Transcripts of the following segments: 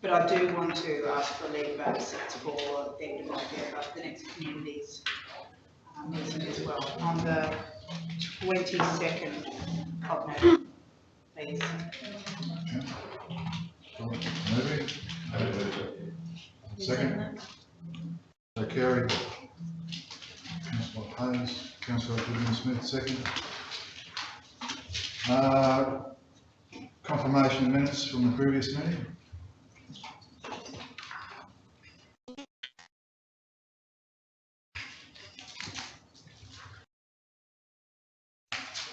But I do want to ask for leave of absence for them to get up the next communities meeting as well on the 22nd of November, please. Moving. Second. So carried. Councillor Hayes, Councillor Goodman-Smith, second. Confirmation of minutes from the previous meeting.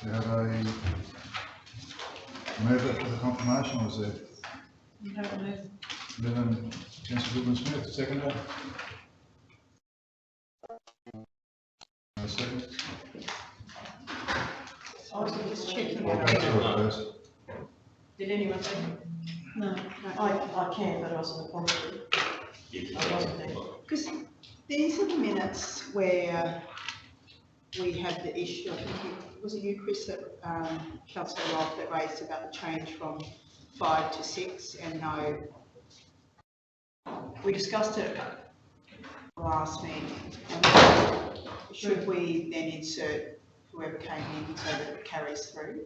Do you have a mover for the confirmation, or is there? You have a move. Living, Councillor Goodman-Smith, seconder. No second. I was just checking. I'll go through it first. Did anyone say? No. I can, but I wasn't appointed. I wasn't there. Because these are the minutes where we had the issue, I think was it you, Chris, that Councillor Roth that raised about the change from 5 to 6, and no, we discussed it last meeting. And should we then insert whoever came in so that it carries through?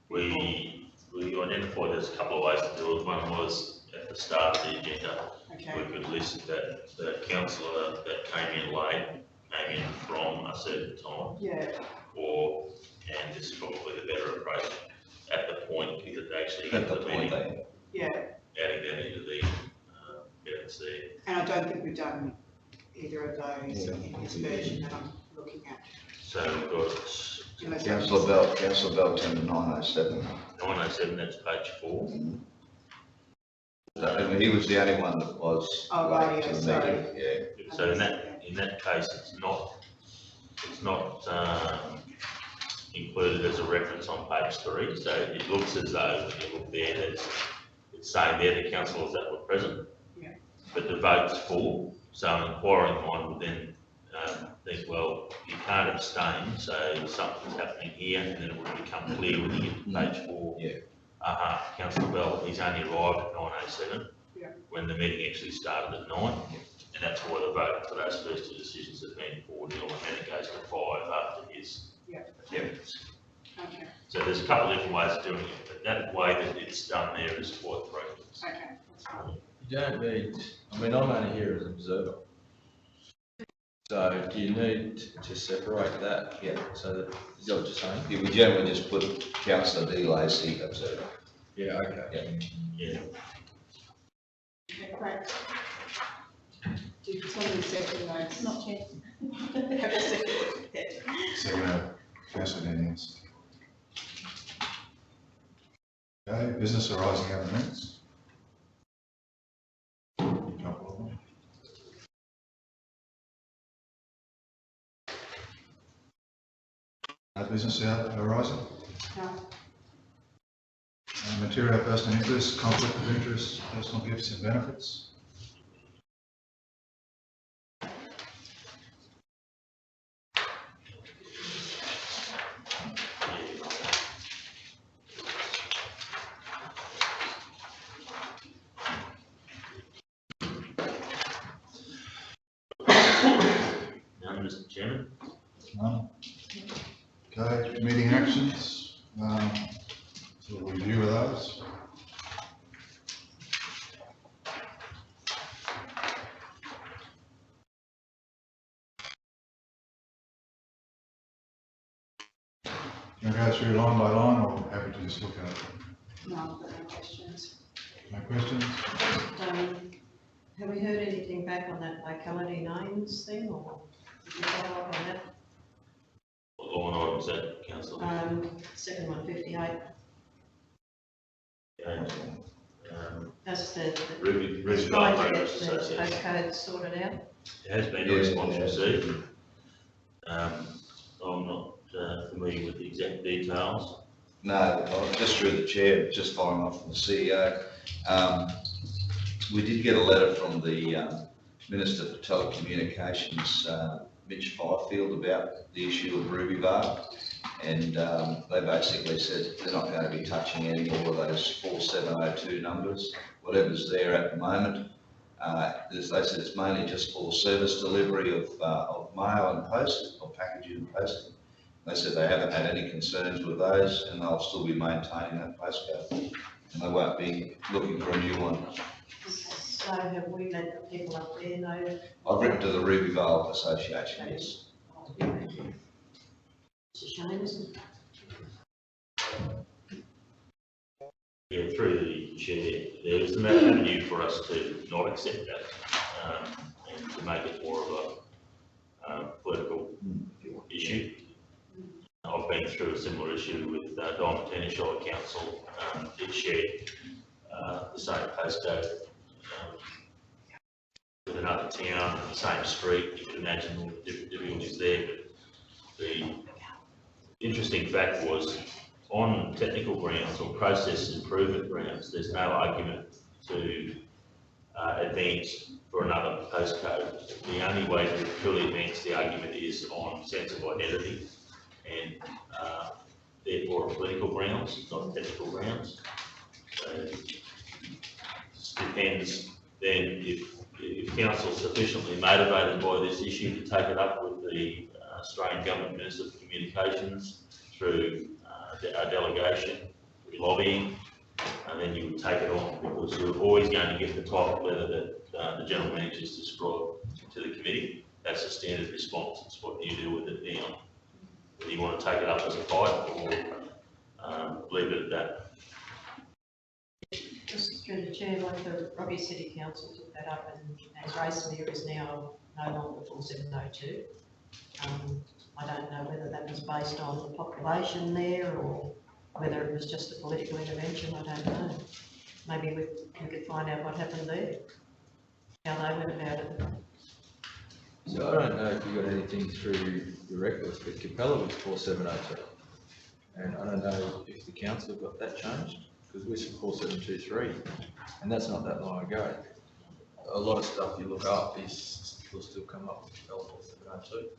We identified there's a couple of ways to do it. One was at the start of the agenda, Okay. we could list that the councillor that came in late came in from a certain time, Yeah. or, and this is probably the better approach, at the point that they actually At the point implementing, Yeah. adding that into the minutes there. And I don't think we've done either of those in this version that I'm looking at. So we've got Unless Councillor Bell, 10-907. 907, that's page 4. And he was the only one that was Oh, late right, to the sorry. meeting, yeah. So in that case, it's not included as a reference on page 3. So it looks as though when you look there, that it's saying there the councillors that were present. Yeah. But the vote's full. So an inquiring mind would then think, well, you can't abstain, so something's happening here, and then it would become clear when you get to page 4. Yeah. Councillor Bell, he's only arrived at 9:07. Yeah. When the meeting actually started at 9. And that's why the vote for those first two decisions has been 4-0, and then it goes to 5 after his attendance. Okay. So there's a couple of different ways of doing it, but that way that it's done there is quite correct. Okay, that's fine. You don't need, I mean, I'm only here as an observer. So do you need to separate that? Yeah. So that, is that what you're saying? Yeah, we generally just put Councillor D. Lacey observer. Yeah, okay. Yeah. Okay, great. Do you somebody second those? Not yet. Have a second. Second, Councillor Daniels. Okay, business arising out of the minutes. Couple of them. Business out arising. No. Material personal interest, conflict of interest, personal gifts and benefits. None, Mr. Chairman. None. Okay, meeting actions. So we'll review of those. Can I go through line by line, or happy to just look at it? No, I've got no questions. No questions? Have we heard anything back on that locality names thing, or did you follow up on that? What line item is that, councillor? Second one, 58, that's the Ruby trying Garden to Road get the Association. postcode sorted out. There has been a response received. I'm not familiar with the exact details. No, just through the chair, just following off from the CEO. We did get a letter from the Minister for Telecommunications, Mitch Fifield, about the issue of Ruby Bar. And they basically said they're not going to be touching any more of those 4702 numbers. whatever's there at the moment. They said it's mainly just for service delivery of mail and post, or packaging and posting. They said they haven't had any concerns with those, and they'll still be maintaining that postcode, and they won't be looking for a new one. So have we let the people up there know? I've written to the Rubyvale Association, yes. It's a shame, isn't it? Yeah, through the chair, there is an avenue for us to not accept that, and to make it more of a political issue. I've been through a similar issue with Diamond Tennis Shire Council. It shared the same postcode with another town, the same street. You can imagine all the different difficulties there. But the interesting fact was, on technical grounds or process improvement grounds, there's no argument to advance for another postcode. The only way to truly advance the argument is on sense of identity, and therefore on political grounds, not technical grounds. So it depends then if council sufficiently motivated by this issue to take it up with the Australian Government Minister for Communications through our delegation, through lobbying, and then you would take it on, because you're always going to get the type of letter that the general manager has described to the committee. That's a standard response. It's what you do with it now. Whether you want to take it up as a fight or leave it at that. Just through the chair, like the Robbie City Council took that up, and as Racemere is now no longer 4702. I don't know whether that was based on the population there or whether it was just a political intervention, I don't know. Maybe we could find out what happened there, how they went about it. So I don't know if you got anything through your records, but Capella was 4702. And I don't know if the council got that changed, because we're 4723, and that's not that long ago. A lot of stuff you look up will still come up with Capella 4702.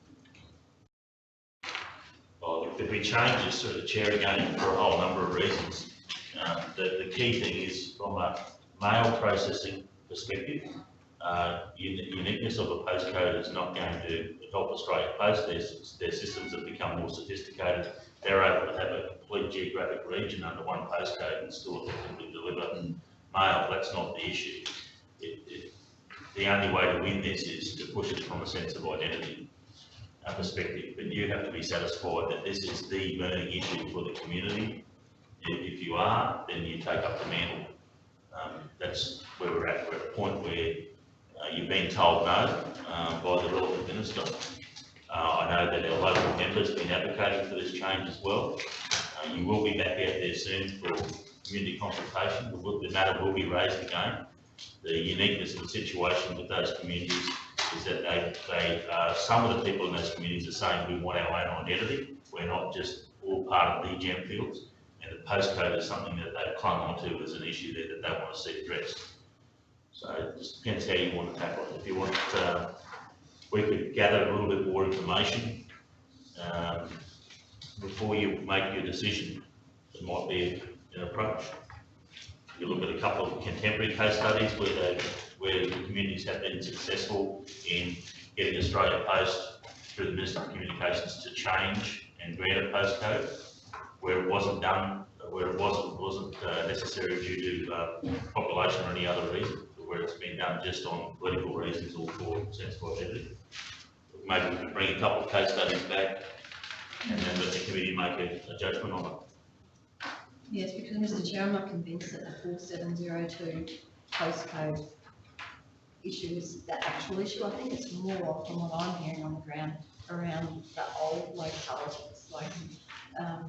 Well, if we change this to the chair again for a whole number of reasons, the key thing is from a mail processing perspective, uniqueness of a postcode is not going to help Australia Post. Their systems have become more sophisticated. They're able to have a complete geographic region under one postcode and still effectively deliver mail. That's not the issue. The only way to win this is to push it from a sense of identity perspective, but you have to be satisfied that this is the burning issue for the community. If you are, then you take up the mantle. That's where we're at. We're at a point where you've been told no by the relevant minister. I know that our local members have been advocating for this change as well. You will be back out there soon for community consultation. The matter will be raised again. The uniqueness of the situation with those communities is that some of the people in those communities are saying we want our own identity. We're not just all part of the gem fields, and the postcode is something that they've clung onto as an issue there that they want to see addressed. So it just depends how you want to tackle it. If you want, we could gather a little bit more information before you make your decision. It might be an approach. You look at a couple of contemporary case studies where the communities have been successful in getting Australia Post through the Minister of Communications to change and grant a postcode where it wasn't done, where it wasn't necessary due to population or any other reason, but where it's been done just on political reasons or for sense of identity. Maybe we can bring a couple of case studies back and then let the committee make a judgment on it. Yes, because Mr Chair, I'm not convinced that the 4702 postcode issue is the actual issue. I think it's more, from what I'm hearing on the ground, around the old localities, like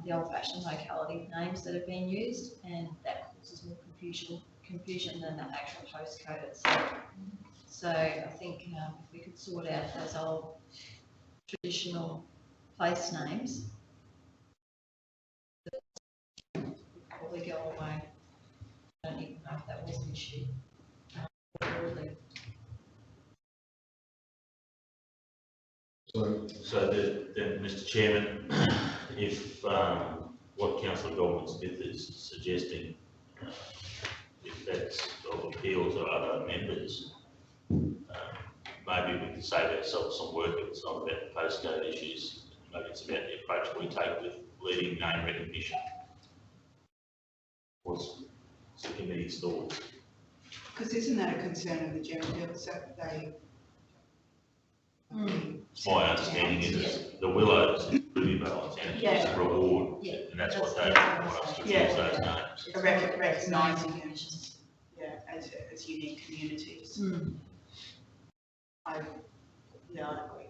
the old-fashioned locality names that have been used, and that causes more confusion than the actual postcode itself. So I think if we could sort out those old traditional place names, probably go away. I don't even know if that was an issue. Broadly. So then, Mr Chairman, if what Councillor Goldman Smith is suggesting if that's of appeal to other members, maybe we can save ourselves some work. It's not about the postcode issues, maybe it's about the approach we take with leading name recognition. What's the committee's thoughts? Because isn't that a concern of the Gemfields that they? My understanding is the Willows is pretty balanced, and it's a reward, Yeah. and that's what they want us to use Yeah. those names. Recognising them, as unique communities. I agree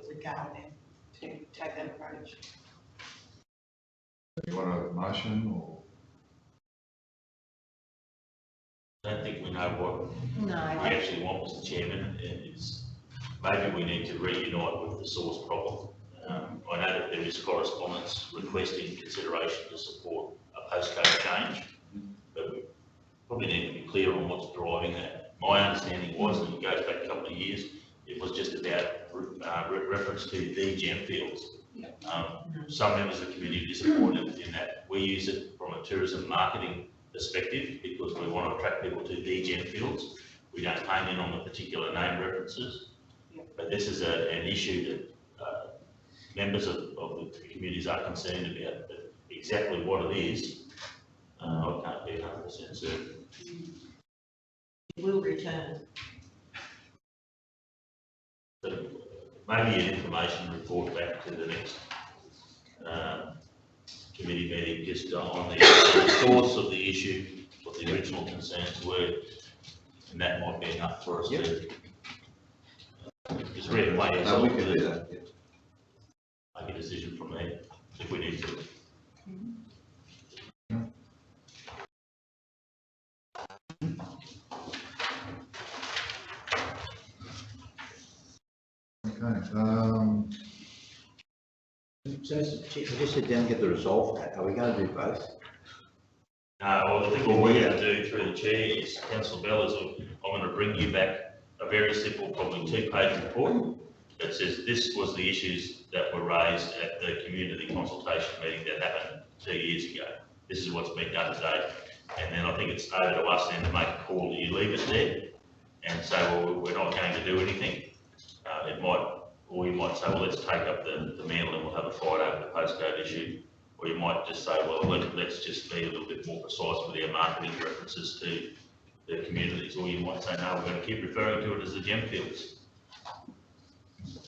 with Gail then, to take that approach. You want a motion or? I don't think we know what No, we actually want, Mr. Chairman, and it's, maybe we need to reunite with the source problem. I know that there is correspondence requesting consideration to support a postcode change, but we probably need to be clear on what's driving that. My understanding was, and it goes back a couple of years, it was just about reference to the Gemfields. Some members of the community are disappointed in that. We use it from a tourism marketing perspective because we want to attract people to the Gemfields. We don't hone in on the particular name references. But this is an issue that members of the communities are concerned about. But exactly what it is, I can't be 100% certain. It will return. So maybe an information report back to the next committee meeting just on the source of the issue, what the original concerns were, and that might be enough for us to just replay No, ourselves we can do to that, yeah. make a decision from there if we need to. Okay, So, Mr. Chief, we just sit down and get the resolve. Are we going to do both? Well, I think what we're going to do through the chair is, Councillor Bell, is I'm going to bring you back a very simple, probably 2-page report that says this was the issues that were raised at the community consultation meeting that happened 2 years ago. This is what's been done today. And then I think it's over to us then to make a call. Do you leave it there and say, well, we're not going to do anything? It might, or you might say, well, let's take up the mantle and we'll have a fight over the postcode issue. Or you might just say, well, let's just be a little bit more precise with our marketing references to the communities. Or you might say, no, we're going to keep referring to it as the Gemfields.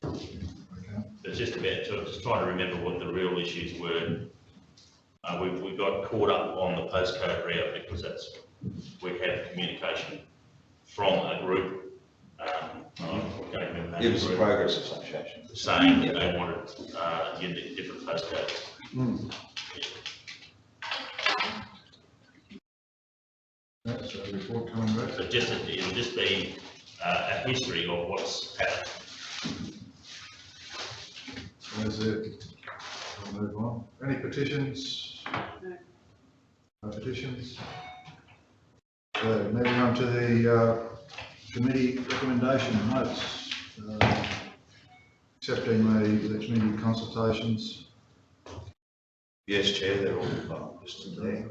okay. It's just about just trying to remember what the real issues were. We got caught up on the postcode route because we had communication from a group. I can't remember that It was the group, Progress Association. saying that they wanted different postcodes. That's a report coming back. So it'll just be a history of what's happened. That's it. We'll move on. Any petitions? No petitions? So moving on to the committee recommendation notes. Accepting the community consultations. Yes, Chair, they're all listed there.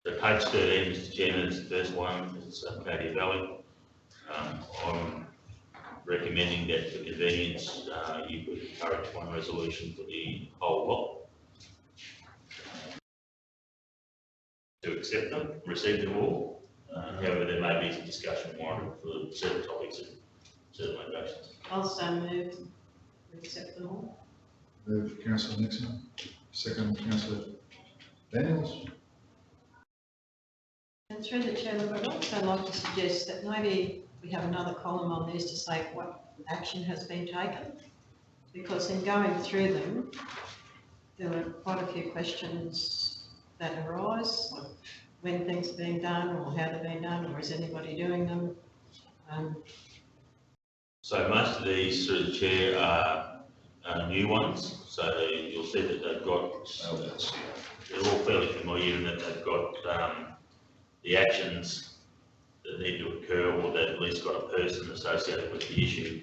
So page 13, Mr. Chairman, is the first one. It's Cadia Valley. I'm recommending that for convenience, you would encourage one resolution for the whole lot. To accept them, receive them all. However, there may be some discussion warranted for certain topics and certain locations. Also move, we accept them all. Move Councillor Nixon, second Councillor Daniels. And through the chairman, I'd also like to suggest that maybe we have another column on this to say what action has been taken. Because in going through them, there were quite a few questions that arise, like when things are being done or how they're being done, or is anybody doing them? So most of these through the chair are new ones. So you'll see that they've got, they're all fairly familiar in that they've got the actions that need to occur or that at least got a person associated with the issue.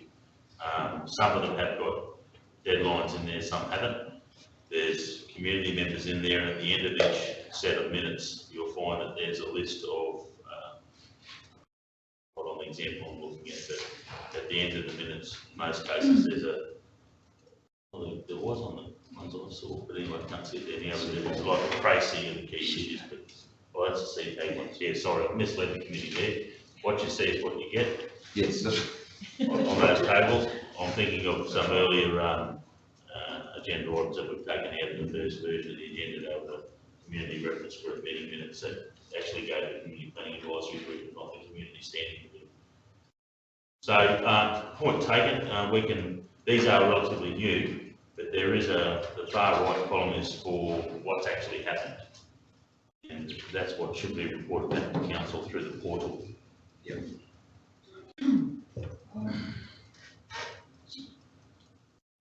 Some of them have got deadlines in there, some haven't. There's community members in there, and at the end of each set of minutes, you'll find that there's a list of, what on the example I'm looking at, but at the end of the minutes, in most cases, there's well, there was on the ones I saw, but anyway, I can't see it there now, but there was like a pricing and the key issues, but, well, that's the CP ones, yeah, sorry, I misled the committee there. What you see is what you get. Yes, that's, On those tables, I'm thinking of some earlier, agenda items that we've taken out of the first version of the agenda, that were community reference group meeting minutes that actually go to the community planning advisory group, not the community standing group. So, point taken, these are relatively new, but there is the far right column is for what's actually happened. And that's what should be reported back to council through the portal.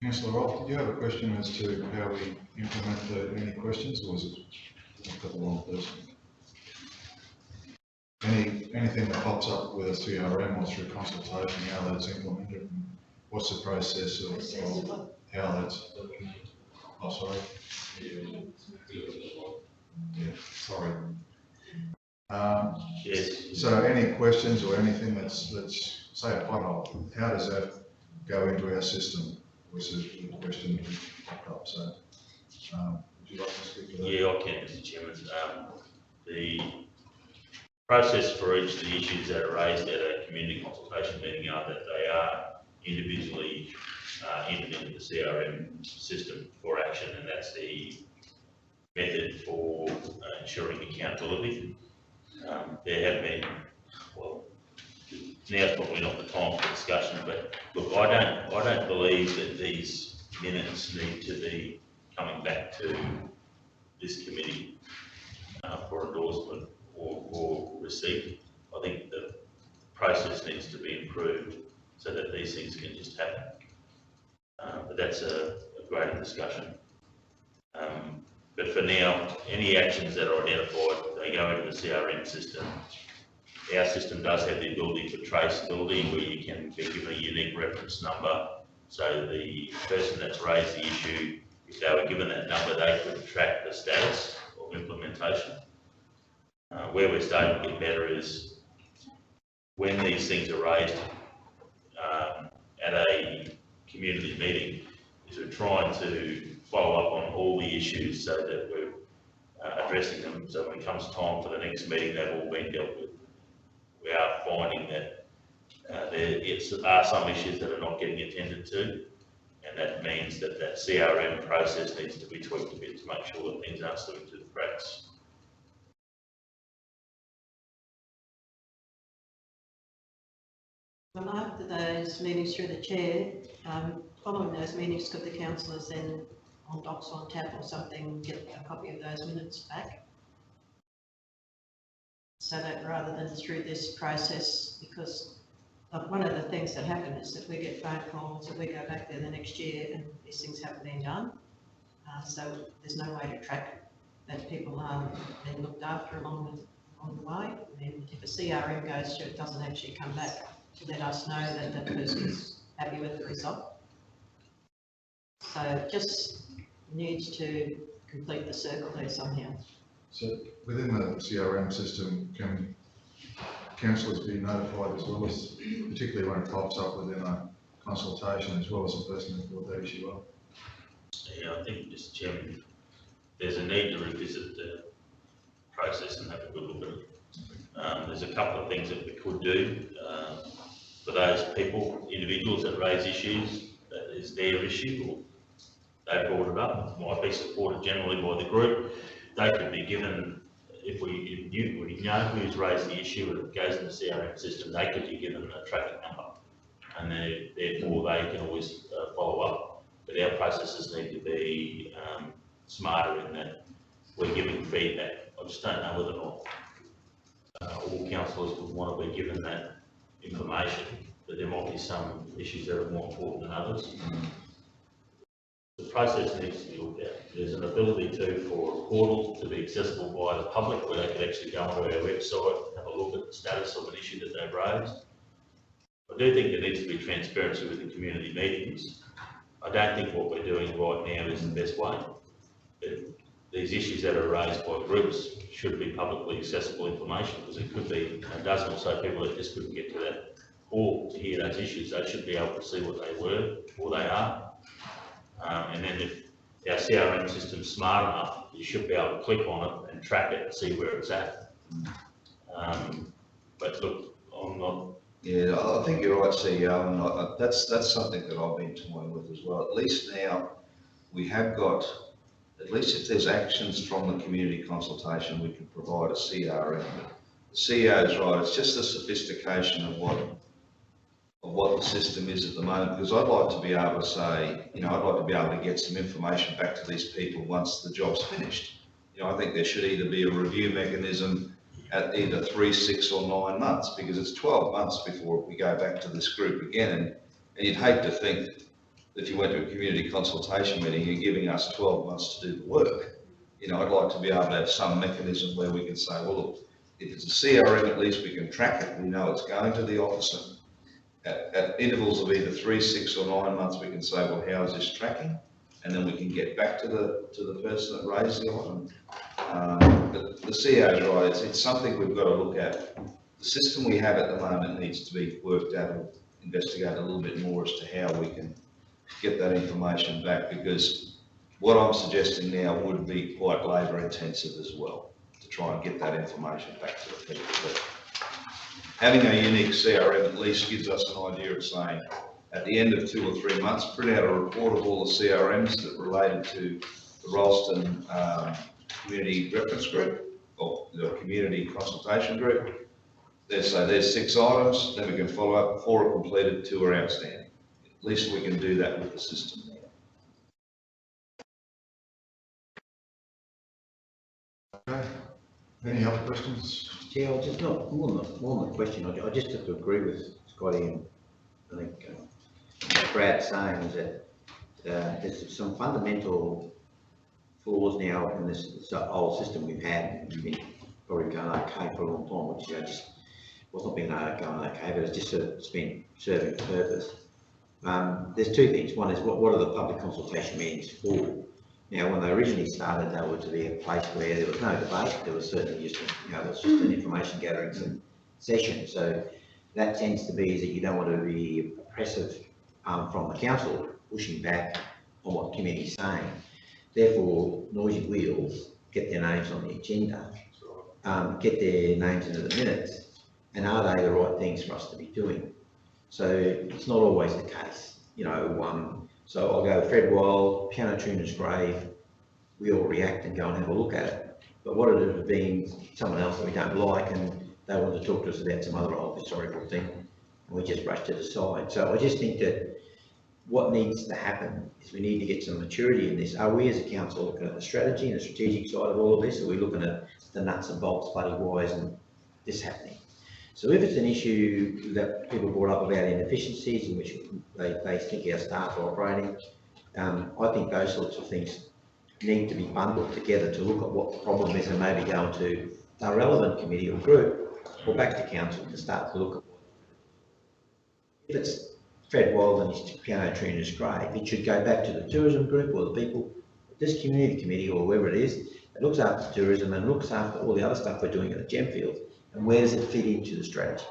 Councillor Roth, did you have a question as to how we implement any questions, or was it a couple of person? Anything that pops up with a CRM or through consultation, how that's implemented, and what's the process of how that's, oh, sorry. Yeah, sorry. Yes. So any questions or anything that's say a pothole, how does that go into our system? Was the question that popped up, so, would you like to speak to that? Yeah, I can, Mr. Chairman. The process for each of the issues that are raised at a community consultation meeting are that they are individually entered into the CRM system for action, and that's the method for ensuring accountability. There have been, well, now's probably not the time for discussion, but look, I don't believe that these minutes need to be coming back to this committee for endorsement or receipt. I think the process needs to be improved so that these things can just happen. But that's a greater discussion. But for now, any actions that are identified, they go into the CRM system. Our system does have the ability for traceability, where you can be given a unique reference number. So the person that's raised the issue, if they were given that number, they could track the status of implementation. Where we're starting to get better is when these things are raised at a community meeting, is we're trying to follow up on all the issues so that we're addressing them. So when it comes time for the next meeting, they've all been dealt with. We are finding that there are some issues that are not getting attended to, and that means that that CRM process needs to be tweaked a bit to make sure that things aren't slipping through the cracks. Well, after those meetings through the chair, following those meetings, could the councillors then on Docs on Tap or something get a copy of those minutes back? So that rather than through this process, because one of the things that happen is that we get phone calls and we go back there the next year and these things haven't been done. So there's no way to track that people are being looked after along the way. And if a CRM goes through, it doesn't actually come back to let us know that that person's happy with the result. So it just needs to complete the circle there somehow. So within the CRM system, can councillors be notified as well, as particularly when it pops up within a consultation, as well as the person who brought that issue up? Yeah, I think, Mr. Chairman, there's a need to revisit the process and have a good look at it. There's a couple of things that we could do for those people, individuals that raise issues, that is their issue, or they brought it up, it might be supported generally by the group. They could be given, if we know who's raised the issue and it goes in the CRM system, they could be given a tracking number, and therefore they can always follow up. But our processes need to be smarter in that we're giving feedback. I just don't know whether or not all councillors would want to be given that information, but there might be some issues that are more important than others. The process needs to be looked at. There's an ability for a portal to be accessible by the public, where they could actually go onto our website, have a look at the status of an issue that they've raised. I do think there needs to be transparency with the community meetings. I don't think what we're doing right now is the best way. these issues that are raised by groups should be publicly accessible information, because it could be a dozen or so people that just couldn't get to that hall to hear those issues. They should be able to see what they were or they are. And then if our CRM system's smart enough, you should be able to click on it and track it and see where it's at. But look, I'm not. Yeah, I think you're right, CEO, and that's something that I've been toying with as well. At least now, we have got, at least if there's actions from the community consultation, we can provide a CRM. The CEO is right, it's just the sophistication of what the system is at the moment, because I'd like to be able to say, I'd like to be able to get some information back to these people once the job's finished. I think there should either be a review mechanism at either 3, 6 or 9 months, because it's 12 months before we go back to this group again. And you'd hate to think that if you went to a community consultation meeting, you're giving us 12 months to do the work. I'd like to be able to have some mechanism where we can say, well, look, if it's a CRM, at least we can track it. We know it's going to the officer. At intervals of either 3, 6 or 9 months, we can say, well, how is this tracking? And then we can get back to the person that raised the item. But the CEO is right, it's something we've got to look at. The system we have at the moment needs to be worked out and investigated a little bit more as to how we can get that information back, because what I'm suggesting now would be quite labour intensive as well, to try and get that information back to the people. But having a unique CRM at least gives us an idea of saying, at the end of 2 or 3 months, print out a report of all the CRMs that related to the Rolleston Community Reference Group, or the Community Consultation Group. There's 6 items, then we can follow up, 4 are completed, 2 are outstanding. At least we can do that with the system now. Okay, any other questions? Yeah, I just not more than the question. I just have to agree with Scotty, and I think Brad saying is that there's some fundamental flaws now in this old system we've had. We've been probably going okay for a long time, which just was not being going okay, but it's just it's been serving a purpose. There's 2 things. One is what are the public consultation meetings for? Now, when they originally started, they were to be a place where there was no debate. There was certainly just, it was just an information gathering session. So that tends to be that you don't want to be oppressive from the council, pushing back on what the committee is saying. Therefore, noisy wheels get their names on the agenda, get their names into the minutes, and are they the right things for us to be doing? So it's not always the case, so I'll go Fred Wild, Piano Tuner's Grave, we all react and go and have a look at it. But what if it had been someone else that we don't like and they want to talk to us about some other old historical thing, and we just brush it aside? So I just think that what needs to happen is we need to get some maturity in this. Are we as a council looking at the strategy and the strategic side of all of this? Or are we looking at the nuts and bolts, bloody why isn't this happening? So if it's an issue that people brought up about inefficiencies in which they think our staff are operating, I think those sorts of things need to be bundled together to look at what the problem is and maybe go into a relevant committee or group or back to council to start to look at if it's Fred Wild and his Piano Tuner's Grave, it should go back to the tourism group or the people, this community committee or whoever it is, that looks after tourism and looks after all the other stuff we're doing at the Gemfield. And where does it fit into the strategy?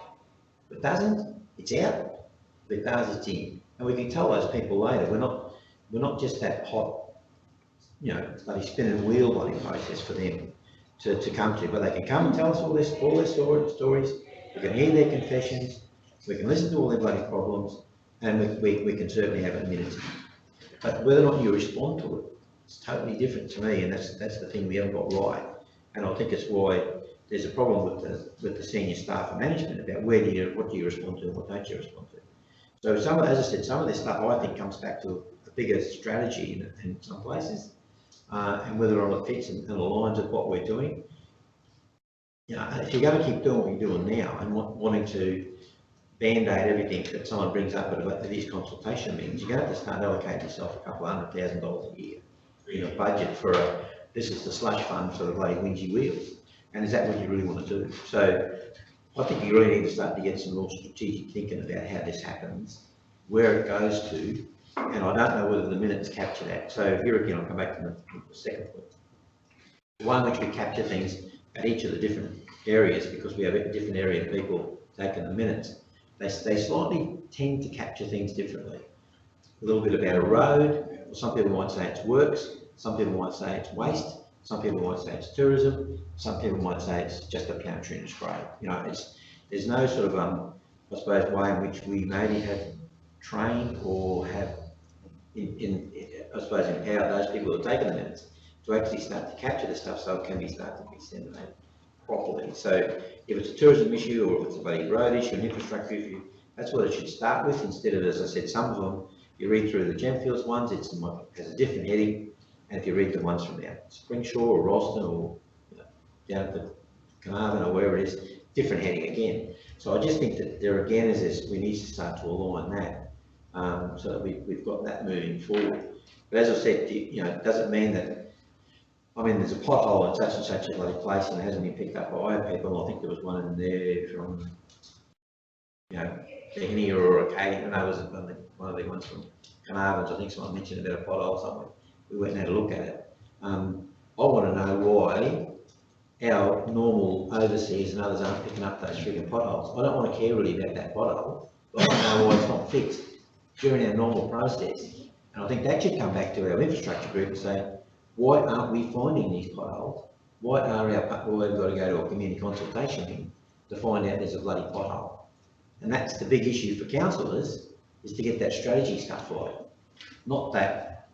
If it doesn't, it's out. If it does, it's in. And we can tell those people later, we're not just that hot, bloody spinning wheel bloody process for them to come to, but they can come and tell us all their stories. We can hear their confessions. We can listen to all their bloody problems, and we can certainly have a minute. But whether or not you respond to it, it's totally different to me, and that's the thing we haven't got right. And I think it's why there's a problem with the senior staff and management about what do you respond to and what don't you respond to. So as I said, some of this stuff I think comes back to a bigger strategy in some places, and whether or not it fits and aligns with what we're doing. If you're going to keep doing what you're doing now and wanting to band-aid everything that someone brings up at these consultation meetings, you're going to have to start allocating yourself a couple of $100,000 a year in a budget for this is the slush fund for the bloody whingy wheels. And is that what you really want to do? So I think you really need to start to get some more strategic thinking about how this happens, where it goes to, and I don't know whether the minutes capture that. So here again, I'll come back to the second point. the one which we capture things at each of the different areas, because we have a different area of people taking the minutes, they slightly tend to capture things differently. A little bit about a road, or some people might say it's works, some people might say it's waste, some people might say it's tourism, some people might say it's just a planetary and spray. You know, there's no sort of, I suppose, way in which we maybe have trained or have I suppose, empowered those people who are taking the minutes to actually start to capture the stuff so it can be started to be disseminated properly. So if it's a tourism issue, or if it's a bloody road issue, an infrastructure issue, that's what it should start with, instead of, as I said, some of them, you read through the Gemfields ones, it has a different heading, and if you read the ones from down Springshaw or Ralston, or down at the Carnarvon or wherever it is, different heading again. So I just think that there again is this, we need to start to align that, so that we've got that moving forward. But as I said, you know, it doesn't mean that, I mean, there's a pothole in such and such a bloody place and it hasn't been picked up by people. I think there was one in there from, you know, Behenny or Arcadia, and I was one of the ones from Carnarvon's. I think someone mentioned about a pothole somewhere. We went and had a look at it. I want to know why our normal overseers and others aren't picking up those frigging potholes. I don't want to care really about that pothole, but I want to know why it's not fixed during our normal process. And I think that should come back to our infrastructure group and say, why aren't we finding these potholes? Why are we've got to go to a community consultation meeting to find out there's a bloody pothole? And that's the big issue for councillors, is to get that strategy stuff right. Not that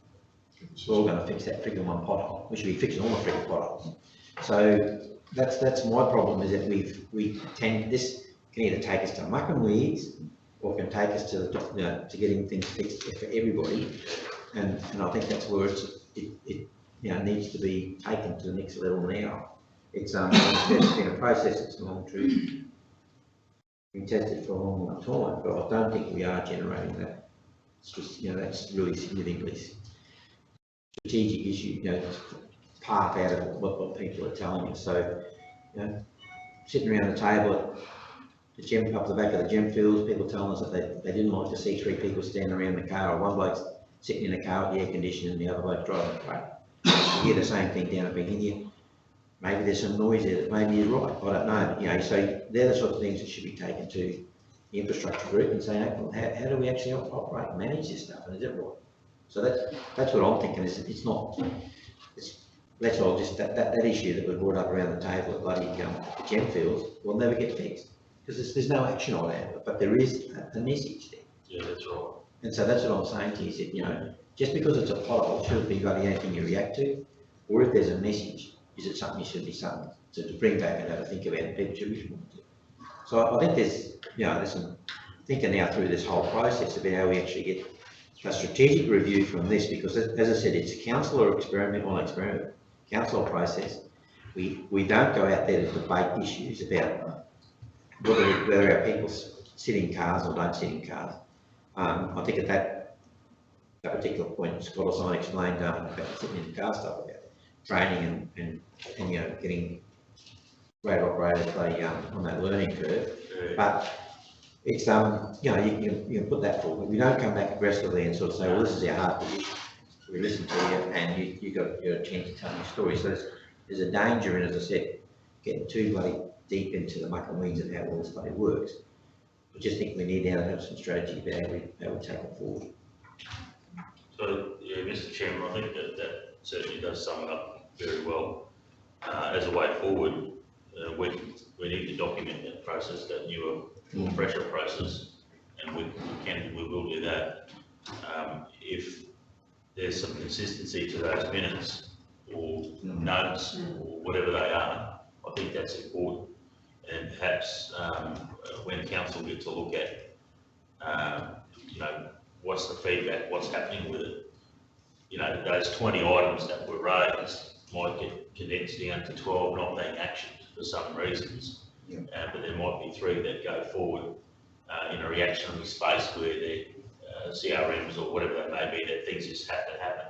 we're all going to fix that frigging one pothole. We should be fixing all the frigging potholes. So that's my problem, is that this can either take us to muck and weeds, or can take us to to getting things fixed for everybody. And I think that's where it needs to be taken to the next level now. It's been a process that's gone through, been tested for a long time, but I don't think we are generating that. It's just, that's really significantly strategic issue, path out of what people are telling us. So, sitting around the table at up the back of the Gemfields, people telling us that they didn't like to see three people standing around the car, or one bloke's sitting in a car with the air conditioning and the other bloke driving the car. You hear the same thing down at Behenny. Maybe there's some noise there that maybe is right, I don't know. So they're the sorts of things that should be taken to the infrastructure group and saying, how do we actually operate and manage this stuff, and is it right? So that's what I'm thinking, is it's not, let's all just, that issue that was brought up around the table at bloody Gemfields will never get fixed, because there's no action on it, but there is a message there. Yeah, that's right. And so that's what I'm saying to you, is that, just because it's a pothole, should it be bloody anything you react to? Or if there's a message, is it something you should be something to bring back and have a think about, and people should respond to? So I think there's some thinking now through this whole process about how we actually get a strategic review from this, because as I said, it's a councillor councillor process. We don't go out there to debate issues about whether our people sit in cars or don't sit in cars. I think at that particular point, Scott Osine explained about sitting in the car stuff, about training and getting greater operators on that learning curve. But it's you can put that forward. We don't come back aggressively and sort of say, well, this is our hard position. We listen to you, and you got a chance to tell your story. So there's a danger in, as I said, getting too bloody deep into the muck and weeds of how all this bloody works. I just think we need now to have some strategy about how we take it forward. So, yeah, Mr. Chairman, I think that certainly does sum it up very well. As a way forward, we need to document that process, that newer, more fresher process, and we will do that. If there's some consistency to those minutes or notes or whatever they are, I think that's important. And perhaps when council get to look at, what's the feedback, what's happening with it. Those 20 items that were raised might get condensed down to 12 not being actioned for some reasons. Yeah. But there might be 3 that go forward in a reactionary space where they're CRMs or whatever they may be, that things just have to happen.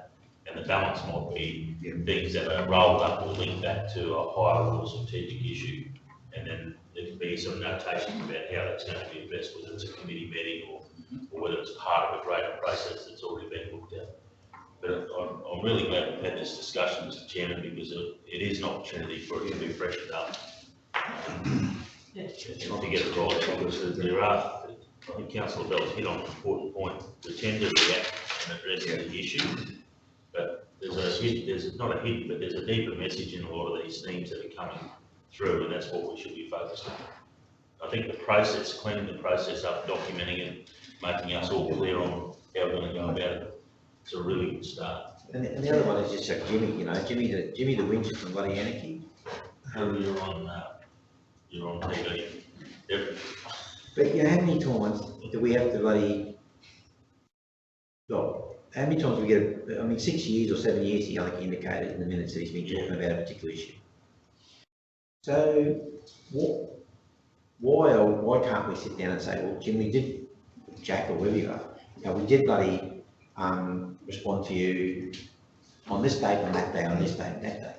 And the balance might be things that are rolled up or linked back to a higher or strategic issue. And then there can be some notation about how that's going to be addressed, whether it's a committee meeting or whether it's part of a greater process that's already been looked at. But I'm really glad we've had this discussion, Mr. Chairman, because it is an opportunity for it to be freshened up. Yeah. And to get it right, because there are, I think Councillor Bell's hit on an important point, we tend to react and address the issue, but there's not a hidden, but there's a deeper message in a lot of these themes that are coming through, and that's what we should be focused on. I think the process, cleaning the process up, documenting it, making us all clear on how we're going to go about it, it's a really good start. And the other one is just like Jimmy, you know, Jimmy the Winch from Bloody Anarchy. You're on TV. Definitely. But you know, how many times do we have to bloody, well, how many times do we get, I mean, 6 years or 7 years, he like indicated in the minutes that he's been talking about a particular issue. So, why can't we sit down and say, well, Jim, we did, Jack or whoever you are, you know, we did bloody respond to you on this date, on that day, on this date, that day.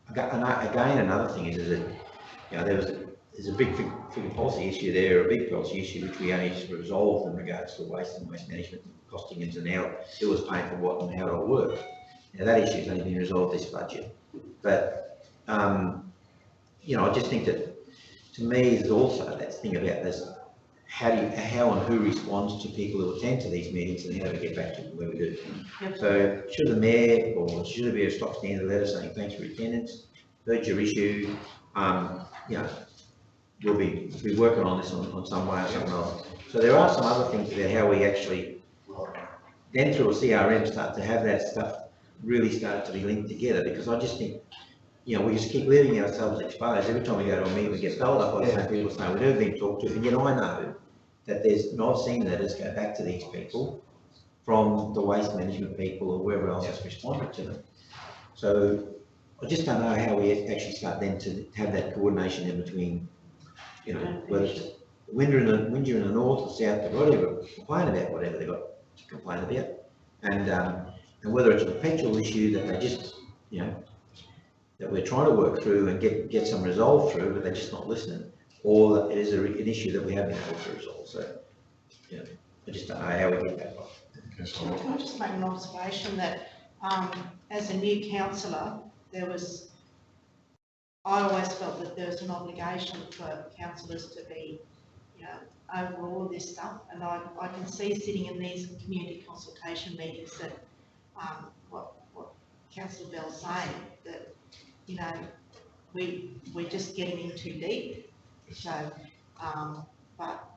Again, another thing is that, you know, there's a big figure policy issue there, a big policy issue which we only just resolved in regards to waste and waste management and costings and how who was paying for what and how it all worked. Now that issue's only been resolved this budget, but you know, I just think that to me there's also that thing about this. How and who responds to people who attend to these meetings, and how do we get back to where we do? Yep. So should the mayor or should there be a stock standard letter saying thanks for attendance, heard your issue, you know, we'll be working on this on some way or something else. So there are some other things about how we actually then through a CRM start to have that stuff really start to be linked together, because I just think, you know, we just keep leaving ourselves exposed. Every time we go to a meeting, we get told up by the same people saying we've never been talked to, and yet I know that there's, and I've seen letters go back to these people from the waste management people or whoever else has responded to them. So I just don't know how we actually start then to have that coordination in between, you know, whether it's Windsor in the north or south or whatever, complain about whatever they've got to complain about, and whether it's a perpetual issue that they just, you know, that we're trying to work through and get some resolve through, but they're just not listening, or that it is an issue that we have been able to resolve. So, you know, I just don't know how we get that right. Can I just make an observation that as a new councillor, I always felt that there was an obligation for councillors to be, you know, over all of this stuff, and I can see sitting in these community consultation meetings that what Councillor Bell's saying, that, you know, we're just getting in too deep. So, but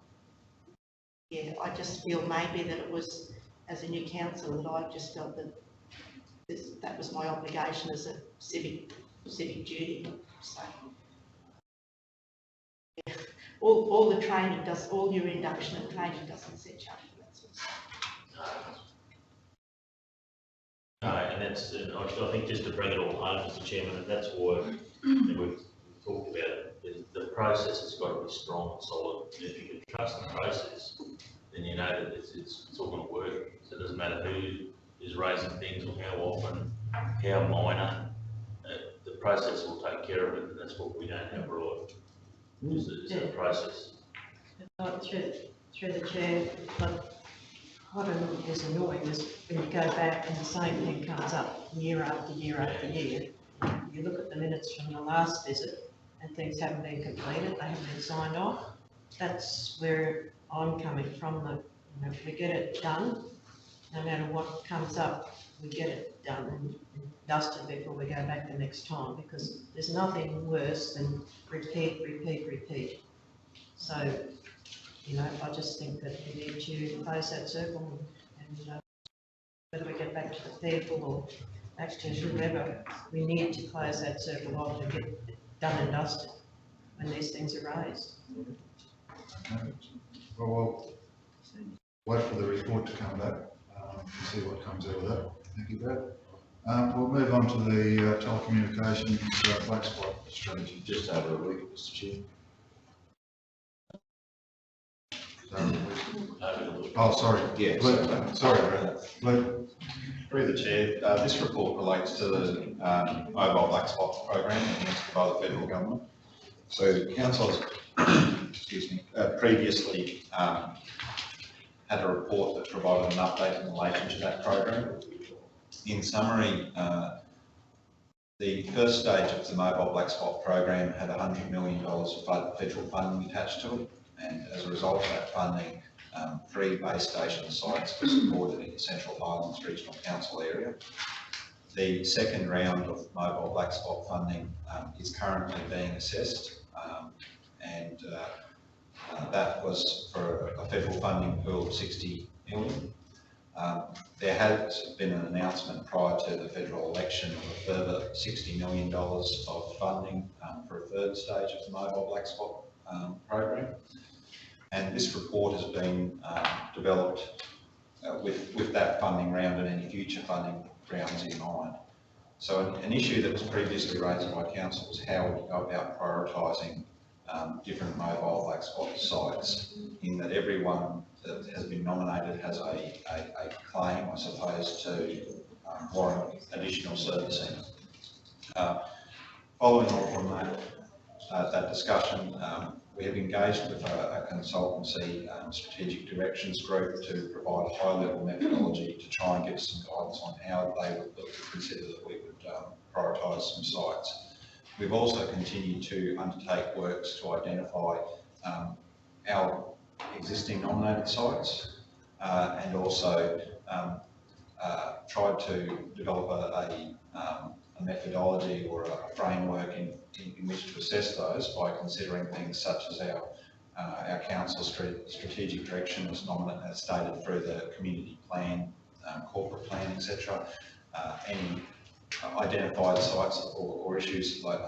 yeah, I just feel maybe that it was, as a new councillor, that I just felt that that was my obligation as a civic duty. So, yeah, all the training does, all your induction and training doesn't set you up for that sort of stuff. No, and that's, I think just to bring it all home, Mr. Chairman, and that's why we've talked about it, is the process has got to be strong and solid. And if you can trust the process, then you know that it's all going to work. So it doesn't matter who is raising things or how often, how minor, the process will take care of it, and that's what we don't have right. It's a process. Through the chair, but what is annoying is when you go back and the same thing comes up year after year after year. You look at the minutes from the last visit and things haven't been completed, they haven't been signed off. That's where I'm coming from, that, you know, if we get it done, no matter what comes up, we get it done and dusted before we go back the next time, because there's nothing worse than repeat. So, you know, I just think that we need to close that circle, and whether we get back to the people or back to whoever, we need to close that circle off and get it done and dusted when these things are raised. Okay. Well, we'll wait for the report to come back and see what comes out of that. Thank you, Brad. We'll move on to the telecommunications black spot strategy. Just over a week, Mr. Chair. Oh, sorry. Yeah. Sorry, Brad. Luke. Through the chair, this report relates to the mobile black spot program administered by the federal government. So council has, excuse me, previously had a report that provided an update in relation to that program. In summary, the first stage of the Mobile Black Spot program had $100 million of federal funding attached to it, and as a result of that funding, 3 base station sites were supported in the Central Highlands Regional Council area. The second round of Mobile Black Spot funding is currently being assessed, and that was for a federal funding pool of $60 million. There has been an announcement prior to the federal election of a further $60 million of funding for a third stage of the Mobile Black Spot program. And this report has been developed with that funding round and any future funding rounds in mind. So an issue that was previously raised by council was how we go about prioritising different Mobile Black Spot sites, in that everyone that has been nominated has a claim, I suppose, to warrant additional servicing. Following on from that discussion, we have engaged with a consultancy strategic directions group to provide a high-level methodology to try and give some guidance on how they would consider that we would prioritise some sites. We've also continued to undertake works to identify our existing nominated sites and also tried to develop a methodology or a framework in which to assess those by considering things such as our council's strategic direction as stated through the community plan, corporate plan, etc. Any identified sites or issues like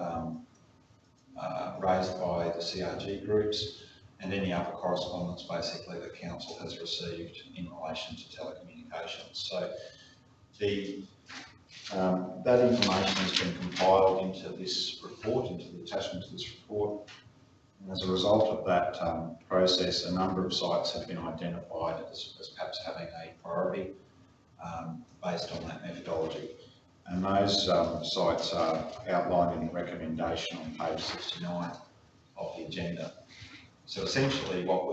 raised by the CRG groups, and any other correspondence basically that council has received in relation to telecommunications. So that information has been compiled into this report, into the attachment to this report. And as a result of that process, a number of sites have been identified as perhaps having a priority based on that methodology. And those sites are outlined in the recommendation on page 69 of the agenda. So essentially what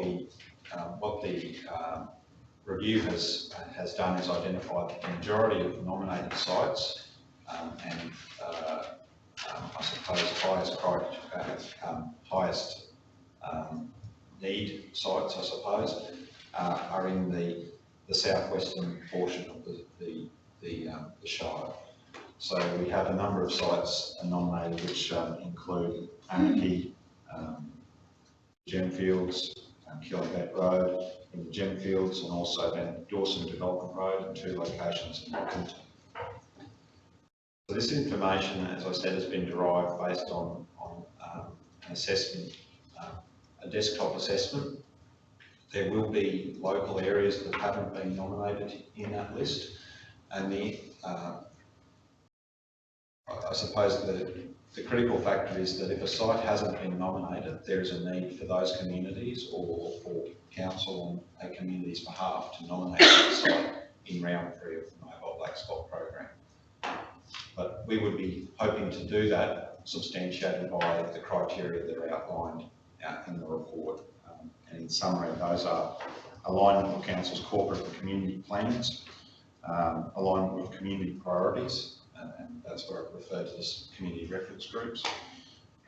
the review has done is identified the majority of the nominated sites and I suppose highest need sites, I suppose, are in the southwestern portion of the Shire. So we have a number of sites nominated which include Anarchy, Gemfields, Killigat Road in the Gemfields, and also then Dawson Development Road and 2 locations in Rockington. So this information, as I said, has been derived based on an assessment, a desktop assessment. There will be local areas that haven't been nominated in that list, and I suppose the critical factor is that if a site hasn't been nominated, there is a need for those communities or for council on a community's behalf to nominate that site in round 3 of the Mobile Black Spot program. But we would be hoping to do that substantiated by the criteria that are outlined in the report. And in summary, those are alignment with council's corporate and community plans, alignment with community priorities, and that's where I refer to this community reference groups.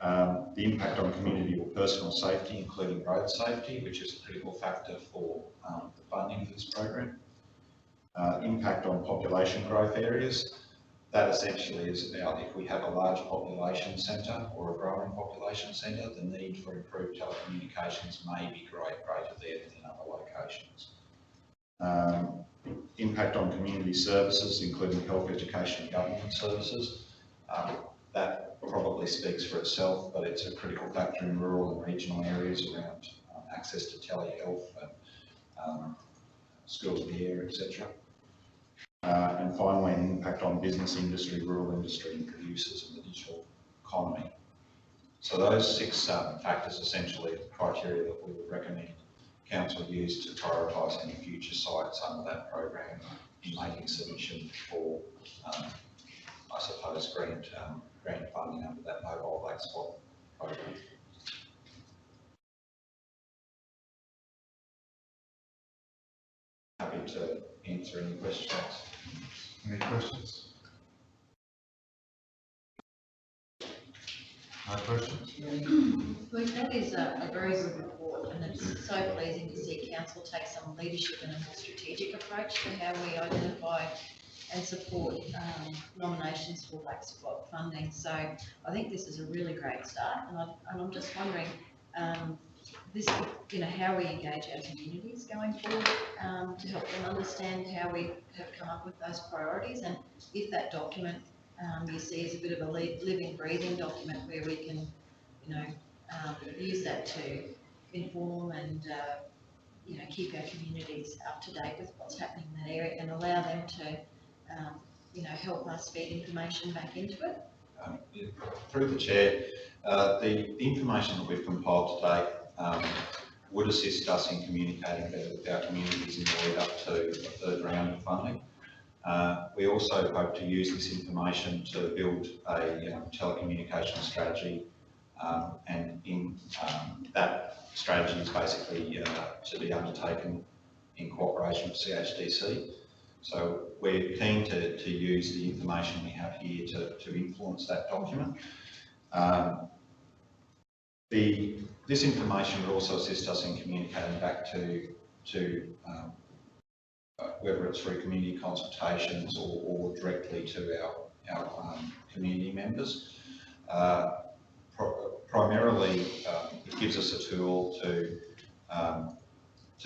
The impact on community or personal safety, including road safety, which is a critical factor for the funding of this program. Impact on population growth areas. That essentially is about if we have a large population centre or a growing population centre, the need for improved telecommunications may be greater there than in other locations. Impact on community services, including health, education and government services. That probably speaks for itself, but it's a critical factor in rural and regional areas around access to telehealth and schools of the air, etc. And finally, an impact on business, industry, rural industry and producers in the digital economy. So those 6 factors essentially are the criteria that we would recommend council use to prioritise any future sites under that program in making submission for, I suppose, grant funding under that Mobile Black Spot program. happy to answer any questions. Any questions? No questions? Look, that is a very good report, and it's so pleasing to see council take some leadership and a more strategic approach to how we identify and support nominations for Black Spot funding. So I think this is a really great start, and I'm just wondering, this, how we engage our communities going forward to help them understand how we have come up with those priorities, and if that document you see as a bit of a living, breathing document where we can, use that to inform and, keep our communities up to date with what's happening in that area and allow them to, help us feed information back into it. Through the chair, the information that we've compiled today would assist us in communicating better with our communities in the lead up to the third round of funding. We also hope to use this information to build a telecommunications strategy, and in that strategy is basically to be undertaken in cooperation with CHDC. So we're keen to use the information we have here to influence that document. This information will also assist us in communicating back to whether it's through community consultations or directly to our community members. Primarily, it gives us a tool to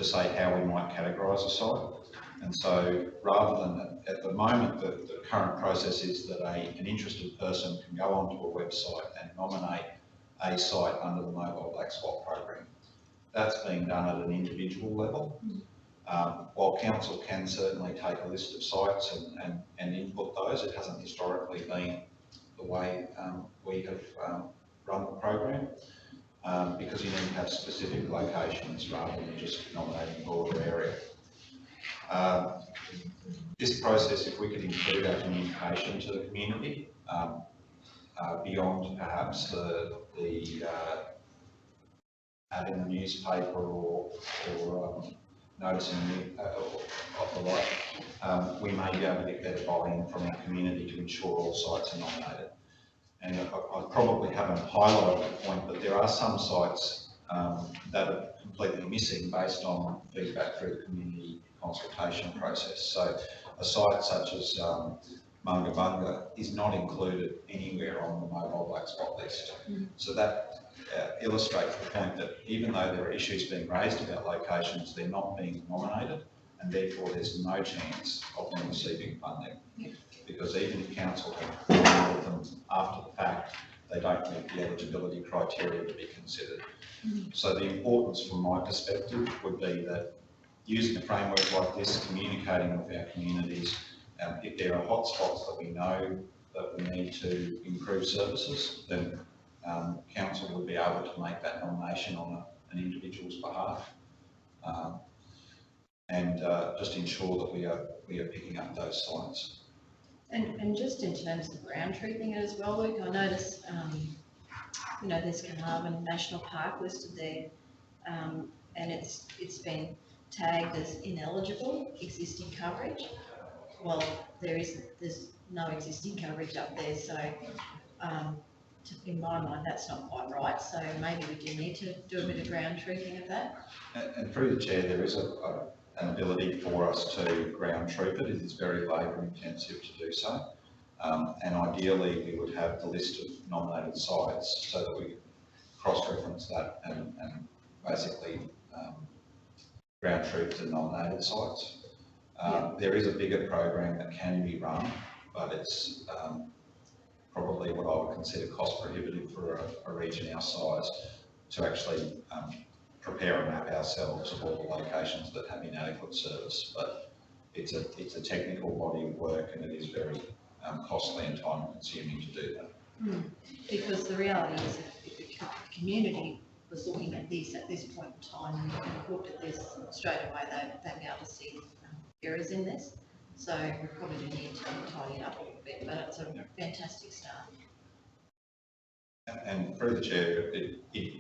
say how we might categorise a site. And so rather than, at the moment, the current process is that an interested person can go onto a website and nominate a site under the Mobile Black Spot program. That's being done at an individual level. While council can certainly take a list of sites and input those, it hasn't historically been the way we have run the program, because you need to have specific locations rather than just nominating a broader area. This process, if we could include our communication to the community, beyond perhaps the ad in the newspaper or noticing of the like, we may be able to get better buy-in from our community to ensure all sites are nominated. And I probably haven't highlighted the point, but there are some sites that are completely missing based on feedback through the community consultation process. So a site such as Mungabunga is not included anywhere on the Mobile Black Spot list. So that illustrates the point that even though there are issues being raised about locations, they're not being nominated, and therefore there's no chance of them receiving funding. Because even if council have nominated them after the fact, they don't meet the eligibility criteria to be considered. So the importance from my perspective would be that using a framework like this, communicating with our communities, if there are hotspots that we know that we need to improve services, then council would be able to make that nomination on an individual's behalf, and just ensure that we are picking up those sites. And just in terms of ground truthing it as well, Luke, I notice, there's Carnarvon National Park listed there, and it's been tagged as ineligible existing coverage. Well, there's no existing coverage up there, so in my mind, that's not quite right. So maybe we do need to do a bit of ground truthing of that. And through the chair, there is an ability for us to ground truth it. It is very labour intensive to do so. And ideally, we would have the list of nominated sites so that we can cross-reference that and basically ground truth the nominated sites. There is a bigger program that can be run, but it's probably what I would consider cost prohibitive for a region our size to actually prepare a map ourselves of all the locations that have inadequate service. But it's a technical body of work, and it is very costly and time consuming to do that. Because the reality is, if the community was looking at this point in time and looked at this straight away, they'd be able to see errors in this. So we probably do need to tidy it up a little bit, but it's a fantastic start. And through the chair,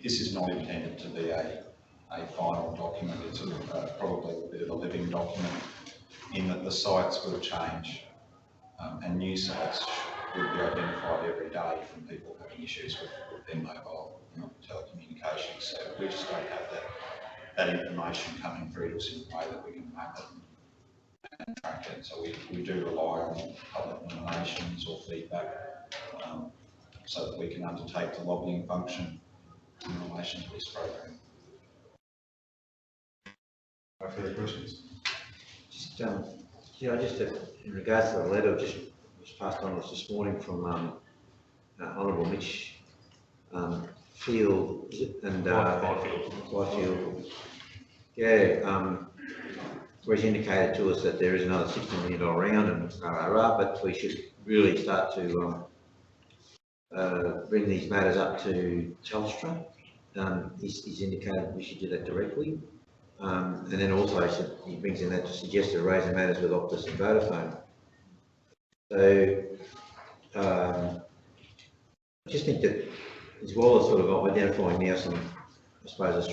this is not intended to be a final document. It's probably a bit of a living document in that the sites will change, and new sites would be identified every day from people having issues with their mobile telecommunications. So we just don't have that information coming through to us in a way that we can map it and track it. So we do rely on public nominations or feedback, so that we can undertake the lobbying function in relation to this program. No further questions? Just, just in regards to the letter, just was passed on us this morning from Honourable Mitch Field, is it? And Fifield. Yeah, where he's indicated to us that there is another $60 million round and but we should really start to bring these matters up to Telstra. He's indicated we should do that directly. And then also he brings in that to suggest to raise the matters with Optus and Vodafone. So I just think that as well as sort of identifying now some, I suppose, a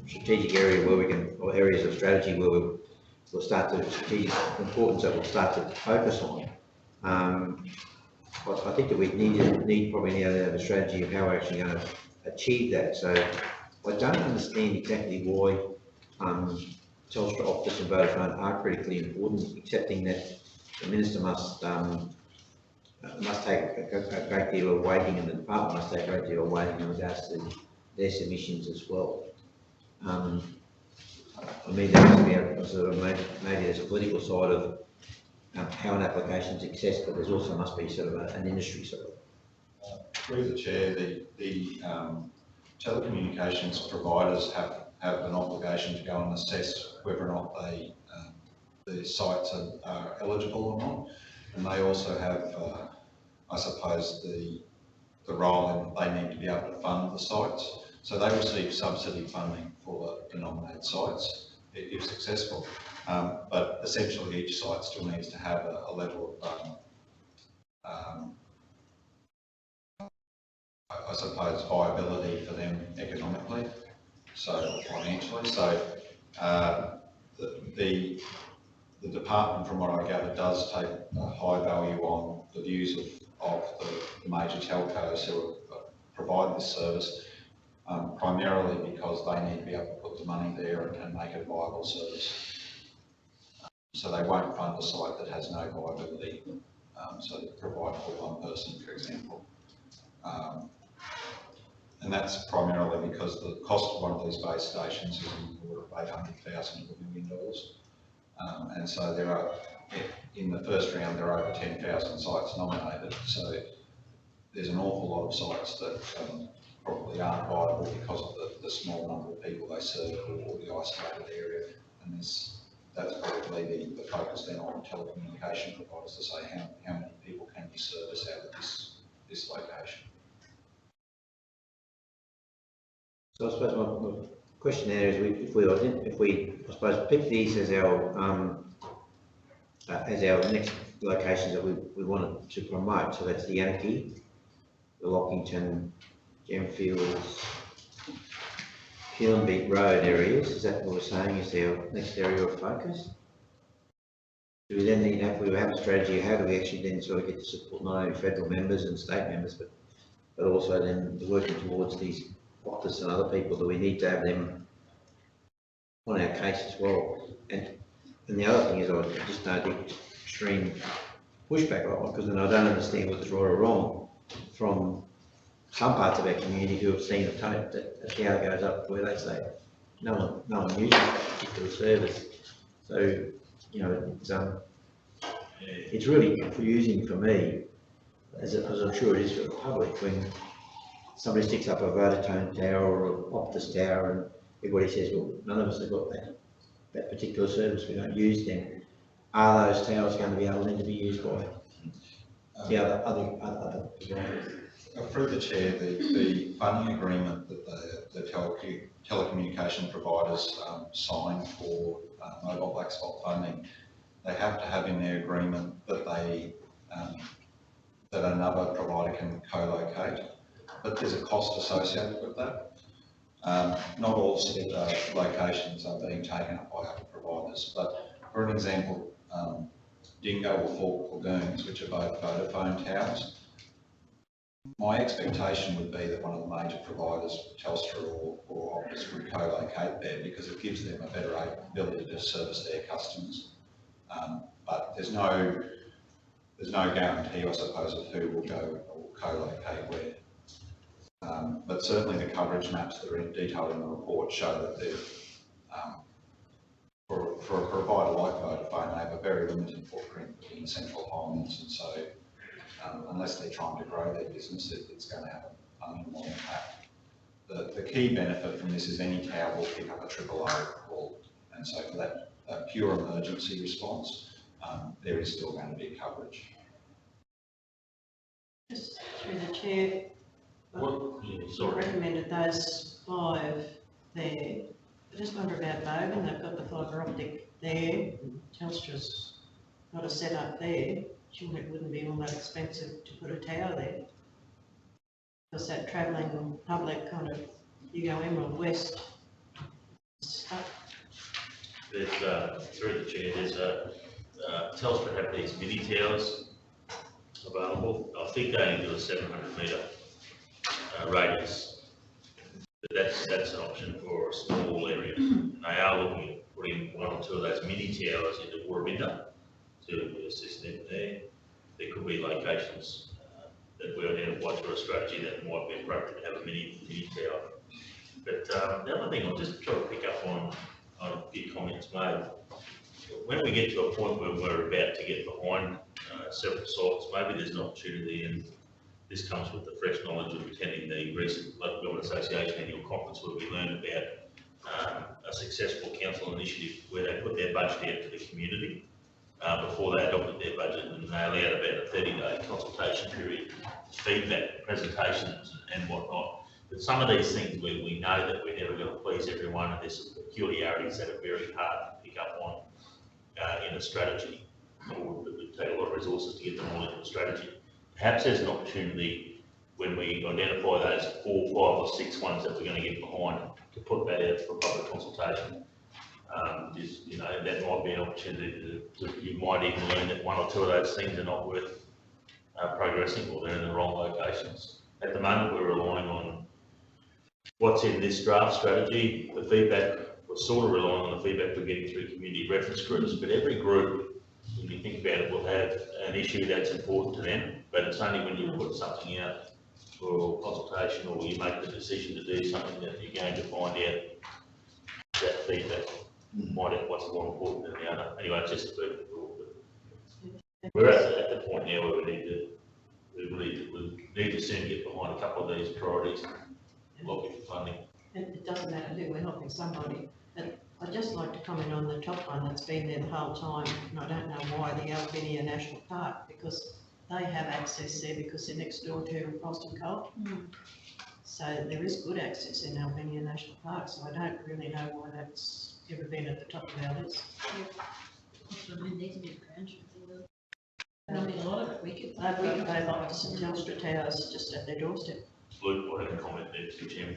strategic area where we can, or areas of strategy where we'll start to, strategic importance that we'll start to focus on. I think that we need probably now to have a strategy of how we're actually going to achieve that. So I don't understand exactly why Telstra, Optus and Vodafone are critically important, accepting that the Minister must take a great deal of weighting, and the Department must take a great deal of weighting in regards to their submissions as well. I mean, there must be a sort of maybe there's a political side of how an application is accessed, but there's also must be sort of an industry sort of. Through the chair, the telecommunications providers have an obligation to go and assess whether or not the sites are eligible or not, and they also have, I suppose, the role in they need to be able to fund the sites. So they receive subsidy funding for the nominated sites if successful, but essentially each site still needs to have a level of, I suppose, viability for them economically, so financially. So the department, from what I gather, does take a high value on the views of the major telcos who provide this service, primarily because they need to be able to put the money there and make it a viable service. So they won't fund a site that has no viability, so they provide for one person, for example. And that's primarily because the cost of one of these base stations is in the order of $800,000 to $1 million. And so there are, in the first round, there are over 10,000 sites nominated. So there's an awful lot of sites that probably aren't viable because of the small number of people they serve or the isolated area. And that's probably the focus then on telecommunication providers to say how many people can you service out of this location. So I suppose my question there is, if we I suppose pick these as our next locations that we wanted to promote. So that's the Yanaki, the Lockington, Gemfields, Hillenbeek Road areas. Is that what we're saying is our next area of focus? Do we then need, if we have a strategy, how do we actually then sort of get to support not only federal members and state members, but also then working towards these Optus and other people? Do we need to have them on our case as well? And the other thing is, I just know the extreme pushback on, because then I don't understand whether it's right or wrong from some parts of our community who have seen a tape that a tower goes up where they say no one uses that particular service. So, you know, it's really confusing for me, as I'm sure it is for the public, when somebody sticks up a Vodafone tower or an Optus tower and everybody says, well, none of us have got that particular service, we don't use them. Are those towers going to be able then to be used by the other providers? Through the chair, the funding agreement that the telecommunication providers sign for mobile black spot funding, they have to have in their agreement that that another provider can co-locate, but there's a cost associated with that. Not all locations are being taken up by other providers, but for an example, Dingo or Falk Lagoons, which are both Vodafone towers. My expectation would be that one of the major providers, Telstra or Optus, would co-locate there because it gives them a better ability to service their customers. But there's no guarantee, I suppose, of who will go or co-locate where. But certainly the coverage maps that are detailed in the report show that they've, for a provider like Vodafone, they have a very limited footprint in the Central Highlands, and so unless they're trying to grow their business, it's going to have a minimal impact. The key benefit from this is any tower will pick up a 000 call, and so for that pure emergency response, there is still going to be coverage. Just through the chair, recommended those 5 there. I just wonder about Bogan, they've got the fibre optic there, Telstra's got a set up there. Surely it wouldn't be all that expensive to put a tower there. Because that travelling public kind of, you go Emerald West stuff. There's, through the chair, there's Telstra have these mini towers available. I think they only do a 700 metre radius. But that's an option for a small area. And they are looking at putting 1 or 2 of those mini towers into Warraminda to assist them there. There could be locations that we're identified through a strategy that might be appropriate to have a mini tower. But the other thing I'll just try to pick up on a few comments made. When we get to a point where we're about to get behind several sites, maybe there's an opportunity, and this comes with the fresh knowledge of attending the recent Local Government Association annual conference where we learned about a successful council initiative where they put their budget out to the community before they adopted their budget, and they allowed about a 30-day consultation period, feedback, presentations and whatnot. But some of these things we know that we're never going to please everyone, and there's some peculiarities that are very hard to pick up on in a strategy. It would take a lot of resources to get them all into a strategy. Perhaps there's an opportunity when we identify those 4, 5 or 6 ones that we're going to get behind to put that out for public consultation. That might be an opportunity you might even learn that 1 or 2 of those things are not worth progressing, or they're in the wrong locations. At the moment, we're relying on what's in this draft strategy. The feedback, we're sort of relying on the feedback we're getting through community reference groups, but every group, when you think about it, will have an issue that's important to them, but it's only when you put something out for consultation or you make the decision to do something that you're going to find out that feedback might have what's more important than the other. Anyway, it's just a bit of a thought. We're at the point now where we need to soon get behind a couple of these priorities and lobby for funding. It doesn't matter who, we're helping somebody. But I'd just like to comment on the top one that's been there the whole time, and I don't know why, the Albinia National Park, because they have access there because they're next door to Frost and Cold. So there is good access in Albinia National Park, so I don't really know why that's ever been at the top of our list. I mean, a lot of it, they've got some Telstra towers just at their doorstep. Luke, what have a comment there, Mr. Chairman?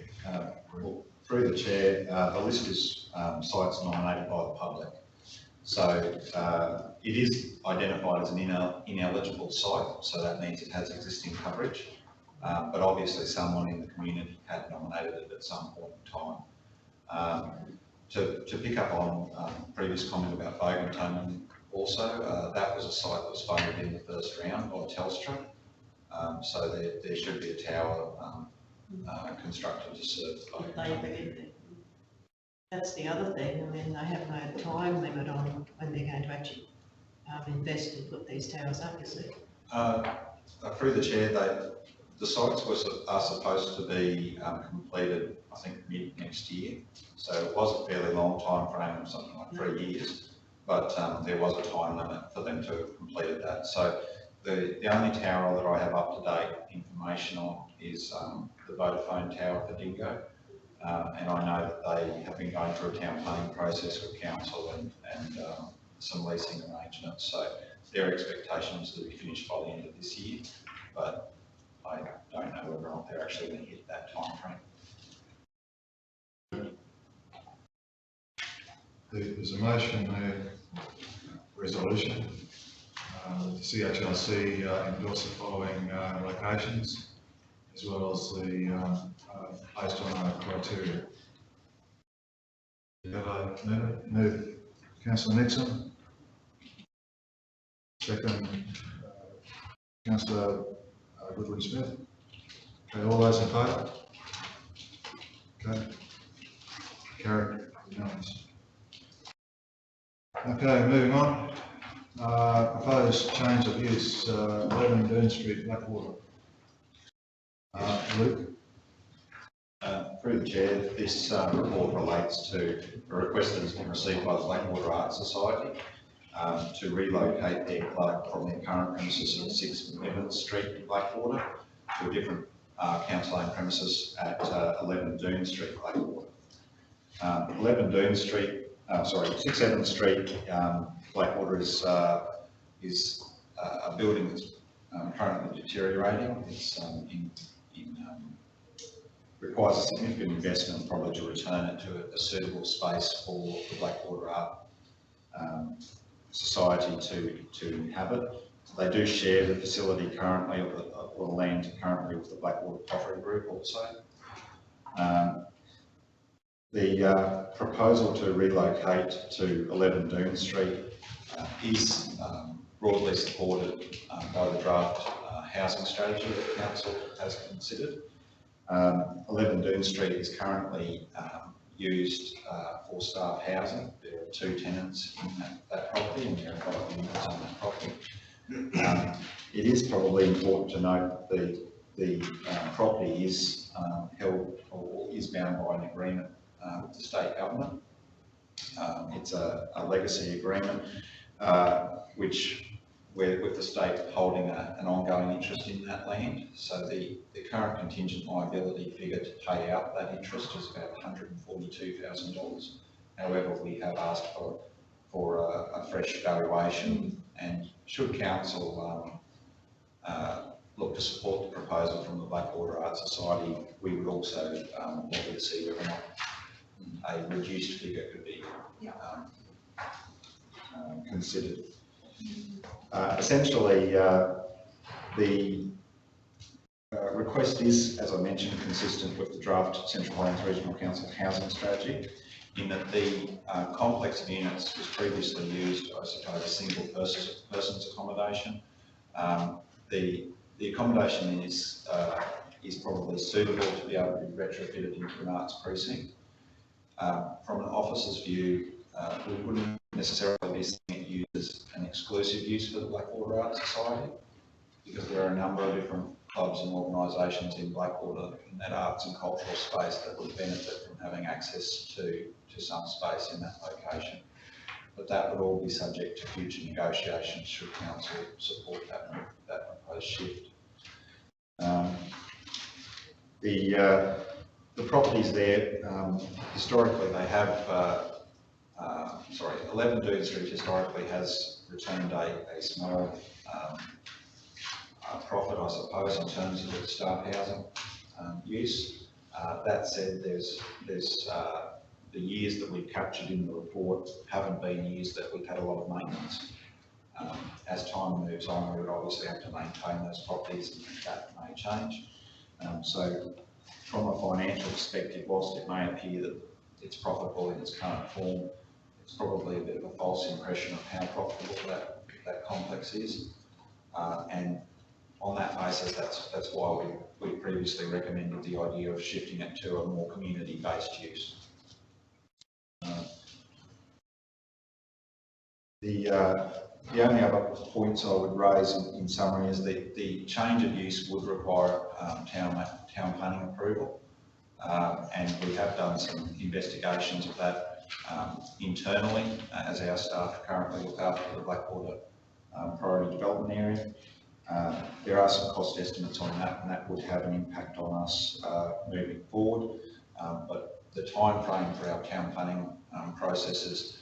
Well, through the chair, the list is sites nominated by the public. So it is identified as an ineligible site, so that means it has existing coverage. But obviously someone in the community had nominated it at some point in time. To pick up on previous comment about Boganton also, that was a site that was funded in the first round by Telstra. So there should be a tower constructed to serve If they ever get there. That's the other thing, I mean, they have no time limit on when they're going to actually invest and put these towers up, is it? Through the chair, the sites are supposed to be completed, I think, mid next year. So it was a fairly long time frame, something like 3 years, but there was a time limit for them to have completed that. So the only tower that I have up-to-date information on is the Vodafone tower for Dingo. And I know that they have been going through a town planning process with council and some leasing arrangements. So their expectation is to be finished by the end of this year, but I don't know whether or not they're actually going to hit that time frame. There's a motion there resolution. The CHRC endorsed the following locations, as well as the, based on our criteria. You have a move, Councillor Nixon. Second, Councillor Goodwin Smith. Okay, all those in favour? Okay. Carried, unanimous. Okay, moving on. Proposed change of use, 11 Dean Street, Blackwater. Luke? Through the chair, this report relates to a request that has been received by the Blackwater Art Society to relocate their club from their current premises at 6 Evans Street in Blackwater to a different council-owned premises at 11 Dean Street, Blackwater. 11 Dean Street, 6 Evans Street, Blackwater is a building that's currently deteriorating. It's requires a significant investment probably to return it to a suitable space for the Blackwater Art Society to inhabit. They do share the facility currently, or the land currently, with the Blackwater Pottery Group also. The proposal to relocate to 11 Dean Street is broadly supported by the draft housing strategy that the council has considered. 11 Dean Street is currently used for staff housing. There are 2 tenants in that property, and there are 5 units on that property. It is probably important to note that the property is held or is bound by an agreement with the state government. It's a legacy agreement with the state holding an ongoing interest in that land. So the current contingent liability figure to pay out that interest is about $142,000. However, we have asked for a fresh valuation, and should council look to support the proposal from the Blackwater Art Society, we would also look to see whether or not a reduced figure could be considered. Essentially, the request is, as I mentioned, consistent with the draft Central Highlands Regional Council housing strategy, in that the complex of units was previously used, I suppose, as single person's accommodation. The accommodation is probably suitable to be able to be retrofitted into an arts precinct. From an officer's view, we wouldn't necessarily be seeing it used as an exclusive use for the Blackwater Art Society, because there are a number of different clubs and organisations in Blackwater in that arts and cultural space that would benefit from having access to some space in that location. But that would all be subject to future negotiations should council support that proposed shift. The properties there, historically they have, 11 Dean Street historically has returned a small profit, I suppose, in terms of its staff housing use. That said, there's the years that we've captured in the report haven't been years that we've had a lot of maintenance. As time moves on, we would obviously have to maintain those properties, and that may change. So from a financial perspective, whilst it may appear that it's profitable in its current form, it's probably a bit of a false impression of how profitable that complex is. And on that basis, that's why we previously recommended the idea of shifting it to a more community-based use. The only other points I would raise in summary is that the change of use would require town planning approval, and we have done some investigations of that internally as our staff currently look after the Blackwater priority development area. There are some cost estimates on that, and that would have an impact on us moving forward, but the time frame for our town planning processes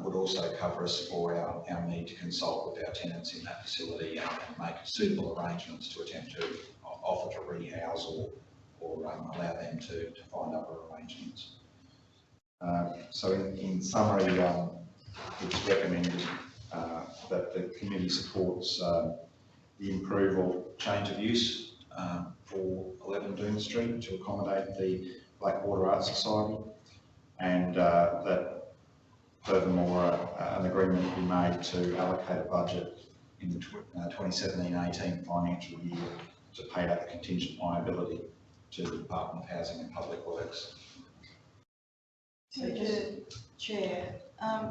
would also cover us for our need to consult with our tenants in that facility and make suitable arrangements to attempt to offer to rehouse or allow them to find other arrangements. So in summary, it's recommended that the committee supports the improve change of use for 11 Doon Street to accommodate the Blackwater Arts Society, and that furthermore an agreement be made to allocate a budget in the 2017-18 financial year to pay out the contingent liability to the Department of Housing and Public Works. So the Chair,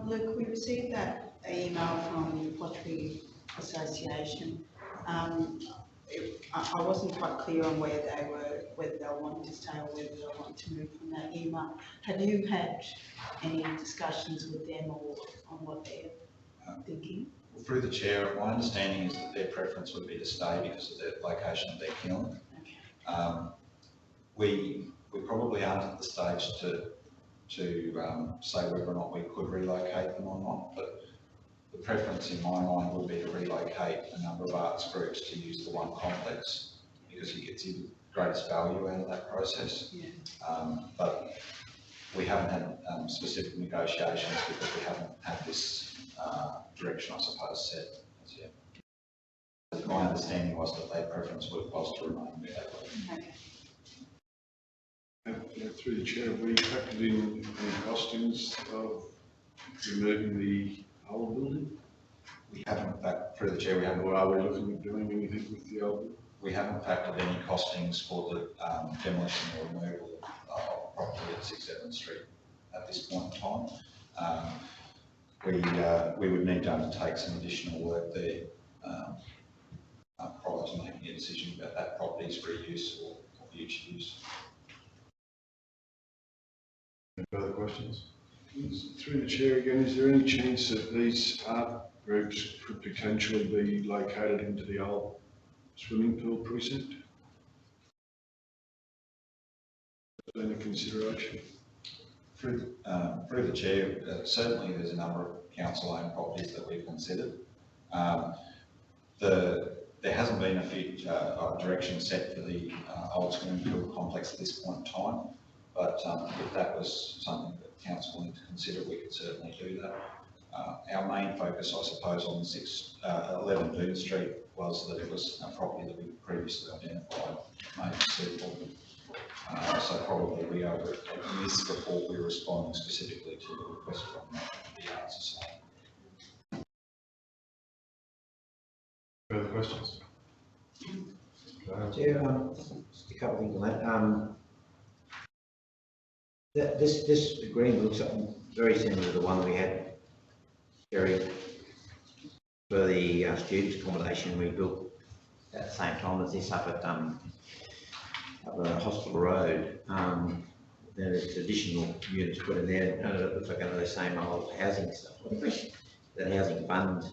Luke, we received that email from the Pottery Association. I wasn't quite clear on where they were, whether they wanted to stay or whether they wanted to move from that email. Have you had any discussions with them or on what they're thinking? Well, through the Chair, my understanding is that their preference would be to stay because of the location of their kiln. Okay. We probably aren't at the stage to say whether or not we could relocate them or not, but the preference in my mind would be to relocate a number of arts groups to use the one complex because it gets you the greatest value out of that process. Yeah. But we haven't had specific negotiations because we haven't had this direction, I suppose, set as yet. My understanding was that their preference was to remain where they were. Okay. Through the chair, have we factored in any costings of removing the old building? We haven't, through the Chair, Or are we looking at doing anything with the old building? we haven't factored any costings for the demolition or removal of property at 6 Evans Street at this point in time. We would need to undertake some additional work there prior to making a decision about that property's reuse or future use. Any further questions? Through the chair again, is there any chance that these art groups could potentially be located into the old swimming pool precinct? Is that a consideration? Through the Chair, certainly there's a number of council-owned properties that we've considered. There hasn't been a direction set for the old swimming pool complex at this point in time, but if that was something that council wanted to consider, we could certainly do that. Our main focus, I suppose, on 11 Doon Street was that it was a property that we previously identified made suitable. So probably we are, in this report, we're responding specifically to the request from the Arts Society. Further questions? Chair, just a couple of things on that. This agreement looks very similar to the one we had, Jerry, for the student accommodation we built at the same time as this up at Hospital Road. There's additional units put in there, and it looks like under the same old housing stuff. That housing fund,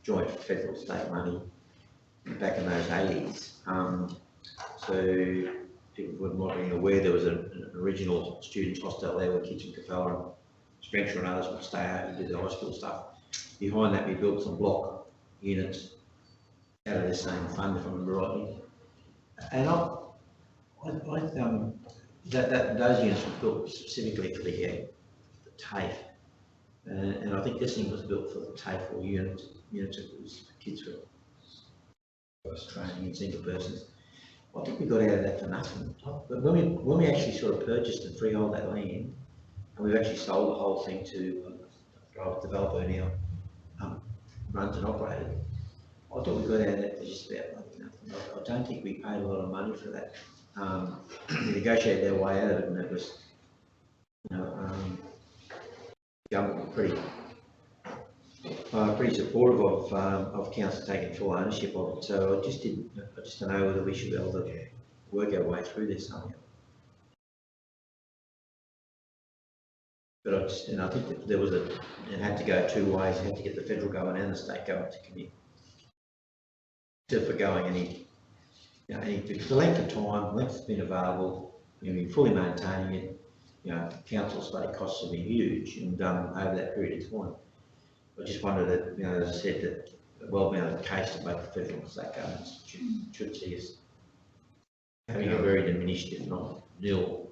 joint federal state money back in those 80s. So people might be aware there was an original students' hostel there where kids from Capella and Spencer and others would stay out and do the high school stuff. Behind that we built some block units out of the same fund, if I remember rightly. And those units were built specifically for the TAFE. And I think this thing was built for the TAFE or units that was for kids for training and single persons. I think we got out of that for nothing. But when we actually sort of purchased and freehold that land, and we've actually sold the whole thing to a private developer now, runs and operated, I thought we got out of that for just about nothing. I don't think we paid a lot of money for that. We negotiated our way out of it, and it was, government were pretty supportive of council taking full ownership of it. So I just don't know whether we should be able to work our way through this somehow. But I think that there was it had to go two ways. You had to get the federal government and the state government to commit to forgoing any because the length of time, length has been available, been fully maintaining it. Council state costs have been huge, and over that period of time. I just wondered that, as I said, that well-bounded case that both the federal and state governments should see us having a very diminished, if not nil,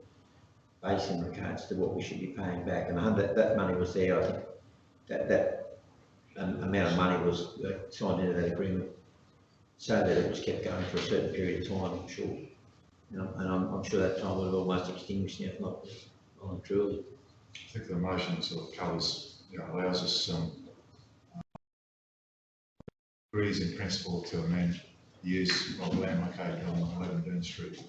base in regards to what we should be paying back. And that money was there, I think, that amount of money was signed into that agreement so that it was kept going for a certain period of time, I'm sure. And I'm sure that time would have almost extinguished now, if not truly. I think the motion sort of covers, allows us agrees in principle to amend the use of land located on 11 Burn Street.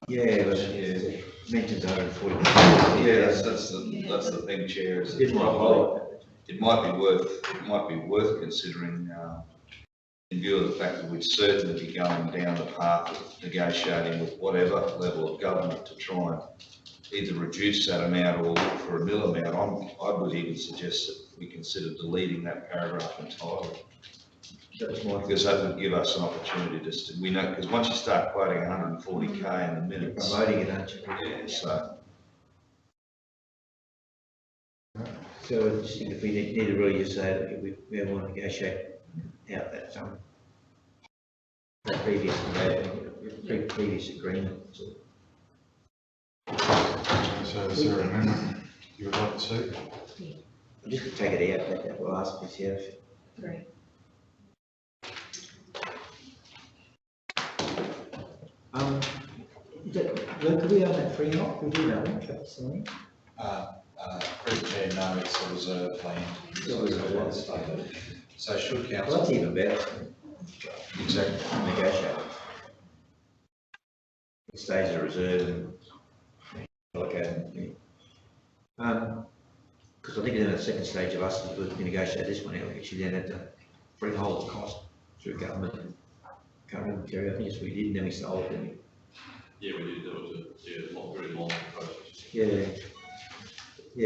Yeah, but it mentions 140. Yeah, that's the thing, Chair, is It might be worth considering, in view of the fact that we'd certainly be going down the path of negotiating with whatever level of government to try and either reduce that amount or look for a nil amount. I would even suggest that we consider deleting that paragraph entirely. Because that would give us an opportunity we know, because once you start quoting 140k in a minute. Promoting it, aren't you? Yeah, so. So I just think if we need to really just say that we want to negotiate out that previous agreement. So is there an amendment you would like to see? Just to take it out, that last piece, yeah. Agree. Could we own that freehold? We do know that, Travis, something. Through the chair, no, it's a reserve land. So should Well, council. that's even better. Exactly. Negotiate. It stays a reserve and because I think in the second stage of us, if we negotiate this one out, we actually then had to freehold the cost through government. Can't remember, Terry, I think it's we did, and then we sold it, didn't we? Yeah, we did. That was a not very long process. Yeah,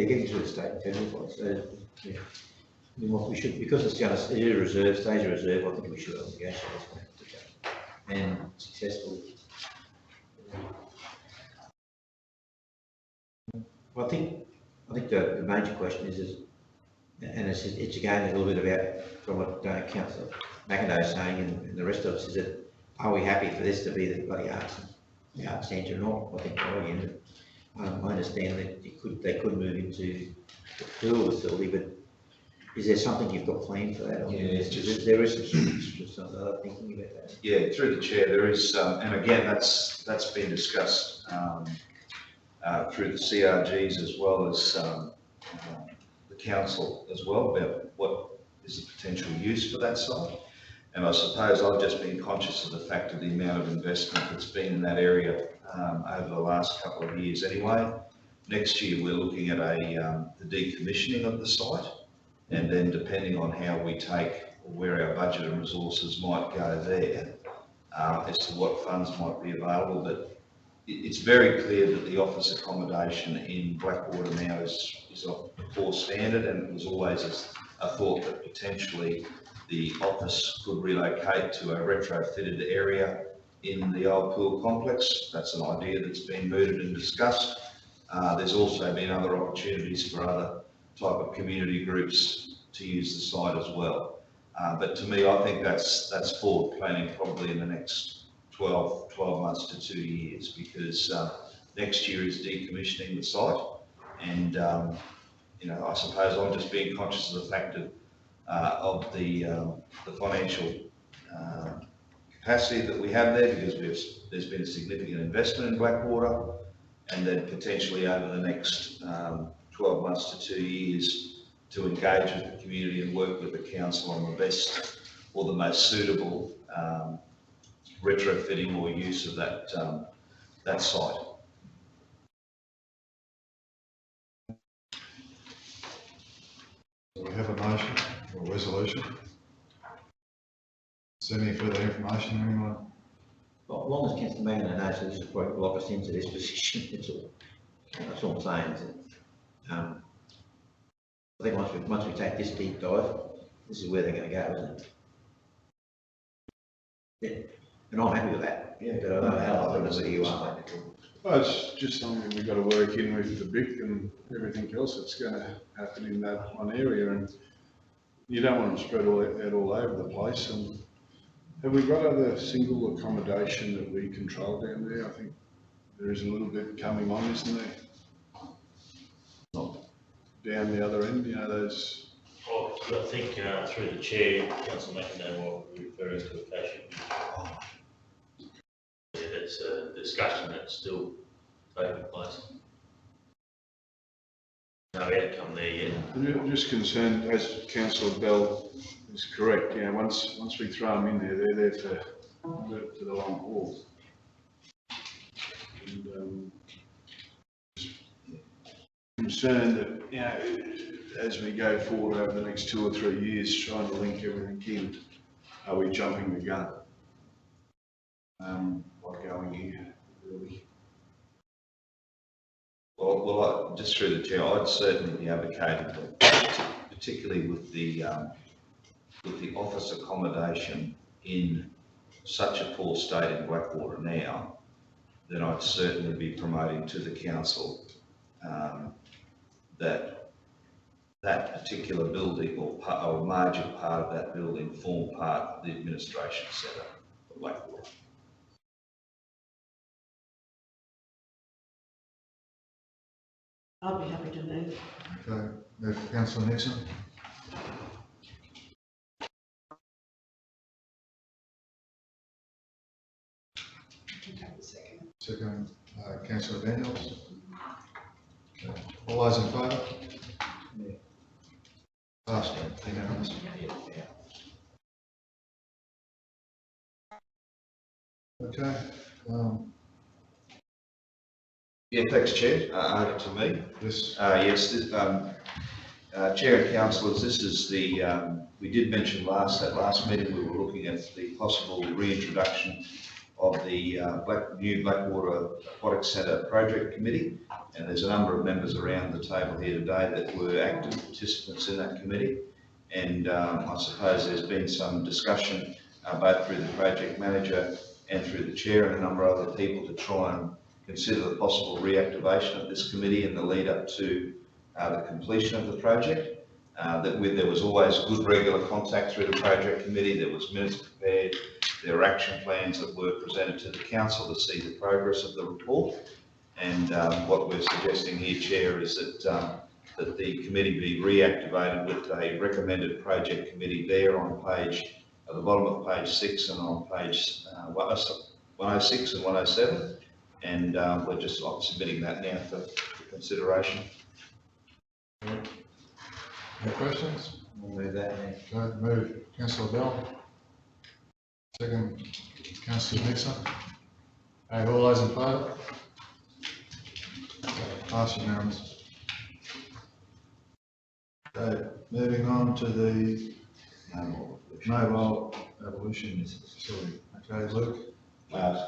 getting through the state and federal, so, yeah. I mean, what we should, because it's going to, it is a reserve, stays a reserve, I think we should negotiate this one. And successfully. Well, I think the major question is, and it's again a little bit about from what Councillor McIndoe is saying and the rest of us, is that are we happy for this to be the bloody arts centre or not? I think again, I understand that they could move into the pool facility, but is there something you've got planned for that? There is some other thinking about that. Yeah, through the chair, there is, and again, that's been discussed through the CRGs as well as the council as well about what is the potential use for that site. And I suppose I've just been conscious of the fact of the amount of investment that's been in that area over the last couple of years anyway. Next year, we're looking at the decommissioning of the site, and then depending on how we take or where our budget and resources might go there, as to what funds might be available. But it's very clear that the office accommodation in Blackwater now is of a poor standard, and it was always a thought that potentially the office could relocate to a retrofitted area in the old pool complex. That's an idea that's been mooted and discussed. There's also been other opportunities for other type of community groups to use the site as well. But to me, I think that's forward planning probably in the next 12 months to 2 years, because next year is decommissioning the site, and I suppose I'm just being conscious of the fact of the financial capacity that we have there, because there's been a significant investment in Blackwater, and then potentially over the next 12 months to 2 years to engage with the community and work with the council on the best or the most suitable retrofitting or use of that site. So we have a motion or a resolution. Is there any further information, anyone? Well, as long as Councillor Mangan knows that this is probably lock us into this position, that's all I'm saying. Is that, I think once we take this deep dive, this is where they're going to go, isn't it? Yeah, and I'm happy with that. Yeah, but I don't know how whether you are. Well, it's just something we've got to work in with the BIC and everything else that's going to happen in that one area, and you don't want them spread out all over the place. And have we got other single accommodation that we control down there? I think there is a little bit coming on, isn't there? down the other end, you know, those, Well, I think through the chair, Councillor McInerney will be referring to Acacia. Yeah, that's a discussion that's still taking place. No outcome there yet. I'm just concerned, as Councillor Bell is correct, you know, once we throw them in there, they're there for the long haul. And, concerned that, you know, as we go forward over the next 2 or 3 years, trying to link everything in, are we jumping the gun? By going here, really? Well, just through the chair, I'd certainly be advocating that, particularly with the office accommodation in such a poor state in Blackwater now, then I'd certainly be promoting to the council that particular building or a major part of that building form part of the administration centre for Blackwater. I'll be happy to move. Okay, move for Councillor Nixon. Second, Councillor Daniels. Okay. All those in favour? Yeah. Passed, unanimous. Okay. Yeah, thanks, Chair. Over to me. Yes. Yes, Chair and Councillors, this is the, we did mention at last meeting we were looking at the possible reintroduction of the new Blackwater Aquatic Centre Project Committee, and there's a number of members around the table here today that were active participants in that committee, and I suppose there's been some discussion both through the project manager and through the chair and a number of other people to try and consider the possible reactivation of this committee in the lead up to the completion of the project. There was always good regular contact through the project committee, there was minutes prepared, there were action plans that were presented to the council to see the progress of the report. And what we're suggesting here, Chair, is that the committee be reactivated with a recommended project committee there on at the bottom of page 6 and on page 106 and 107. And we're just submitting that now for consideration. Any questions? We'll move that. Okay, move Councillor Bell. Second, Councillor Nixon. Okay, all those in favour? Pass unanimous. Okay, moving on to the mobile evolution facility. Okay, Luke.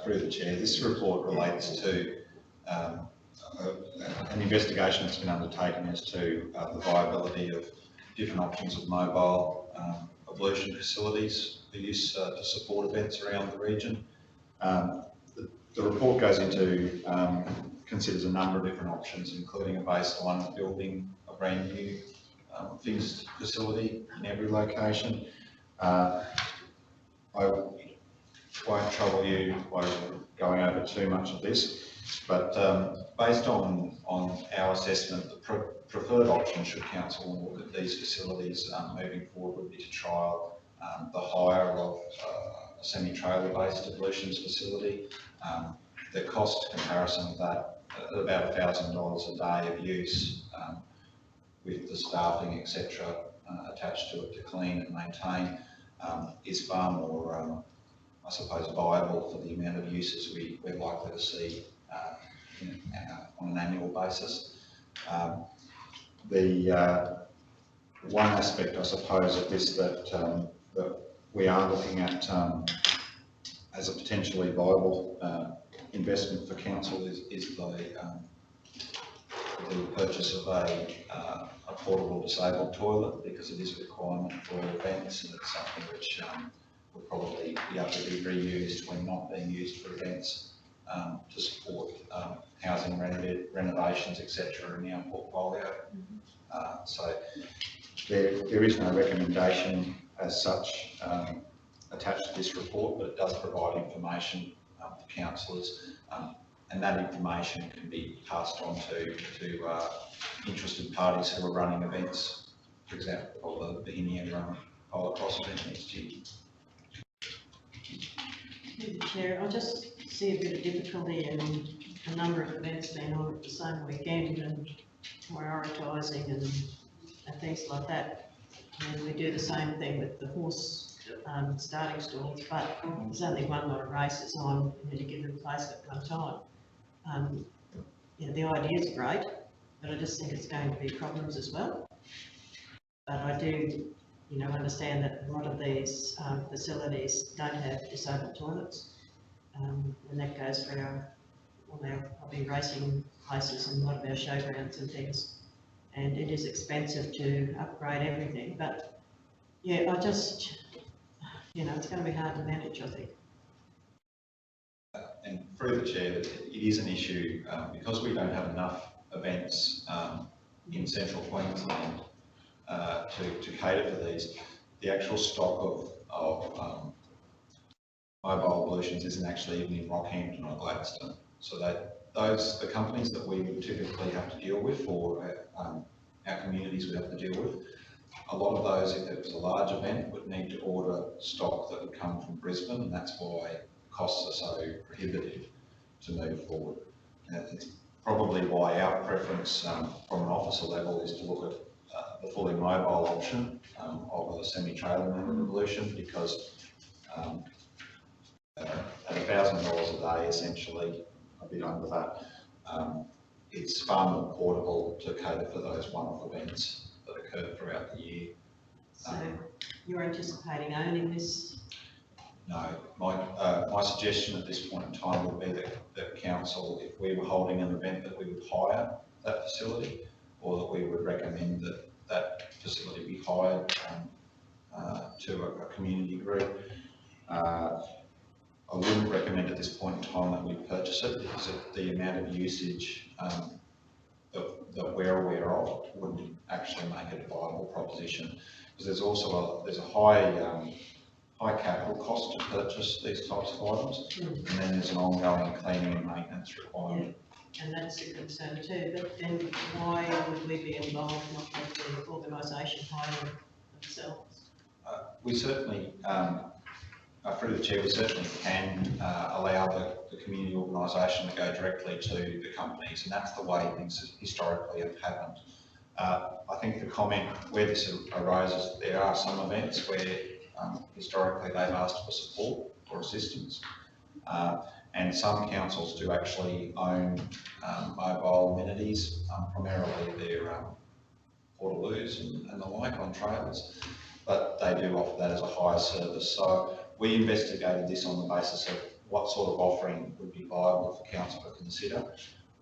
Through the chair, this report relates to an investigation that's been undertaken as to the viability of different options of mobile ablution facilities for use to support events around the region. The report goes into, considers a number of different options, including a baseline building a brand new fixed facility in every location. I won't trouble you by going over too much of this, but based on our assessment, the preferred option should council look at these facilities moving forward would be to trial the hire of a semi-trailer based ablutions facility. The cost comparison of that, about $1,000 a day of use with the staffing, etc., attached to it to clean and maintain, is far more I suppose viable for the amount of uses we're likely to see on an annual basis. The one aspect, I suppose, of this that we are looking at as a potentially viable investment for council is the purchase of a portable disabled toilet, because it is a requirement for events, and it's something which will probably be able to be reused when not being used for events to support housing renovations, etc. in our portfolio. So there is no recommendation as such attached to this report, but it does provide information for councillors, and that information can be passed on to interested parties who are running events, for example, the Indian Polo Cross event next year. Through the Chair, I just see a bit of difficulty in a number of events being on at the same weekend and prioritising and things like that. And we do the same thing with the horse starting stalls, but there's only one lot of races on at a given place at one time. You know, the idea is great, but I just think it's going to be problems as well. But I do, you know, understand that a lot of these facilities don't have disabled toilets, and that goes for all our probably racing places and a lot of our showgrounds and things. And it is expensive to upgrade everything, but yeah, I just, you know, it's going to be hard to manage, I think. And through the chair, it is an issue because we don't have enough events in central Queensland to cater for these. The actual stock of mobile ablutions isn't actually even in Rockhampton or Gladstone. So the companies that we would typically have to deal with, or our communities would have to deal with, a lot of those, if it was a large event, would need to order stock that would come from Brisbane, and that's why costs are so prohibitive to move forward. It's probably why our preference from an officer level is to look at the fully mobile option of a semi-trailer mounted ablution, because at $1,000 a day, essentially, a bit under that, it's far more portable to cater for those one-off events that occur throughout the year. So you're anticipating owning this? No, my suggestion at this point in time would be that council, if we were holding an event, that we would hire that facility, or that we would recommend that that facility be hired to a community group. I wouldn't recommend at this point in time that we purchase it, because of the amount of usage that we're aware of wouldn't actually make it a viable proposition. Because there's also there's a high capital cost to purchase these types of items, and then there's an ongoing cleaning and maintenance requirement. Yeah, and that's a concern too, but then why would we be involved, not let the organisation hire themselves? We certainly, through the chair, we certainly can allow the community organisation to go directly to the companies, and that's the way things historically have happened. I think the comment where this arises, there are some events where historically they've asked for support or assistance, and some councils do actually own mobile amenities, primarily their portaloos and the like on trailers, but they do offer that as a hire service. So we investigated this on the basis of what sort of offering would be viable for council to consider,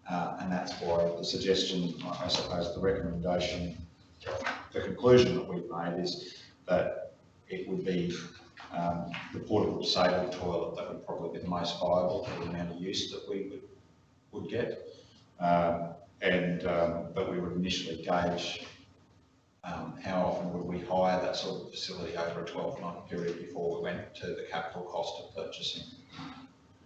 and that's why the suggestion, I suppose the recommendation, the conclusion that we've made is that it would be the portable disabled toilet that would probably be the most viable for the amount of use that we would get, but we would initially gauge how often would we hire that sort of facility over a 12-month period before we went to the capital cost of purchasing.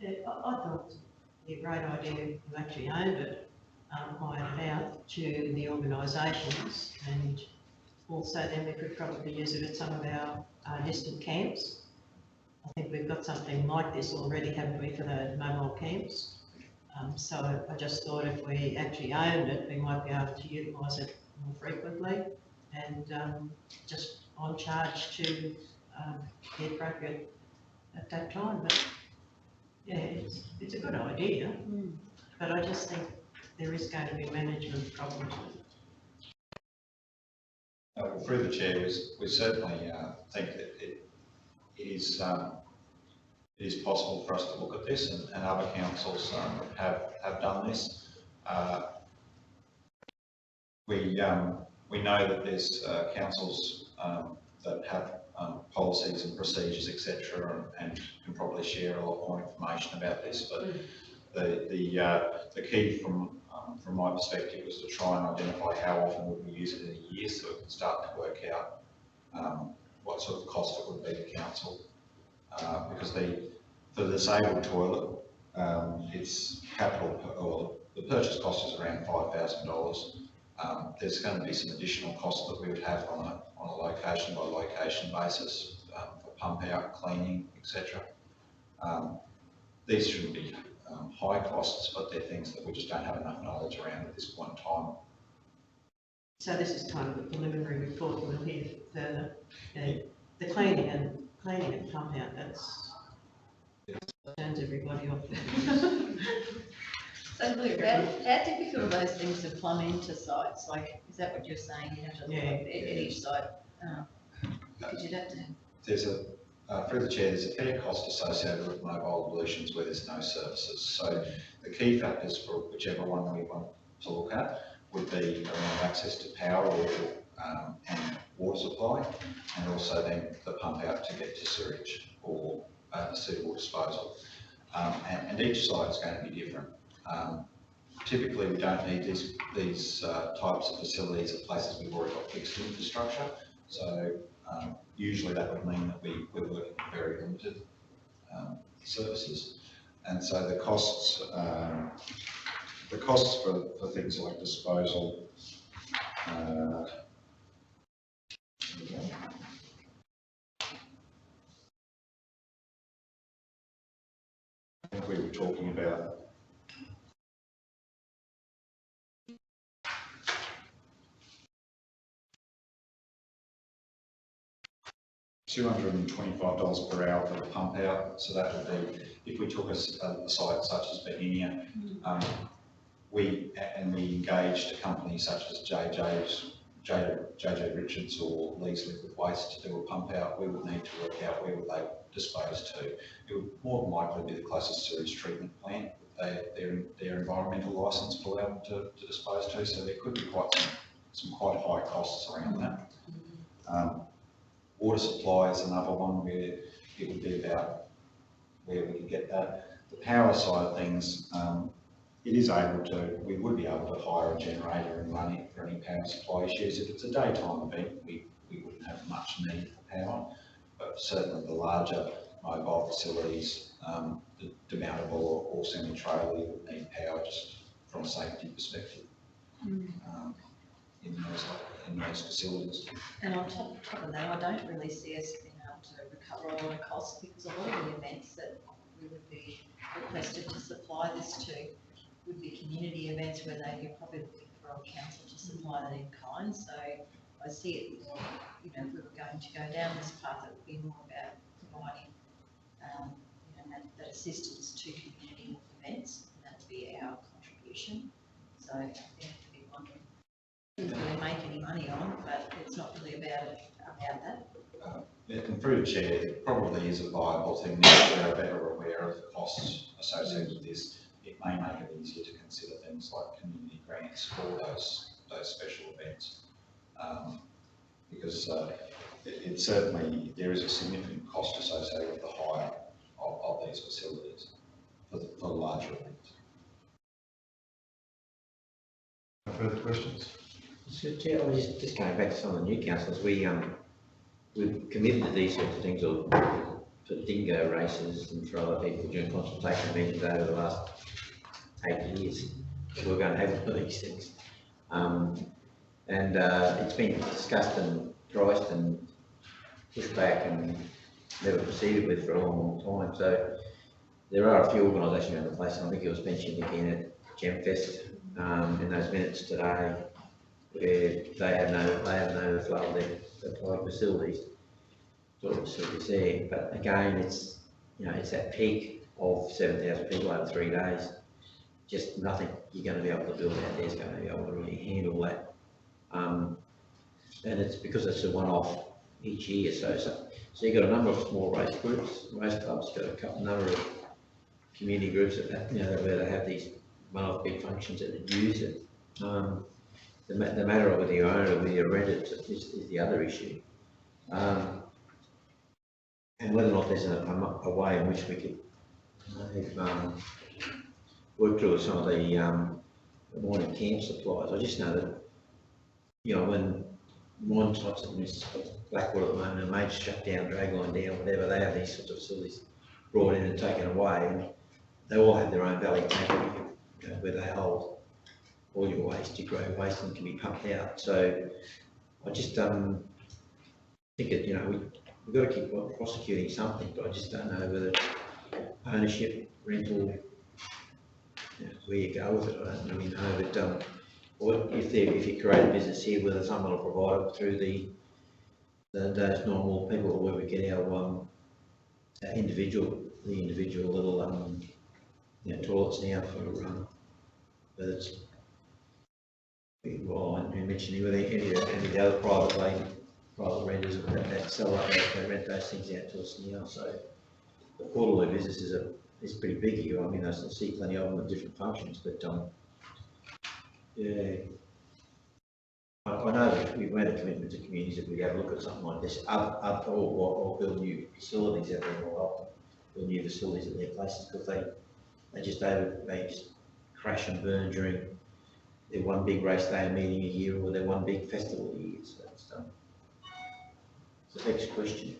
Yeah, I thought it'd be a great idea if you actually owned it, hired it out to the organisations, and also then we could probably use it at some of our distant camps. I think we've got something like this already, haven't we, for the mobile camps? So I just thought if we actually owned it, we might be able to utilise it more frequently and just on charge to the appropriate at that time. But yeah, it's a good idea, but I just think there is going to be management problems with it. Through the chair, we certainly think that it is possible for us to look at this, and other councils have done this. We know that there's councils that have policies and procedures, etc., and can probably share a lot more information about this. But the key from my perspective was to try and identify how often would we use it in a year, so we can start to work out what sort of cost it would be to council. Because for the disabled toilet, it's capital, or the purchase cost is around $5,000, There's going to be some additional costs that we would have on a location by location basis for pump out, cleaning, etc. These shouldn't be high costs, but they're things that we just don't have enough knowledge around at this point in time. So this is kind of a preliminary report, we'll hear further. The cleaning and pump out, that's, turns everybody off. So Luke, how difficult are those things to plumb into sites? Like, is that what you're saying? You have to look at each site? Because you'd have to. There's through the chair, there's a fair cost associated with mobile ablutions where there's no services. So the key factors for whichever one we want to look at would be around access to power and water supply, and also then the pump out to get to sewage or suitable disposal. And each site is going to be different. Typically, we don't need these types of facilities at places we've already got fixed infrastructure. So usually that would mean that we're working with very limited services. And so the costs for things like disposal, I think we were talking about $225 per hour for the pump out. So that would be, if we took a site such as Bohemia, we engaged a company such as JJ Richards or Lee's Liquid Waste to do a pump out, we would need to work out where would they dispose to. It would more than likely be the closest sewage treatment plant their environmental licence will allow them to dispose to. So there could be some quite high costs around that. Water supply is another one where it would be about where we can get that. The power side of things, we would be able to hire a generator and run it for any power supply issues. If it's a daytime event, we wouldn't have much need for power, but certainly the larger mobile facilities, the demountable or semi-trailer, would need power just from a safety perspective in those facilities. And on top of that, I don't really see us being able to recover all the costs, because a lot of the events that we would be requested to supply this to would be community events where you're probably looking for a council to supply that in kind. So I see it more, if we were going to go down this path, it would be more about providing that assistance to community events, and that would be our contribution. So I think to be wondering, we don't really make any money on, but it's not really about that. And through the chair, it probably is a viable thing now that we're better aware of the costs associated with this. It may make it easier to consider things like community grants for those special events, because it certainly, there is a significant cost associated with the hire of these facilities for the larger events. No further questions? So, Chair, I was just going back to some of the new councillors, we've committed to these sorts of things, or for dingo races and for other people during consultation meetings over the last 8 years. We're going to have one of these things. It's been discussed and priced and pushed back and never proceeded with for a long, long time. So there are a few organisations around the place, and I think it was mentioned again at GemFest in those minutes today, where they have no flow of their facilities, sort of facilities there. But again, it's that peak of 7,000 people over 3 days. Just nothing you're going to be able to build out there is going to be able to really handle that. And it's because it's a one-off each year. So you've got a number of small race groups, race clubs, got a number of community groups that where they have these one-off big functions that use it. The matter of whether you own it or whether you rent it is the other issue. And whether or not there's a way in which we could work through some of the morning camp supplies. I just know that, when mine types of Blackwater at the moment, and Mage shut down, Dragline down, whatever, they have these sorts of facilities brought in and taken away, and they all have their own valley tank where they hold all your waste, your grey waste, and can be pumped out. So I just think that, we've got to keep prosecuting something, but I just don't know whether ownership, rental, where you go with it, I don't really know. But or if you create a business here, whether someone will provide it through those normal people where we get our individual little toilets now for whether it's, well, I mentioned whether any of the other private renters that sell up, they rent those things out to us now. So the Portaloo business is pretty big here. I mean, I still see plenty of them with different functions, but yeah. I know that we've made a commitment to communities that we'd have a look at something like this, or build new facilities out there, or build new facilities at their places, because they just crash and burn during their one big race day meeting a year, or their one big festival a year. So it's the next question.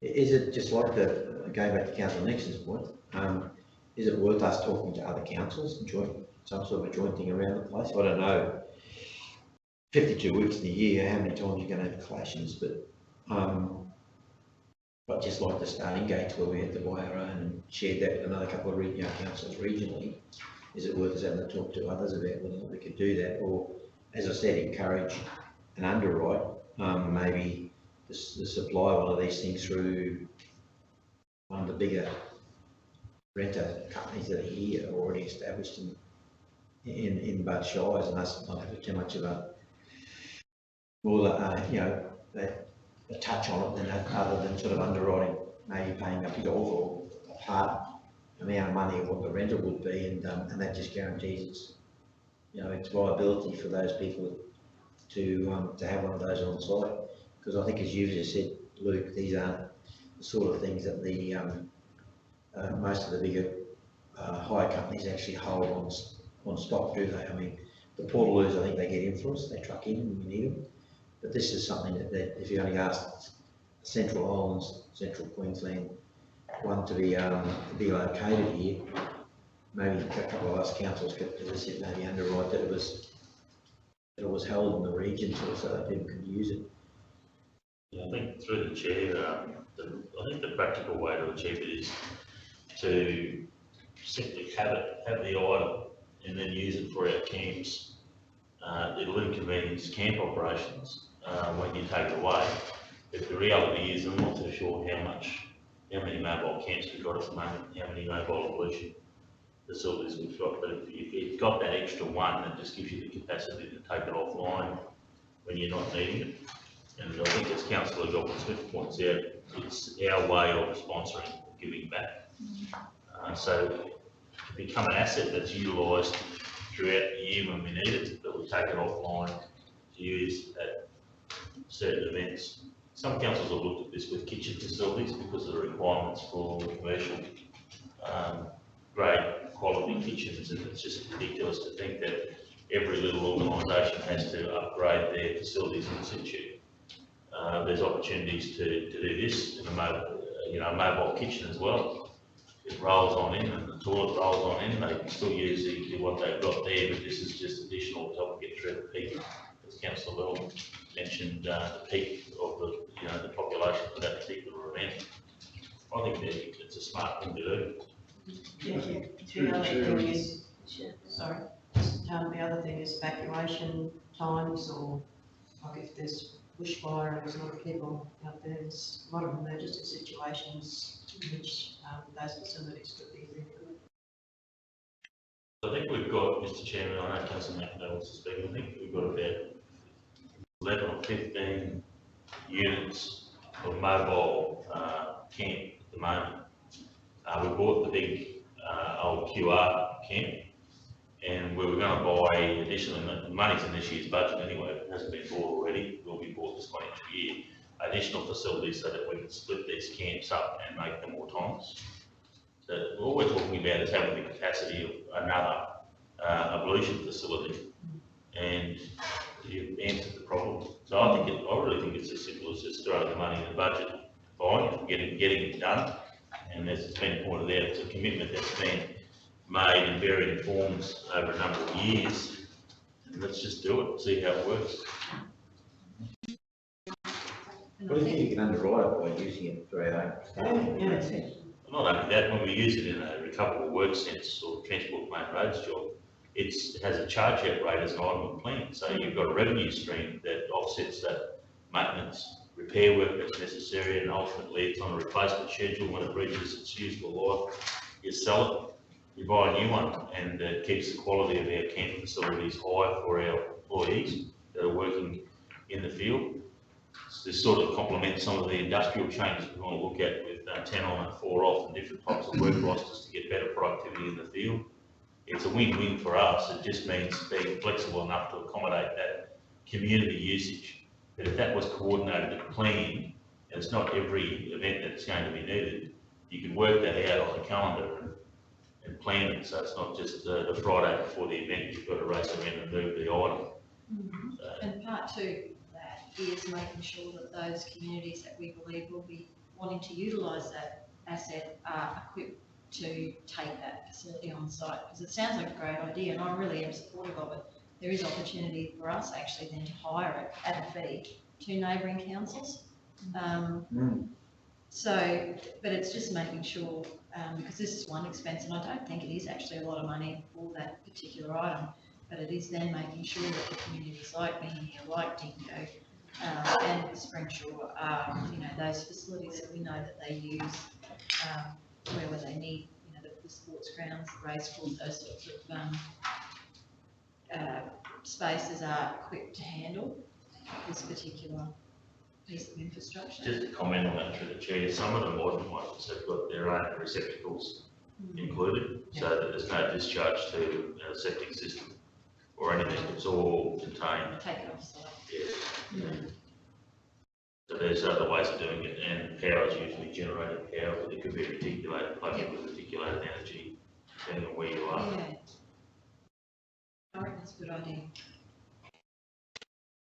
Is it just like going back to Councillor Nixon's point, is it worth us talking to other councils and some sort of a joint thing around the place? I don't know, 52 weeks in a year, how many times you're going to have clashes, but just like the starting gates where we had to buy our own and shared that with another couple of councils regionally, is it worth us having to talk to others about whether we could do that, or, as I said, encourage an underwrite, maybe the supply of one of these things through one of the bigger renter companies that are here, already established in both shires, and us not having too much of a touch on it, other than sort of underwriting, maybe paying a bit or a part amount of money of what the rental would be, and that just guarantees its viability for those people to have one of those on site. Because I think, as you've just said, Luke, these aren't the sort of things that the most of the bigger hire companies actually hold on stock, do they? I mean, the Portaloos, I think they get in for us, they truck in when we need them. But this is something that if you only ask Central Islands, Central Queensland, one to be located here, maybe a couple of us councils could, as I said, maybe underwrite that it was held in the region so that people could use it. Yeah, I think through the chair, I think the practical way to achieve it is to simply have the item and then use it for our camps. It'll inconvenience camp operations when you take it away. But the reality is, I'm not too sure how many mobile camps we've got at the moment, how many mobile ablution facilities we've got. But if you've got that extra one, that just gives you the capacity to take it offline when you're not needing it. And I think, as Councillor Godwin-Smith points out, it's our way of sponsoring, giving back. So to become an asset that's utilised throughout the year when we need it, that we take it offline to use at certain events. Some councils have looked at this with kitchen facilities because of the requirements for commercial grade quality kitchens, and it's just ridiculous to think that every little organisation has to upgrade their facilities in situ. There's opportunities to do this in a mobile kitchen as well. It rolls on in, and the toilet rolls on in. They can still use what they've got there, but this is just additional to help get through the peak. As Councillor Bell mentioned, the peak of the population for that particular event. I think that it's a smart thing to do. Yeah. The other thing is, sorry, the other thing is evacuation times, or like if there's bushfire and there's a lot of people out there, there's a lot of emergency situations in which those facilities could be really good. I think we've got, Mr Chairman, I know Councillor McIntyre wants to speak, I think we've got about 11 or 15 units of mobile camp at the moment. We bought the big old QR camp, and we were going to buy additionally, the money's in this year's budget anyway, if it hasn't been bought already, it will be bought this financial year, additional facilities so that we can split these camps up and make them autonomous. So all we're talking about is having the capacity of another ablution facility, and you've answered the problem. So I really think it's as simple as just throwing the money in the budget, buying it, getting it done. And as it's been pointed out, it's a commitment that's been made in varying forms over a number of years. And let's just do it, see how it works. And Well, I you think think, you can underwrite it by using it for our own. Yeah. Not only that, when we use it in a recoverable work sense or transport plan roads job, it has a charge out rate as an item of plan. So you've got a revenue stream that offsets that maintenance, repair work that's necessary, and ultimately it's on a replacement schedule. When it reaches its useful life, you sell it, you buy a new one, and it keeps the quality of our camp facilities high for our employees that are working in the field. This sort of complements some of the industrial changes we want to look at with 10 on and 4 off and different types of work rosters to get better productivity in the field. It's a win-win for us. It just means being flexible enough to accommodate that community usage. But if that was coordinated and planned, and it's not every event that's going to be needed, you can work that out on the calendar and plan it. So it's not just the Friday before the event, you've got to race around and move the item. So, and part two of that is making sure that those communities that we believe will be wanting to utilise that asset are equipped to take that facility on site, because it sounds like a great idea, and I really am supportive of it. There is opportunity for us actually then to hire it at a fee to neighbouring councils. So, but it's just making sure, because this is one expense, and I don't think it is actually a lot of money for that particular item, but it is then making sure that the communities like Meania, like Dingo, and Springshore are, those facilities that we know that they use, where they need, the sports grounds, the race course, those sorts of spaces are equipped to handle this particular piece of infrastructure. just to comment on that through the chair, some of the modern ones have got their own receptacles included, so that there's no discharge to a septic system or anything. It's all contained. Take it off site. Yeah. So there's other ways of doing it, and power is usually generated power, but it could be reticulated, plugged with reticulated energy, depending on where you are. Yeah. I reckon that's a good idea.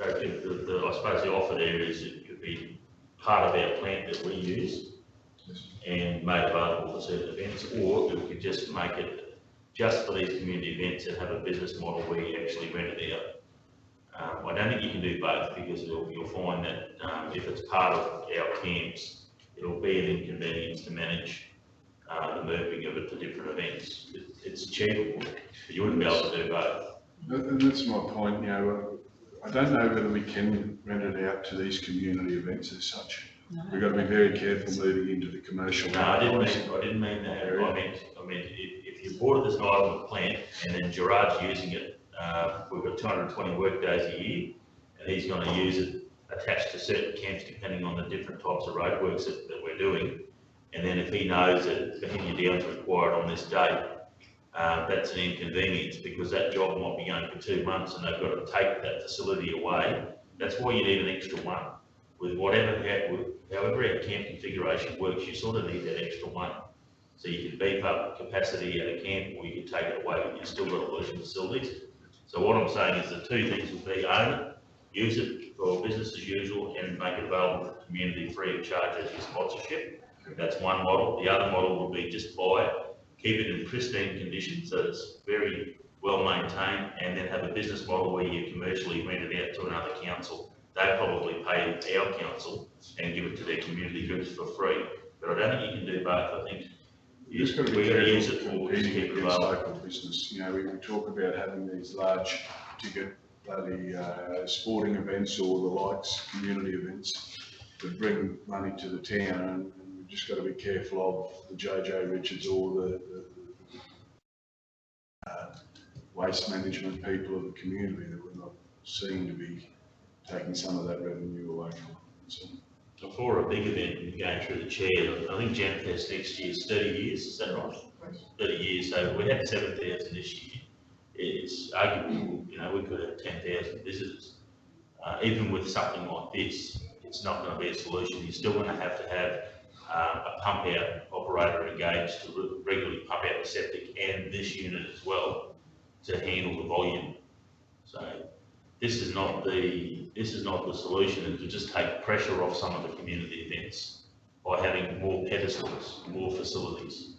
So I suppose the offer there is it could be part of our plant that we use and made available for certain events, or we could just make it just for these community events and have a business model where you actually rent it out. I don't think you can do both, because you'll find that if it's part of our camps, it'll be an inconvenience to manage the moving of it to different events. It's achievable, but you wouldn't be able to do both. And that's my point, I don't know whether we can rent it out to these community events as such. No. We've got to be very careful moving into the commercial. No, I didn't mean that. I meant if you bought it as an item of plant and then Gerard's using it, we've got 220 work days a year, and he's going to use it attached to certain camps depending on the different types of roadworks that we're doing. And then if he knows that Meania Downs required on this date, that's an inconvenience, because that job might be going for 2 months and they've got to take that facility away. That's why you need an extra one. With however our camp configuration works, you sort of need that extra one. So you can beef up capacity at a camp, or you can take it away, but you've still got working facilities. So what I'm saying is the two things will be own it, use it for business as usual, and make it available to the community free of charge as your sponsorship. That's one model. The other model will be just buy it, keep it in pristine condition so it's very well maintained, and then have a business model where you commercially rent it out to another council. They probably pay our council and give it to their community groups for free. But I don't think you can do both. I think You've just got to be we're going to use careful it for just competing keep it against available. local business. We talk about having these large ticket bloody sporting events or the likes, community events that bring money to the town, and we've just got to be careful of the JJ Richards or the waste management people of the community that we're not seeing to be taking some of that revenue away from it. So, For a big event and going through the chair, I think Janfest next year is 30 years, is that right? 30 years, so we had 7,000 this year. It's arguable, we could have 10,000 visitors. Even with something like this, it's not going to be a solution. You're still going to have a pump out operator engaged to regularly pump out the septic and this unit as well to handle the volume. So this is not the solution, and to just take pressure off some of the community events by having more pedestals, more facilities.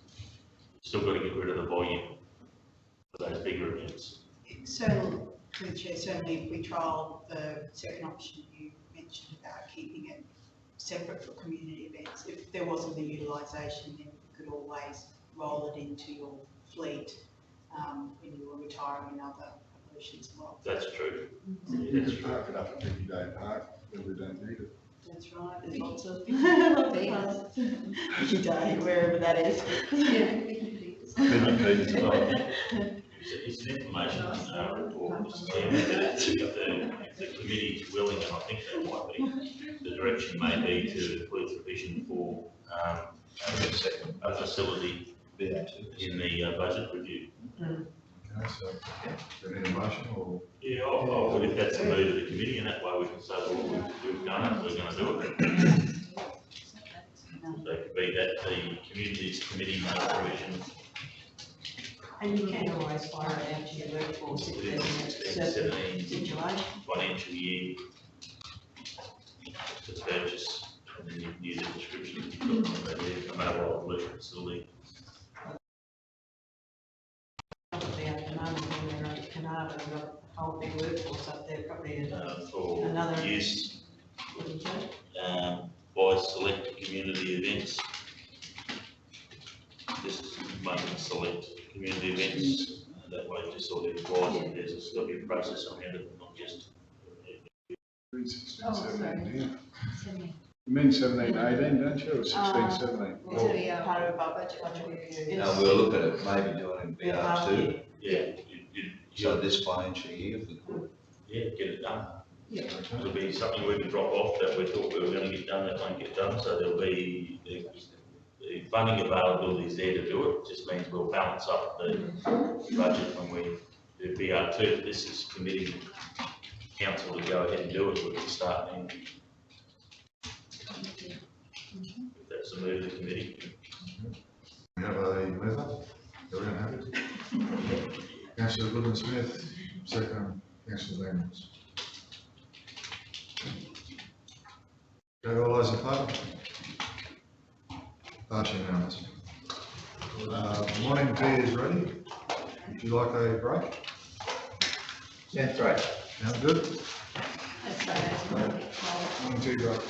Still got to get rid of the volume. for those bigger events. Certainly, through the chair, certainly if we trial the second option you mentioned about keeping it separate for community events, if there wasn't the utilisation, then you could always roll it into your fleet when you were retiring in other pollutions as well. That's true. You could park it up at Vicky Day Park, where we don't need it. That's right, there's lots of Vicky Day, wherever that is. It's an information report, Mr. Chairman, that if the committee is willing, and I think that might be, the direction may be to include provision for a facility in the budget review. Okay, so, do you need a motion or? Yeah, if that's the mood of the committee, and that way we can say, well, we've done it, we're going to do it. So it could be that the communities committee makes provision. And you can always fire it out to your workforce if there's a certain situation. Financial year to purchase, and then you can use a description, you've got a mobile pollution facility. Probably at the moment when they're at Carnarvon, they've got a whole big workforce up there, probably For another. use, What did you say? by select community events. Just make them select community events, that way just sort of implies that there's got to be a process around it, not just. 16, Oh, 17, sorry. yeah. You mean 17, 18, don't you, or 16, 17? Or part of our budget review. We'll look at it, maybe doing it in BR2, Yeah, so this financial year, if we could. yeah, get it done. Yeah. It'll be something we can drop off that we thought we were going to get done, that won't get done, so there'll be, the funding availability is there to do it, just means we'll balance up the budget when we do BR2. This is committing council to go ahead and do it, we can start then. If that's the mood of the committee. We have a mover, everyone happy? Councillor Goodman Smith, second, Councillor Daniels. Okay, all those in favour? Pass unanimous. Morning tea is ready. Would you like a break? Sounds great. Sound good? That's right. Morning tea break.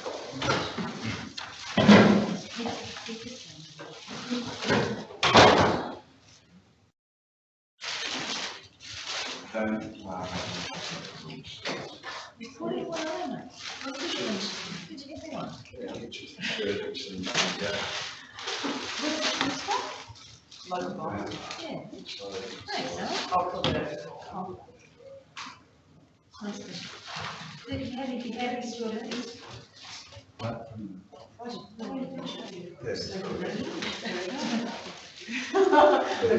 Did you get that one? Local bond. Yeah. Thanks, Al. I'll put it. Nice to- Did you have any sort of things? What? I'm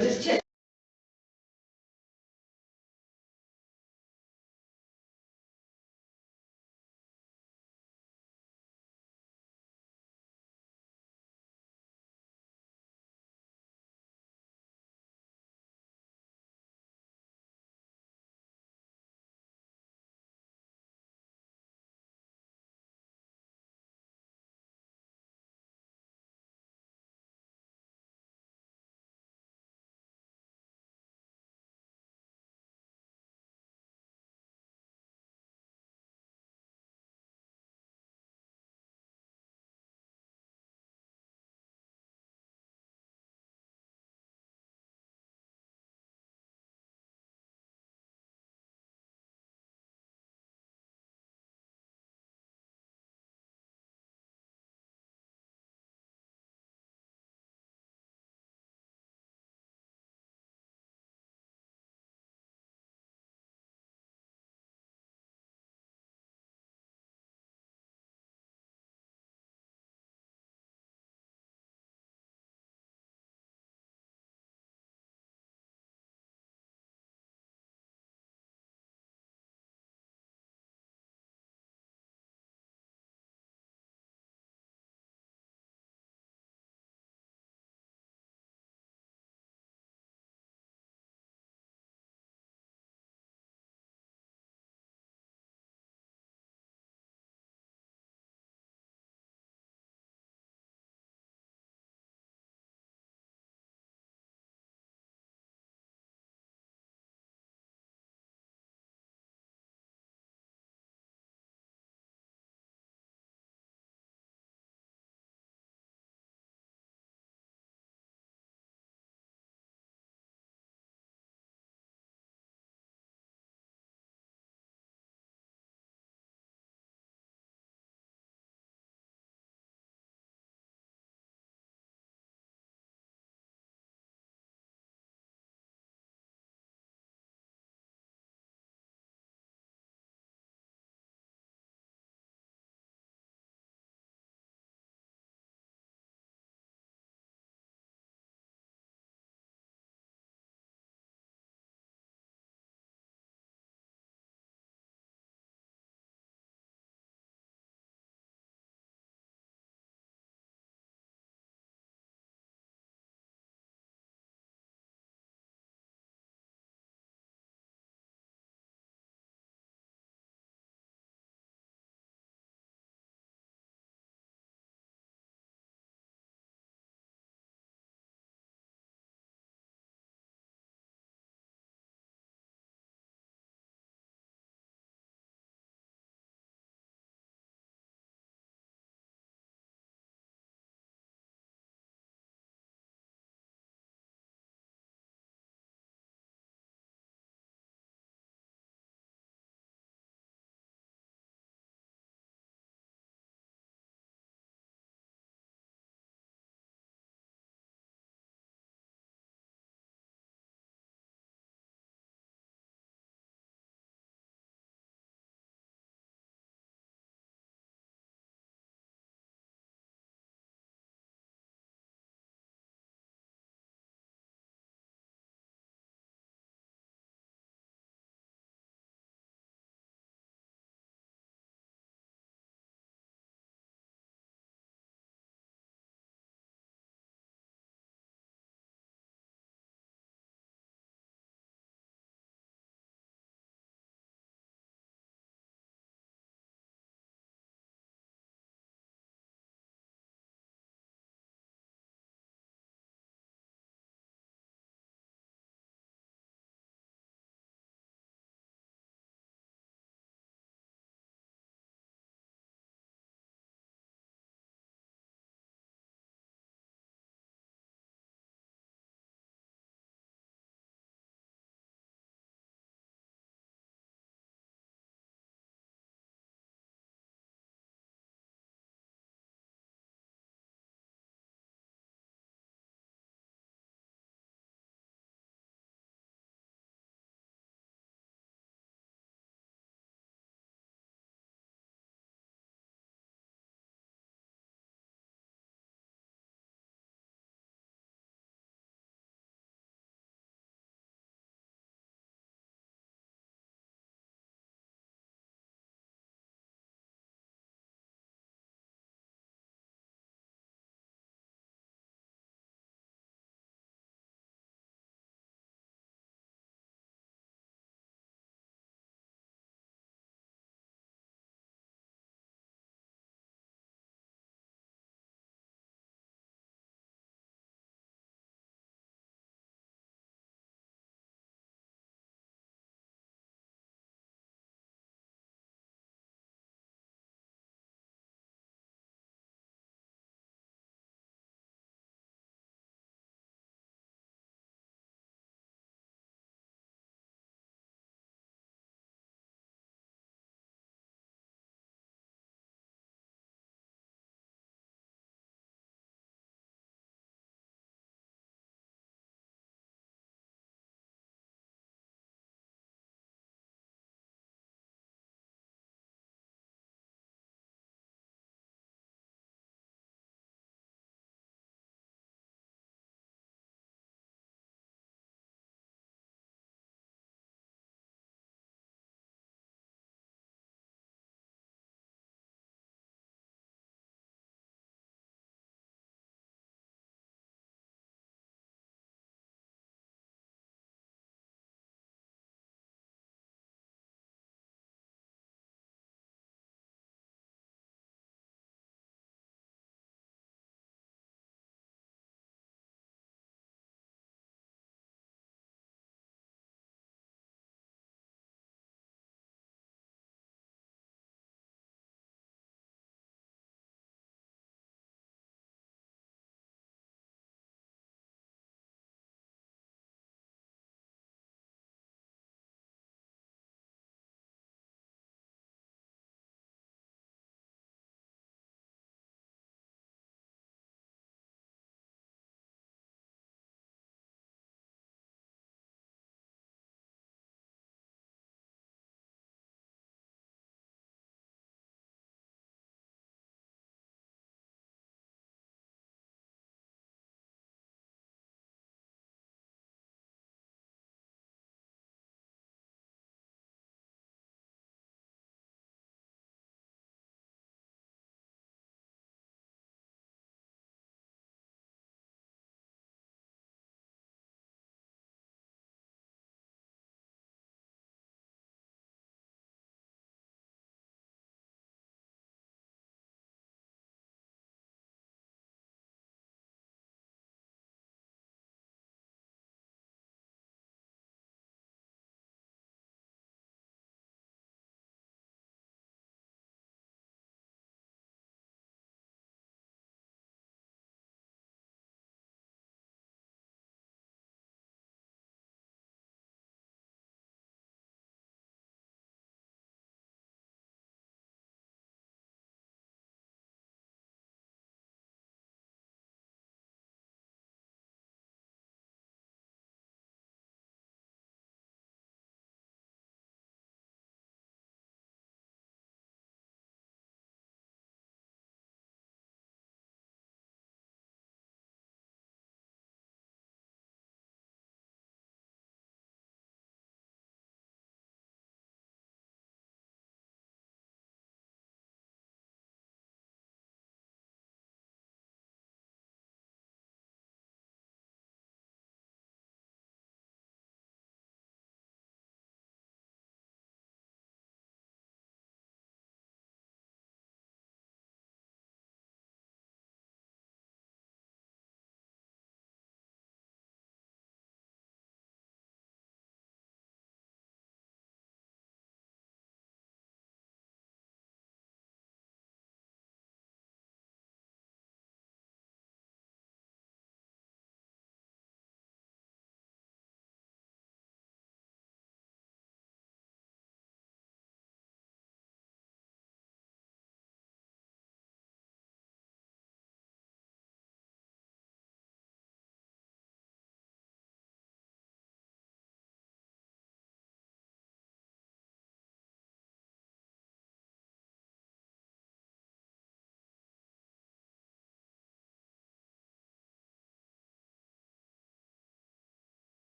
just checking.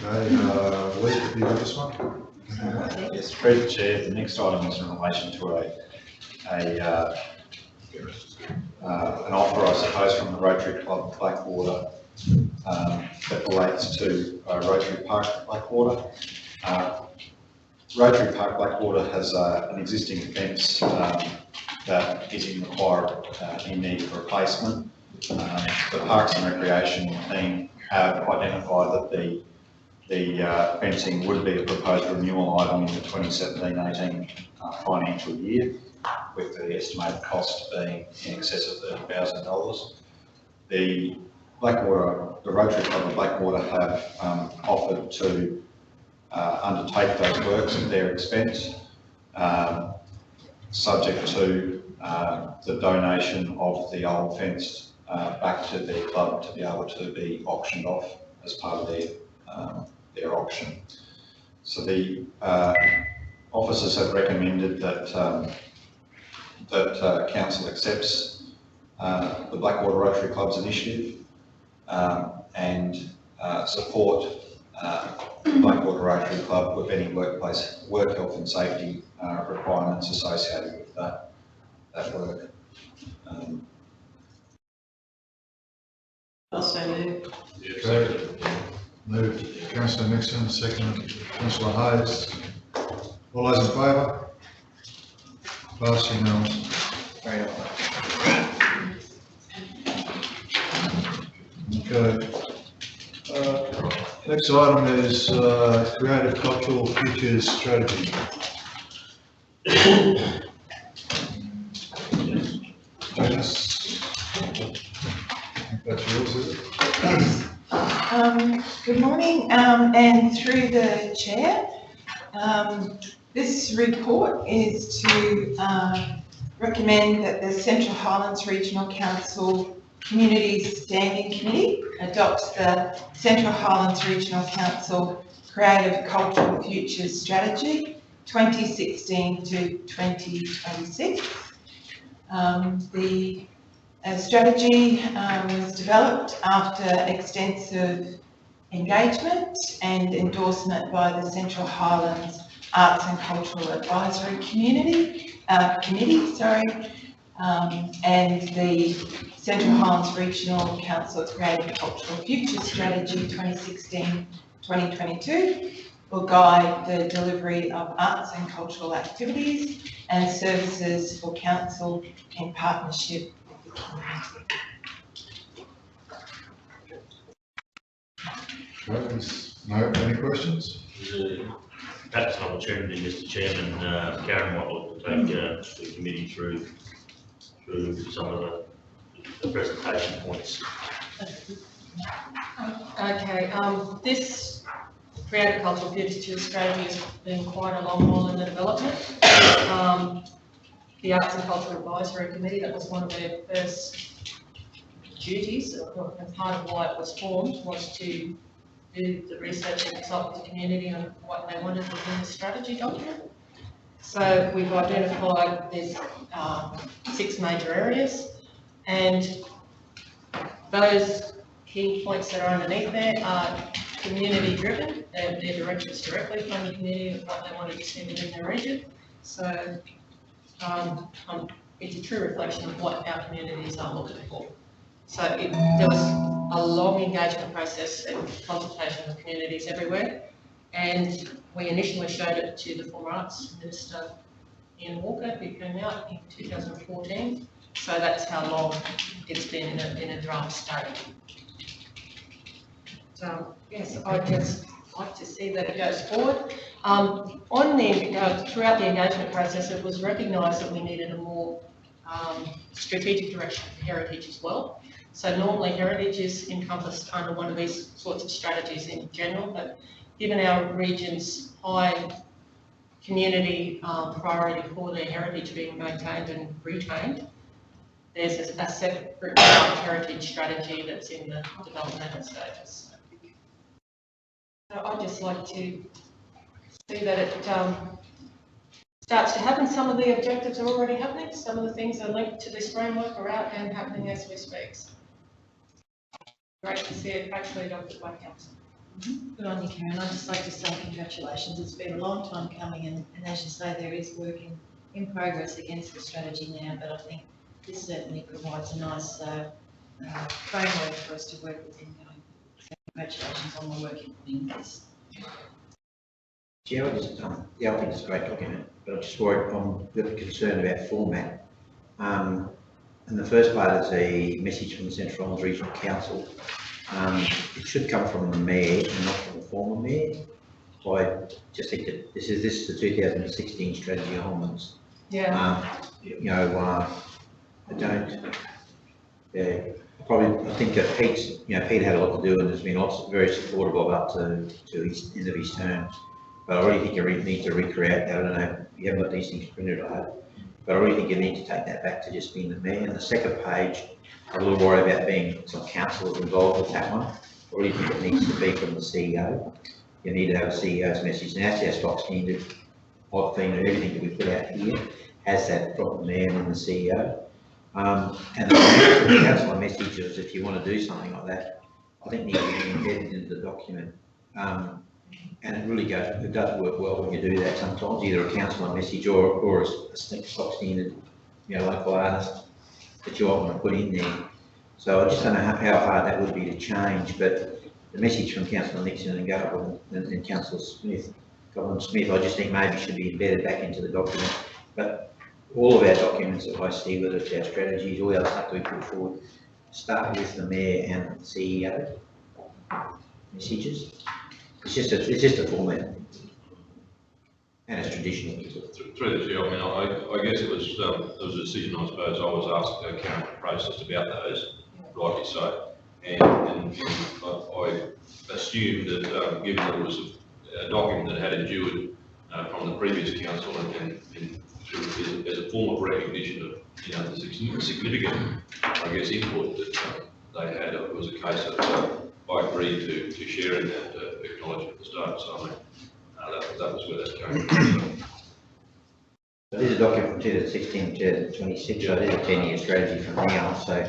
Okay, Lee, if you got this one? Yes, through the chair, the next item is in relation to an offer, I suppose, from the Rotary Club Blackwater that relates to Rotary Park Blackwater. Rotary Park Blackwater has an existing fence that is in need of replacement. The Parks and Recreation team have identified that the fencing would be a proposed renewal item in the 2017-18 financial year, with the estimated cost being in excess of $30,000. The Rotary Club of Blackwater have offered to undertake those works at their expense, subject to the donation of the old fence back to their club to be able to be auctioned off as part of their auction. So the officers have recommended that council accepts the Blackwater Rotary Club's initiative and support Blackwater Rotary Club with any workplace work health and safety requirements associated with that work. Also move. Okay. Moved Councillor Nixon, second Councillor Hayes. All those in favour? Pass unanimous. Okay. Next item is Creative Cultural Futures Strategy. Janice, I think that's yours, is it? Good morning, and through the chair, this report is to recommend that the Central Highlands Regional Council Community Standing Committee adopts the Central Highlands Regional Council Creative Cultural Futures Strategy 2016 to 2026. The strategy was developed after extensive engagement and endorsement by the Central Highlands Arts and Cultural Advisory Committee, and the Central Highlands Regional Council Creative Cultural Future Strategy 2016-2022 will guide the delivery of arts and cultural activities and services for council in partnership with the community. Any questions? Perhaps an opportunity, Mr. Chairman, Karen Watlock will take the committee through some of the presentation points. Okay, this Creative Cultural Future Strategy has been quite a long while in the development. The Arts and Cultural Advisory Committee, that was one of their first duties, and part of why it was formed was to do the research and consult with the community on what they wanted within the strategy document. So we've identified there's 6 major areas, and those key points that are underneath there are community driven. They're directions directly from the community of what they want to see within their region. So it's a true reflection of what our communities are looking for. So there was a long engagement process and consultation with communities everywhere, and we initially showed it to the former Arts Minister Ian Walker, who came out in 2014. So that's how long it's been in a draft state. So yes, I'd just like to see that it goes forward. Throughout the engagement process, it was recognised that we needed a more strategic direction for heritage as well. So normally heritage is encompassed under one of these sorts of strategies in general, but given our region's high community priority for their heritage being maintained and retained, there's a separate heritage strategy that's in the developmental stages. So I'd just like to see that it starts to happen. Some of the objectives are already happening. Some of the things that are linked to this framework are out and happening as we speak. Great to see it actually adopted by council. Good on you, Karen. I'd just like to say congratulations. It's been a long time coming and as you say, there is work in progress against the strategy now, but I think this certainly provides a nice framework for us to work within going. So congratulations on the work you're putting in this. Yeah, I just, yeah, I think it's a great document, but I'm just worried, I'm a bit concerned about format. And the first part is a message from the Central Islands Regional Council. It should come from the mayor and not from the former mayor. So I just think that this is the 2016 strategy elements. Yeah. You know, I don't, probably, I think that Pete had a lot to do and has been also very supportive of up to his end of his term. But I really think you need to recreate that. I don't know, you haven't got these things printed, I hope. But I really think you need to take that back to just being the mayor. And the second page, I'm a little worried about being some councillors involved with that one. I really think it needs to be from the CEO. You need to have a CEO's message. And that's our stock standard. I've seen that everything that we put out here has that from the mayor and the CEO. And the councillor messages, if you want to do something like that, I think needs to be embedded into the document. And it really it does work well when you do that sometimes, either a councillor message or a stock standard, local artist that you want to put in there. So I just don't know how hard that would be to change, but the message from Councillor Nixon and Governor and Councillor Smith, I just think maybe should be embedded back into the document. But all of our documents that I see, whether it's our strategies, all the other stuff we put forward, start with the mayor and the CEO messages. It's just a format, and it's traditional. Through the chair, I mean, I guess it was a decision, I suppose. I was asked to go Karen processed about those, rightly so, and I assumed that given that it was a document that had endured from the previous council and as a form of recognition of the significant, I guess, input that they had, it was a case of I agreed to share in that acknowledgement at the start, so I mean, that was where that came from. This is a document from 2016 to 2026, so it is a 10-year strategy from now, so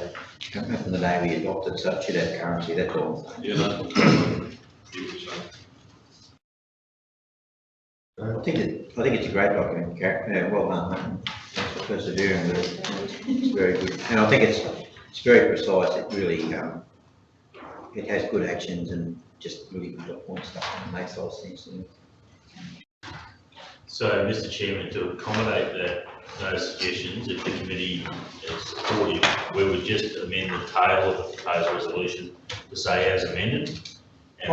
from the day we adopted, so it should have currency, that's all. Yeah, no. I think it's a great document, Karen. Well done, mate. Thanks for persevering with it. It's very good, and I think it's very precise. It really it has good actions and just really good point stuff and makes a lot of sense to me. So, Mr Chairman, to accommodate those suggestions, if the committee is supportive, we would just amend the tail of the proposed resolution to say as amended. And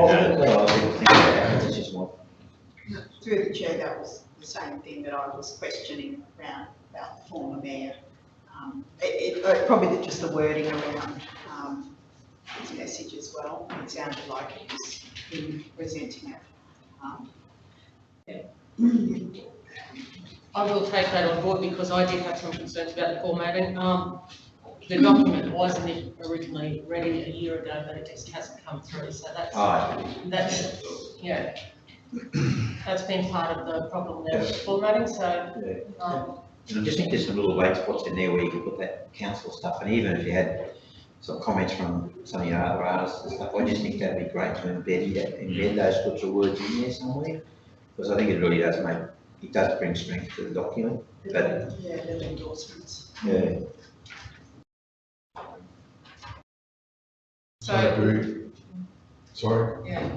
It's just more. Through the chair, that was the same thing that I was questioning around about the former mayor. Probably just the wording around his message as well. It sounded like it was him presenting it. I will take that on board because I did have some concerns about the formatting. The document wasn't originally ready a year ago, but it just hasn't come through. So that's yeah, that's been part of the problem there with formatting. So And I just think there's some little white spots in there where you can put that council stuff, and even if you had some comments from some of your other artists and stuff, I just think that'd be great to embed those sorts of words in there somewhere, because I think it really does bring strength to the document. But yeah, the endorsements. Yeah. So, Sorry? yeah,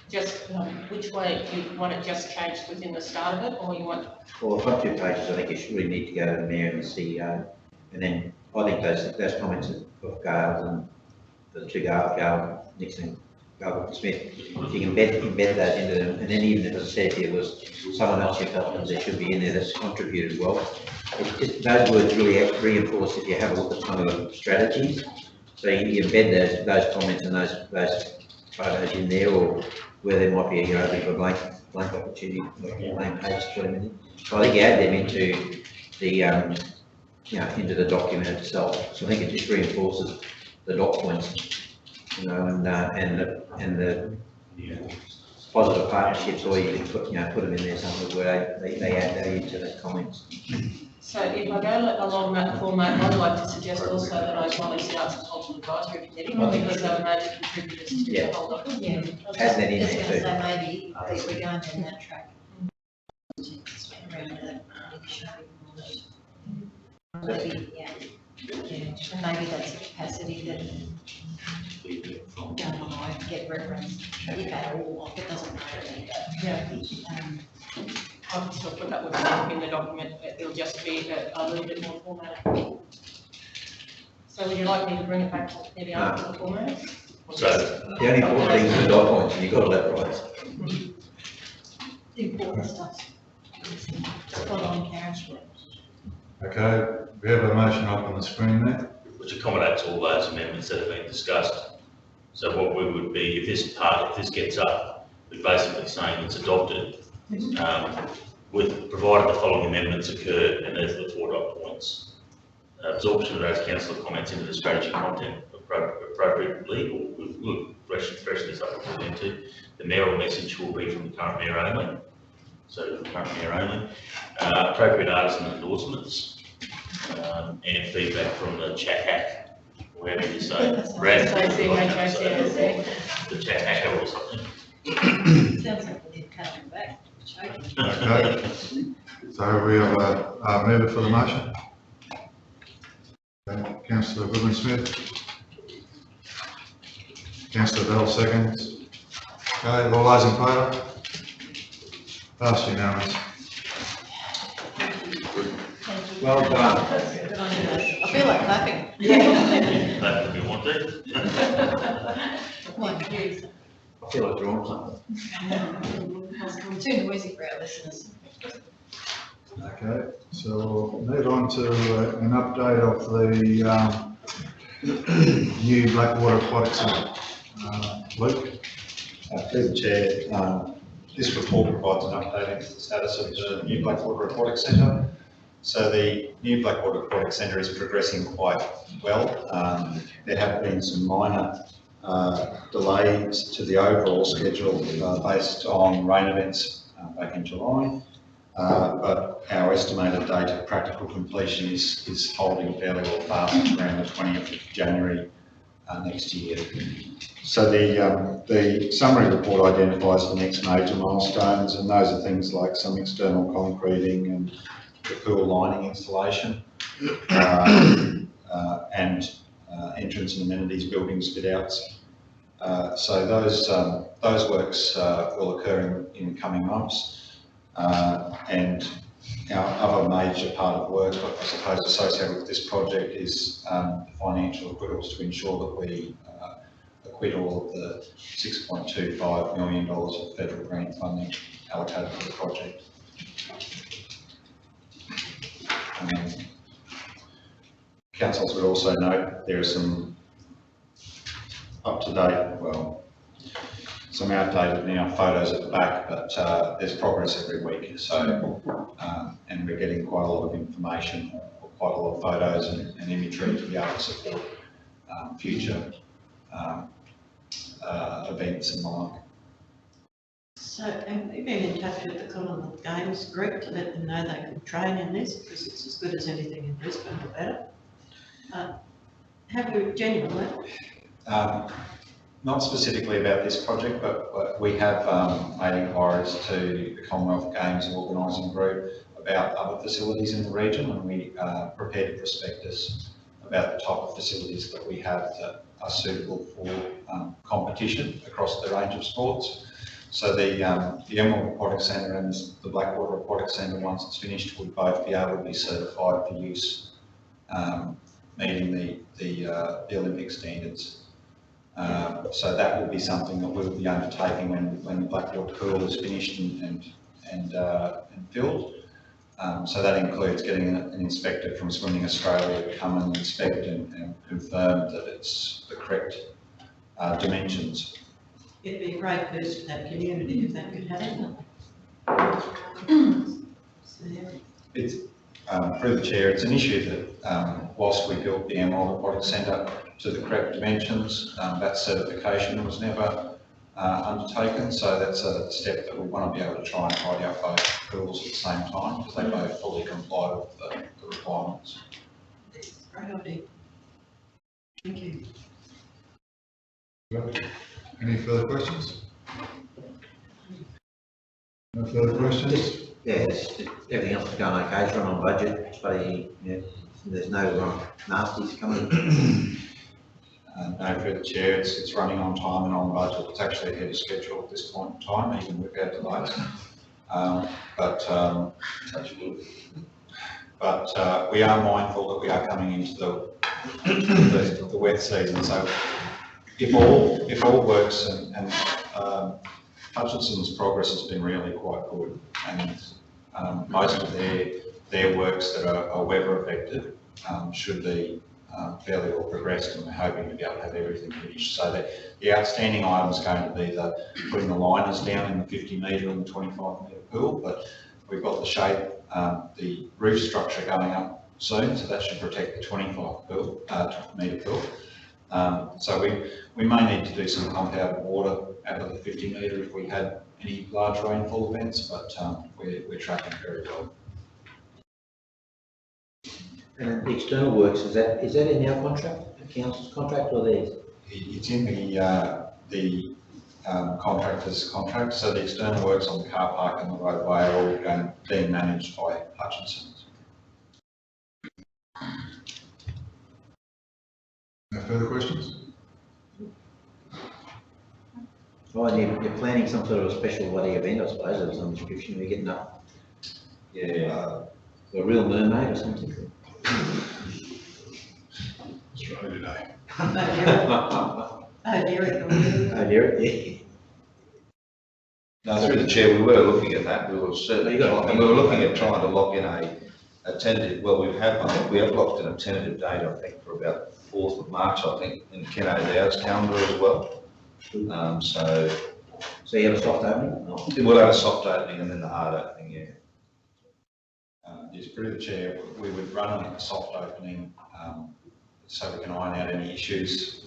just which way do you want it just changed within the start of it, or you want? Well, the front two pages, I think you should really need to go to the mayor and the CEO, and then I think those comments of Gale and the two Gale, Nixon, Gale Smith, if you can embed those into them, and then even if, as I said, there was someone else you felt that there should be in there that's contributed well, those words really reinforce if you have a look at some of the strategies. So you embed those comments and those photos in there, or where there might be a bit of a blank opportunity, blank page to put them in. So I think you add them into the into the document itself. So I think it just reinforces the dot points, and the positive partnerships, or you can put them in there somewhere where they add value to the comments. So if I go along that format, I'd like to suggest also that I acknowledge the Arts and Cultural Advisory Committee, because they were major contributors to the whole document. Yeah. I was Add that in just there gonna too. say maybe if we're going down that track. Around that, maybe, yeah, and maybe that's a capacity that get reference, if at all, if it doesn't matter. Yeah. I'll still put that with in the document, but it'll just be a little bit more formatted. So would you like me to bring it back to maybe after the format? So, The only important thing is the dot points, and you've got to let right. The important stuff. Spot on, Karen. Okay, we have a motion up on the screen there. which accommodates all those amendments that have been discussed. So what we would be, if this gets up, we're basically saying it's adopted, with, provided the following amendments occur, and there's the 4 dot points. Absorption of those councillor comments into the strategy content appropriately, or we'll freshen this up if we need to. The mayoral message will be from the current mayor only, so the current mayor only. Appropriate artisan endorsements, and feedback from the chat hack, whatever you say. Brad, the chat hacker or something. Sounds like we need to cut it back. Okay, so we have a mover for the motion. Councillor Goodman Smith. Councillor Bell seconds. Okay, all those in favour? Passed unanimous. Well done. Good on you, guys. I feel like clapping. Clap if you want to. Like you. I feel like drawing something. It's too noisy for our listeners. Okay, so we'll move on to an update of the new Blackwater Aquatic Centre. Luke? Through the Chair, this report provides an update into the status of the new Blackwater Aquatic Centre. So the new Blackwater Aquatic Centre is progressing quite well. There have been some minor delays to the overall schedule based on rain events back in July. But our estimated date of practical completion is holding fairly well fast, around the 20th of January next year. So the summary report identifies the next major milestones, and those are things like some external concreting and the pool lining installation, and entrance and amenities buildings fit outs. So those works will occur in coming months. And our other major part of work, I suppose, associated with this project is financial acquittals to ensure that we acquit all of the $6.25 million of federal grant funding allocated to the project. Councils would also note there are some up-to-date, well, some outdated now photos at the back, but there's progress every week. So, and we're getting quite a lot of information, quite a lot of photos and imagery to be able to support future events and the like. So, have you been in touch with the Commonwealth Games group to let them know they can train in this, because it's as good as anything in Brisbane or better? Have we genuinely? Not specifically about this project, but we have made inquiries to the Commonwealth Games organising group about other facilities in the region, and we prepared a prospectus about the type of facilities that we have that are suitable for competition across the range of sports. So the Emerald Aquatic Centre and the Blackwater Aquatic Centre, once it's finished, would both be able to be certified for use, meeting the Olympic standards. So that will be something that we'll be undertaking when the Blackwater pool is finished and filled. So that includes getting an inspector from Swimming Australia to come and inspect and confirm that it's the correct dimensions. It'd be a great boost for that community if that could happen. So, yeah. It's, through the Chair, it's an issue that whilst we built the Emerald Aquatic Centre to the correct dimensions, that certification was never undertaken, so that's a step that we want to be able to try and tidy up both pools at the same time, because they both fully comply with the requirements. Great idea. Thank you. Any further questions? No further questions? Yeah, everything else is going okay, it's run on budget, but there's no nasties coming. No, through the chair, it's running on time and on budget. It's actually ahead of schedule at this point in time, even with our delays. But we are mindful that we are coming into the wet season. So if all works and Hutchinson's progress has been really quite good, and most of their works that are weather affected should be fairly well progressed, and we're hoping to be able to have everything finished. So the outstanding item is going to be putting the liners down in the 50 metre and the 25 metre pool, but we've got the shape, the roof structure going up soon, so that should protect the 25 metre pool. So we may need to do some compounded water out of the 50 metre if we had any large rainfall events, but we're tracking very well. And the external works, is that in our contract, the council's contract, or theirs? It's in the contractor's contract, so the external works on the car park and the roadway are all being managed by Hutchinson's. No further questions? Oh, and you're planning some sort of a special bloody event, I suppose, of some description, you're getting up. Yeah. A real mermaid or something. It's right today. Oh, dear. Yeah. No, through the chair, we were looking at that. We were certainly, and we were looking at trying to lock in a tentative. Well, we have locked in a tentative date, I think, for about the 4th of March, I think, in Ken O'Dowd's calendar as well. So you have a soft opening? No. We'll have a soft opening and then the hard opening, yeah. Yes, through the chair, we would run a soft opening so we can iron out any issues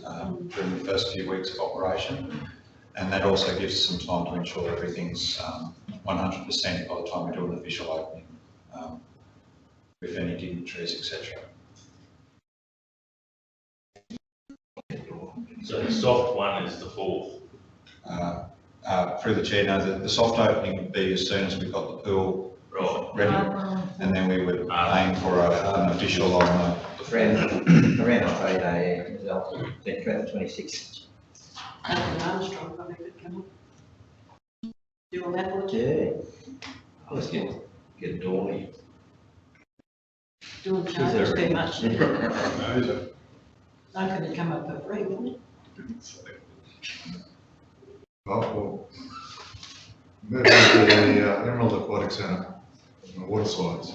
during the first few weeks of operation. And that also gives us some time to ensure everything's 100% by the time we do an official opening, with any dignitaries, etc. So the soft one is the 4th? Through the chair, no, the soft opening would be as soon as we've got the pool ready, and then we would aim for an official on around Friday, then 26th. Armstrong probably could come up. Do all that for you? Yeah. Let's get Dawny. Doing charges too much. No, is it? I could have come up for free, wouldn't it? Well, move on to the Emerald Aquatic Centre, and the water slides.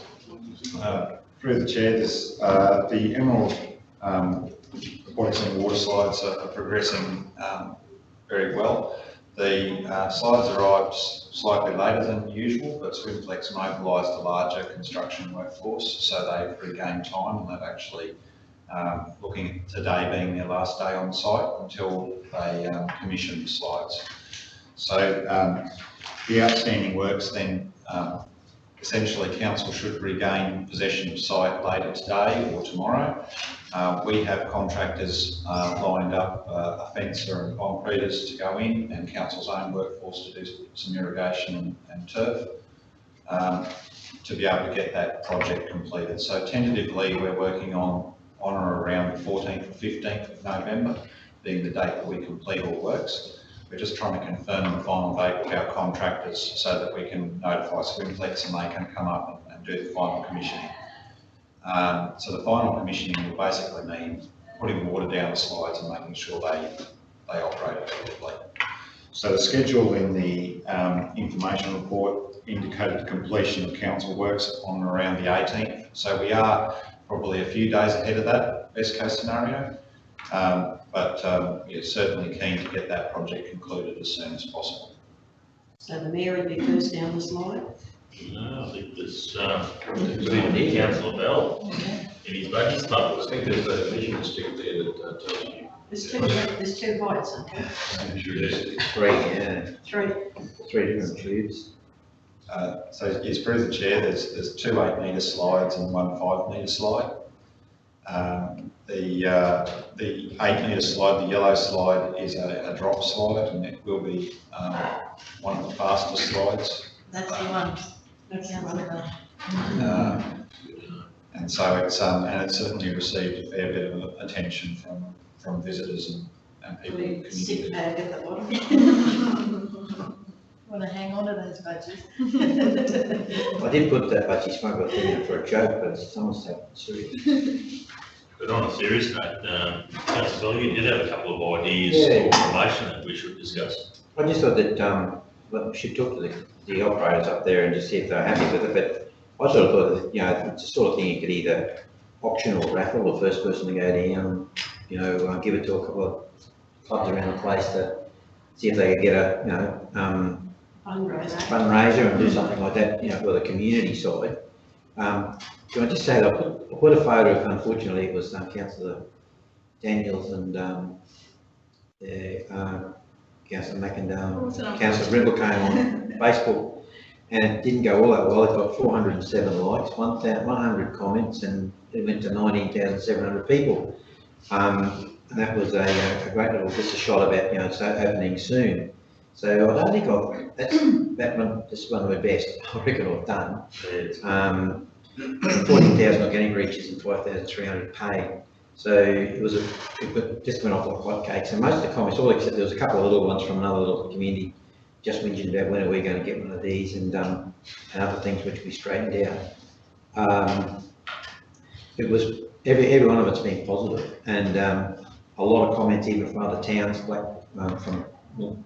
Through the chair, the Emerald Aquatic Centre water slides are progressing very well. The slides arrived slightly later than usual, but Swimplex mobilised a larger construction workforce, so they've regained time, and they've actually looking at today being their last day on site until they commission the slides. So the outstanding works then, essentially council should regain possession of site later today or tomorrow. We have contractors lined up, a fencer and concreters to go in, and council's own workforce to do some irrigation and turf to be able to get that project completed. So tentatively we're working on or around the 14th or 15th of November, being the date that we complete all works. We're just trying to confirm the final date with our contractors so that we can notify Swimplex and they can come up and do the final commissioning. So the final commissioning will basically mean putting water down the slides and making sure they operate effectively. So the schedule in the information report indicated the completion of council works on around the 18th. So we are probably a few days ahead of that best case scenario, but yeah, certainly keen to get that project concluded as soon as possible. So the mayor would be first down the slide? No, I think there's Councillor Bell in his budget bubble. I think there's a mission stick there that tells you. There's two heights, okay? Sure it is. Three, yeah. Three. Three different tubes. So yes, through the chair, there's two 8-metre slides and one 5-metre slide. The 8-metre slide, the yellow slide, is a drop slide, and it will be one of the fastest slides. That's the one. That's the one. And so it's certainly received a fair bit of attention from visitors and people in the Sick community. bag at the bottom. Want to hang on to those budgets. I did put that budgie smuggler thing in for a joke, but someone's taken it serious. But on a serious note, Councillor Bill, you did have a couple of ideas Yeah. for promotion that we should discuss. I just thought that, well, we should talk to the operators up there and just see if they're happy with it, but I sort of thought that, you know, it's the sort of thing you could either auction or raffle, the first person to go down, you know, give it to a couple of clubs around the place to see if they could get a, you know, fundraiser and do something like that, you know, for the community side. Can I just say that I put a photo of, unfortunately, it was Councillor Daniels and Councillor McIndoe, Councillor Rimble came on Facebook, and it didn't go all that well. It got 407 likes, 100 comments, and it went to 19,700 people. And that was a great little, just a shot about, you know, it's opening soon. So I don't think that's one of the best I reckon I've done. 14,000 organic reaches and 5,300 paid. So it just went off like hotcakes. And most of the comments, all except there was a couple of little ones from another little community, just mentioned about when are we going to get one of these and other things which we straightened out. It was every one of it's been positive, and a lot of comments even from other towns, like from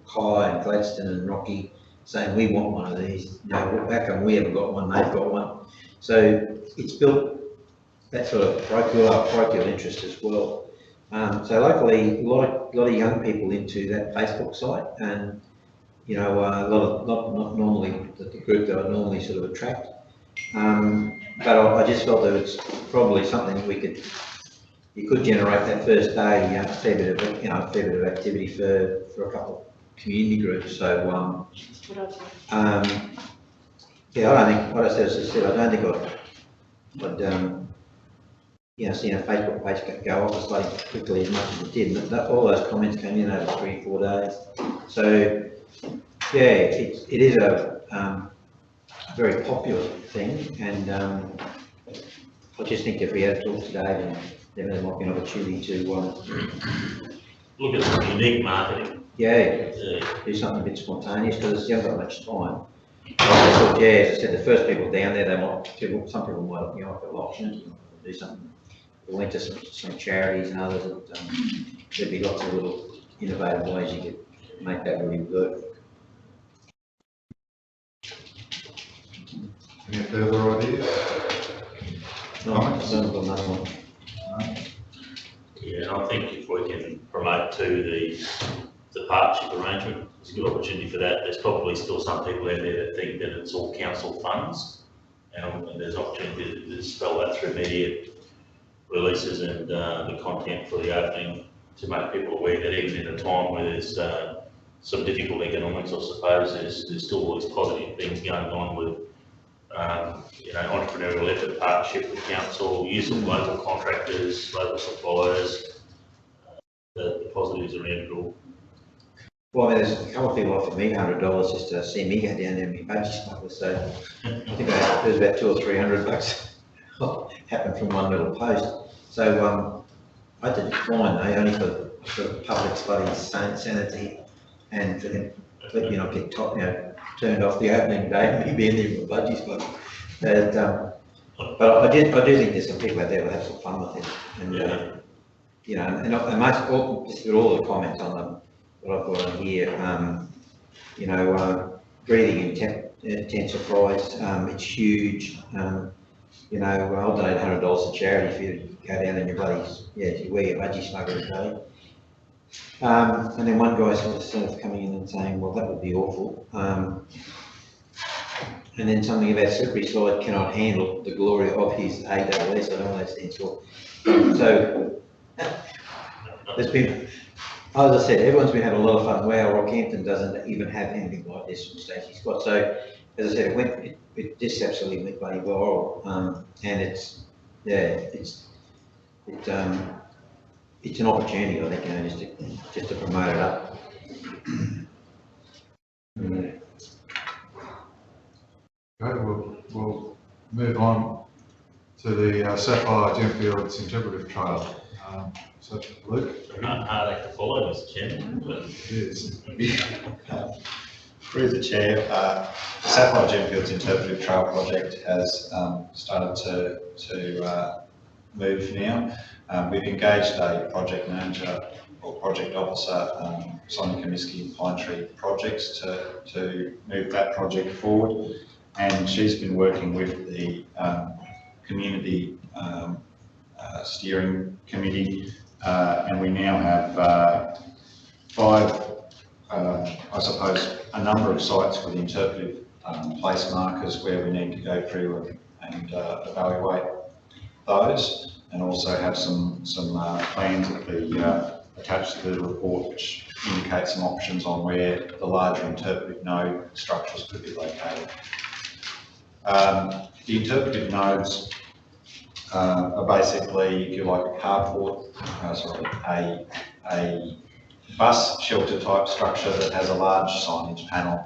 Kai and Gladstone and Rocky, saying we want one of these. You know, how come we haven't got one? They've got one. So it's built that sort of parochial interest as well. So locally, a lot of young people into that Facebook site, and you know, a lot of not normally the group that I normally sort of attract. But I just felt that it's probably something you could generate that first day, a fair bit of activity for a couple of community groups. So yeah, I don't think, as I said, I don't think I'd you know, seen a Facebook page go off as quickly as much as it did. All those comments came in over 3 or 4 days. So yeah, it is a very popular thing, and I just think if we had a talk today, then there might be an opportunity to Look at the unique marketing. do something a bit spontaneous, because you haven't got much time. I thought, yeah, as I said, the first people down there, some people might, you know, feel options, do something. We went to some charities and others, that there'd be lots of little innovative ways you could make that really work. Any further ideas? No, I don't got another one. Yeah, and I think if we can promote to the partnership arrangement, it's a good opportunity for that. There's probably still some people out there that think that it's all council funds, and there's opportunity to spell that through media releases and the content for the opening, to make people aware that even in a time where there's some difficult economics, I suppose, there's still all these positive things going on with you know, entrepreneurial effort, partnership with council, use of local contractors, local suppliers, the positives around it all. Well, I mean, there's a couple of people offered me $100 just to see me go down there and be budgie smuggler, so I think there's about $200 or $300 happened from one little post. So I had to decline though, only for the public's bloody sanity, and for them to let me not get turned off the opening day and me being there with budgie smuggler. But I do think there's some people out there who have some fun with it, and you know, and just with all the comments on them, what I've got on here, you know, breathing intensifies, it's huge. You know, I'll donate $100 to charity if you go down and your buddies, you wear your budgie smuggler belly. And then one guy sort of coming in and saying, well, that would be awful. And then something about slippery slide cannot handle the glory of his AWS, I don't know what that stands for. So there's been, as I said, everyone's been having a lot of fun. Wow, Rockhampton doesn't even have anything like this from Stacey Scott. So as I said, it just absolutely went bloody well, and it's an opportunity, I think, you know, just to promote it up. Okay, we'll move on to the Sapphire Gemfields Interpretive Trail. So Luke? Hard act to follow, Mr. Chairman, but Yes. Through the chair, the Sapphire Gemfields Interpretive Trail project has started to move now. We've engaged a project manager or project officer, Sonia Comiskey and Pine Tree Projects, to move that project forward. And she's been working with the community steering committee, and we now have 5, I suppose, a number of sites with interpretive place markers where we need to go through and evaluate those, and also have some plans that be attached to the report which indicate some options on where the larger interpretive node structures could be located. The interpretive nodes are basically, if you like, a carport, a bus shelter type structure that has a large signage panel.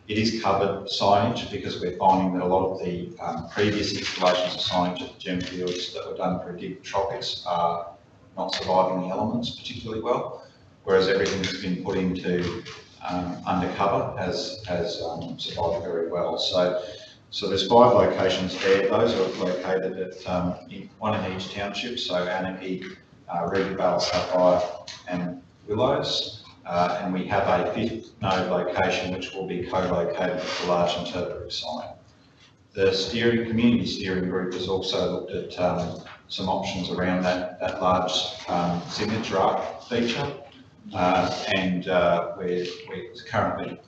It is covered signage because we're finding that a lot of the previous installations of signage at the Gemfields that were done for Dig Tropics are not surviving the elements particularly well, whereas everything that's been put into undercover has survived very well. So there's 5 locations there. Those are located at one in each township, so Anarchy, Rubyvale, Sapphire and Willows. And we have a 5th node location which will be co-located with the large interpretive sign. The community steering group has also looked at some options around that large signature arc feature, and we're currently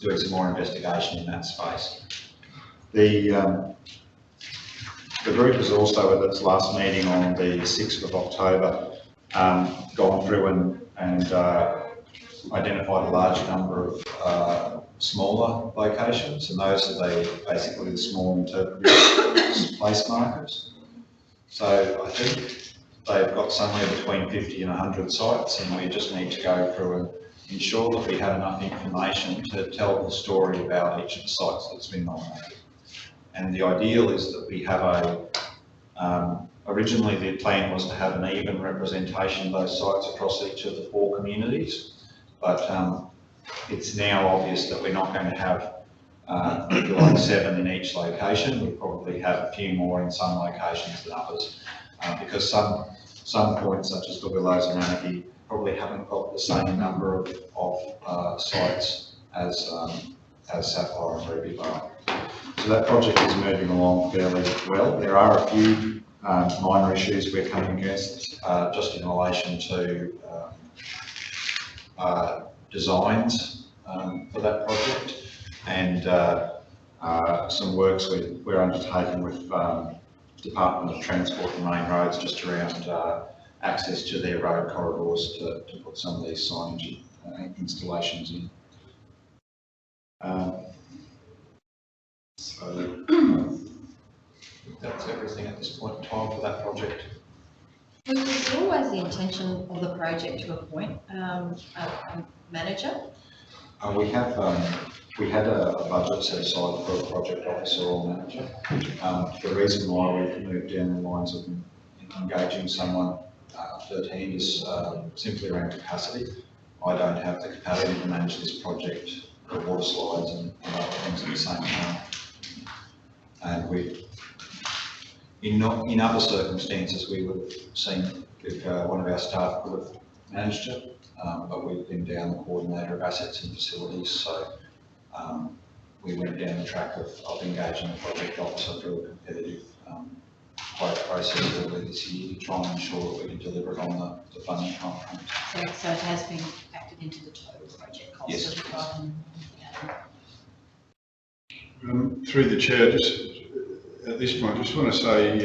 doing some more investigation in that space. The group has also, at its last meeting on the 6th of October, gone through and identified a large number of smaller locations, and those are basically the small interpretive place markers. So I think they've got somewhere between 50 and 100 sites, and we just need to go through and ensure that we have enough information to tell the story about each of the sites that's been nominated. And the ideal is that we have originally the plan was to have an even representation of those sites across each of the 4 communities, but it's now obvious that we're not going to have like 7 in each location. We'll probably have a few more in some locations than others, because some points such as the Willows and Anarchy probably haven't got the same number of sites as Sapphire and Rubyvale. So that project is moving along fairly well. There are a few minor issues we're coming against just in relation to designs for that project, and some works we're undertaking with Department of Transport and Main Roads just around access to their road corridors to put some of these signage installations in. So that's everything at this point in time for that project. Was it always the intention of the project to appoint a manager? We had a budget set aside for a project officer or manager. The reason why we've moved down the lines of engaging someone 13 is simply around capacity. I don't have the capacity to manage this project, the water slides and other things at the same time. And in other circumstances, we would have seen if one of our staff could have managed it, but we've been down the coordinator of assets and facilities, so we went down the track of engaging a project officer through a competitive quote process earlier this year to try and ensure that we can deliver it on the funding timeframe. So it has been factored into the total project cost? Yes. Of the project? Through the chair, just at this point, I just want to say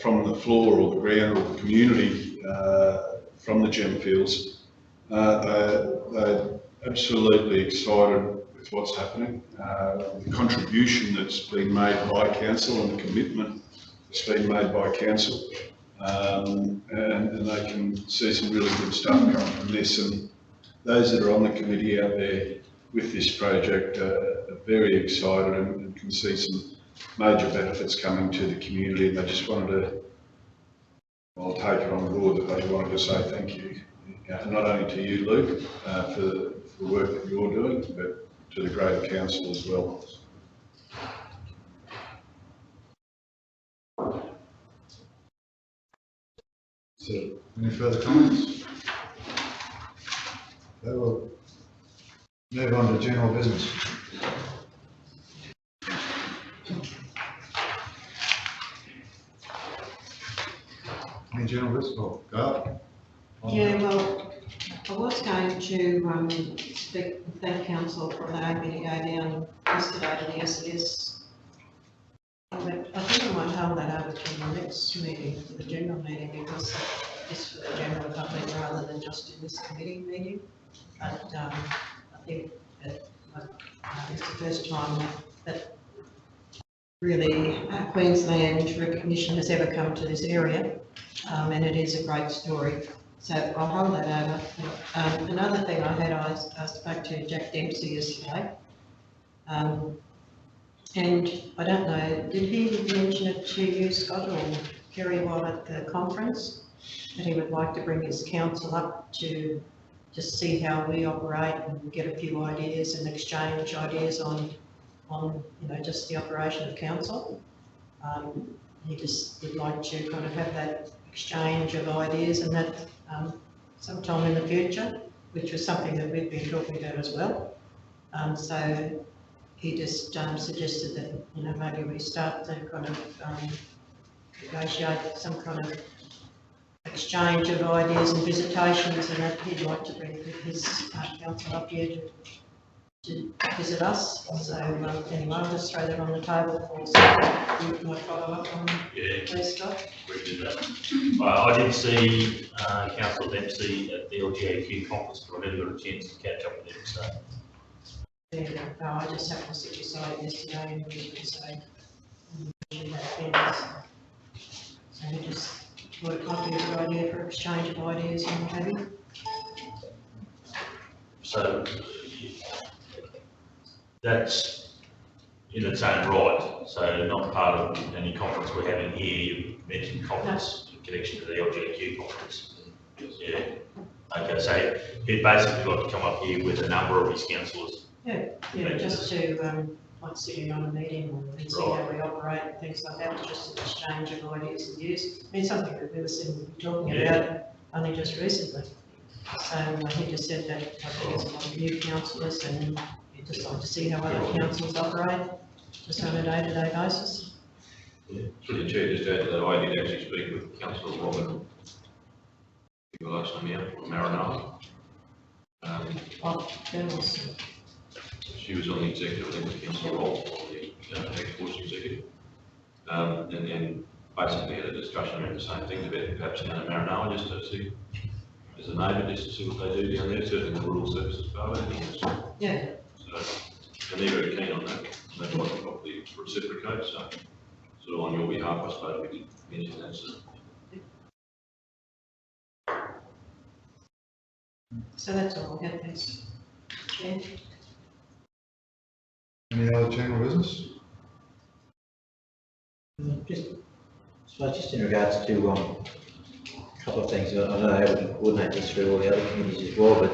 from the floor or the ground or the community from the Gemfields, they're absolutely excited with what's happening, the contribution that's been made by council and the commitment that's been made by council. And they can see some really good stuff coming from this. And those that are on the committee out there with this project are very excited and can see some major benefits coming to the community. And they just wanted to, I'll take it on board that they wanted to say thank you, not only to you, Luke, for the work that you're doing, but to the greater council as well. So, any further comments? Okay, we'll move on to general business. Any general business? Oh, Gail? Yeah, well, I was going to thank council for allowing me to go down yesterday to the SES. But I think I might hold that over to the next meeting, for the general meeting, because it's for the general public rather than just in this committee meeting. But I think that it's the first time that really Queensland recognition has ever come to this area, and it is a great story. So I'll hold that over. Another thing I spoke to Jack Dempsey yesterday, and I don't know, did he mention it to you, Scott, or Kerry, while at the conference, that he would like to bring his council up to just see how we operate and get a few ideas and exchange ideas on just the operation of council. He just would like to kind of have that exchange of ideas and that sometime in the future, which was something that we've been talking about as well. So he just suggested that, maybe we start to kind of negotiate some kind of exchange of ideas and visitations, and that he'd like to bring his council up here to visit us. So anyway, I'll just throw that on the table for so you might follow up on please, Scott. We do that. I did see Councillor Dempsey at the LGAQ conference, but I never got a chance to catch up with him. So. There you go. No, I just happened to sit beside yesterday and we were saying that so he just thought it might be a good idea for exchange of ideas and what have you. So that's in its own right, so not part of any conference we're having here. You mentioned conference in connection to the LGAQ conference. Yeah. Okay, so he'd basically like to come up here with a number of his councillors. Yeah, just to like sitting on a meeting and see how we operate and things like that, just an exchange of ideas and views. I mean, something that we were talking about only just recently. So he just said that I think there's a lot of new councillors and he'd just like to see how other councils operate just on a day-to-day basis. Yeah. Through the chair, just add to that, I did actually speak with Councillor Robert from Marinara. She was on the executive, I think, with Councillor Roll, the Ex-Force executive. And basically had a discussion about the same things about perhaps down at Marinara, just to see, as a neighbour, just to see what they do down there, certainly the rural services part of it. Yeah. So, and they're very keen on that, and they'd like to probably reciprocate, so sort of on your behalf, I suppose we could mention that. So that's all I have, thanks. Yeah. Any other general business? Just in regards to a couple of things, I don't know how we can coordinate this through all the other committees as well, but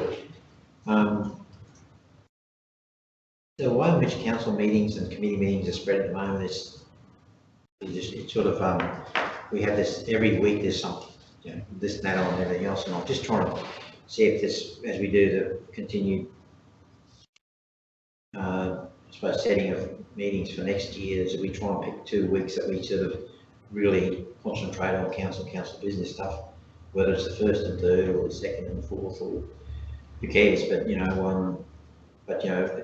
the way in which council meetings and committee meetings are spread at the moment is it's sort of we have this every week. There's something, this and that on and everything else, and I'm just trying to see if this, as we do the continued, I suppose, setting of meetings for next year, is that we try and pick 2 weeks that we sort of really concentrate on council business stuff, whether it's the 1st and 3rd or the 2nd and 4th, or who cares, but at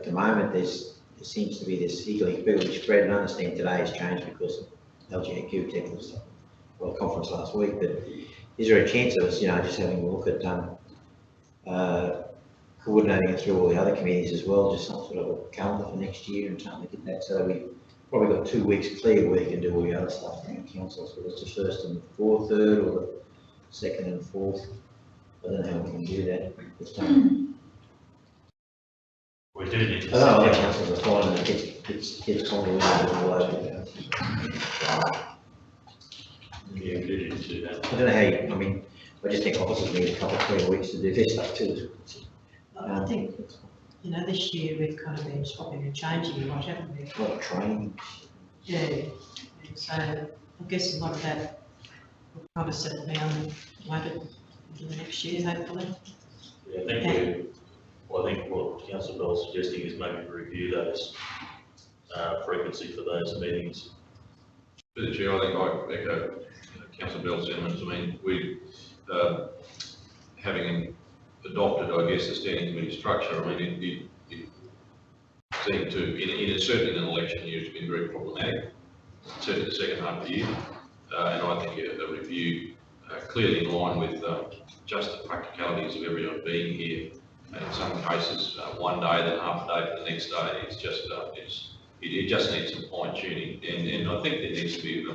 the moment there seems to be this equally spread, and I understand today has changed because of LGAQ technical stuff, well, conference last week, but is there a chance of us, just having a look at coordinating it through all the other committees as well, just sort of a calendar for next year and trying to get that, so we probably got 2 weeks clear where you can do all your other stuff in the council, so it's the first and fourth, third, or the second and fourth. I don't know how we can do that this time. We do need to. I don't know, the councils are fine, and it gets convoluted all over the place. Yeah, we do need to do that. I don't know how you, I mean, I just think officers need a couple of 3 weeks to do this stuff too. I think, you know, this year we've kind of been swapping and changing a lot, haven't we? A lot of training. Yeah, and so I guess a lot of that will kind of settle down and wait it until the next year, hopefully. Yeah, I think what Councillor Bell's suggesting is maybe review those frequency for those meetings. Mr. Chair, I think I echo Councillor Bell's sentiments. I mean, we, having adopted, I guess, the standing committee structure, I mean, it seemed to, certainly in an election year, it's been very problematic, certainly the second half of the year. And I think a review clearly in line with just the practicalities of everyone being here. And in some cases, one day, then half a day for the next day. It's just, it just needs some fine tuning. And I think there needs to be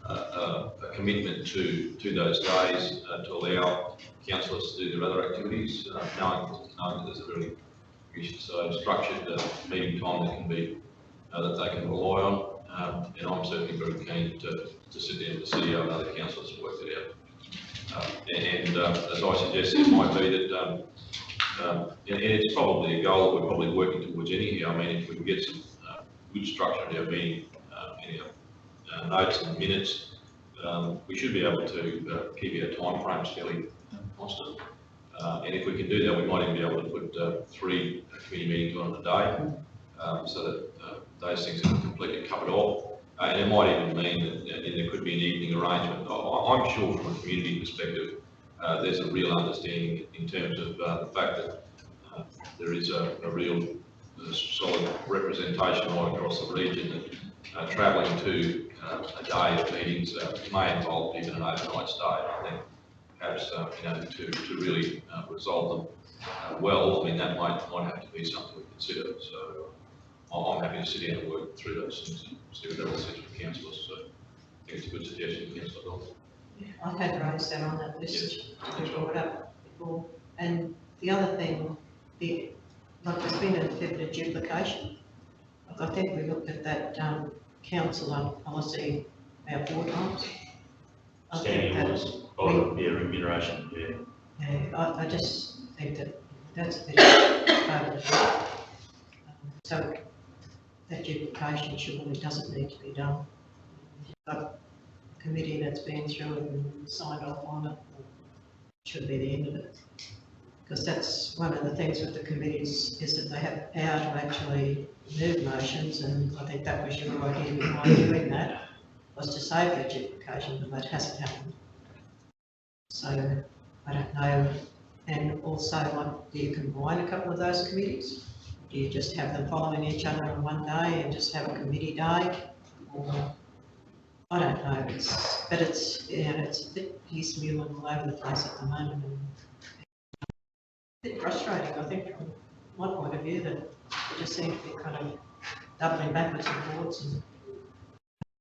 a commitment to those days to allow councillors to do their other activities, knowing that there's a very, we should say, structured meeting time that can be, that they can rely on. And I'm certainly very keen to sit down with the CEO and other councillors to work it out. As I suggested, it might be that, and it's probably a goal that we're probably working towards anyhow. I mean, if we can get some good structure in our meeting, in our notes and minutes, we should be able to keep our time frames fairly constant. And if we can do that, we might even be able to put 3 committee meetings on a day, so that those things are completely covered off. And it might even mean that there could be an evening arrangement. I'm sure from a community perspective, there's a real understanding in terms of the fact that there is a real solid representation right across the region, that travelling to a day of meetings may involve even an overnight stay. I think perhaps to really resolve them well, I mean, that might have to be something we consider. So I'm happy to sit down and work through those things and see what everyone says from councillors. So I think it's a good suggestion, Councillor Bell. I've had raised that on that list, we brought it up before. And the other thing, like there's been a fair bit of duplication. I think we looked at that council on policy about 4 times. I think that remuneration, yeah. Yeah, I just think that that's a bit over. So that duplication surely doesn't need to be done. But committee that's been through it and signed off on it should be the end of it. Because that's one of the things with the committees, is that they have power to actually move motions, and I think that was your idea behind doing that, was to save the duplication, but that hasn't happened. So I don't know. And also, like, do you combine a couple of those committees? Do you just have them following each other on one day and just have a committee day? Or I don't know, it's a bit piecemeal and all over the place at the moment, and a bit frustrating, I think, from my point of view, that it just seems to be kind of doubling backwards and forwards, and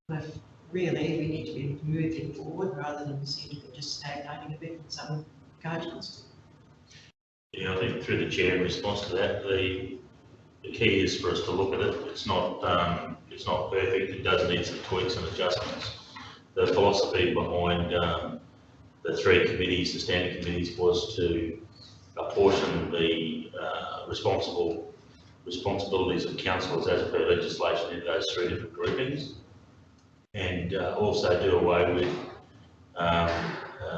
but really we need to be moving forward rather than seem to be just stagnating a bit in some occasions. Yeah, I think through the chair, in response to that, the key is for us to look at it. It's not perfect. It does need some tweaks and adjustments. The philosophy behind the 3 committees, the standing committees, was to apportion the responsibilities of councillors as per legislation in those 3 different groupings, and also do away with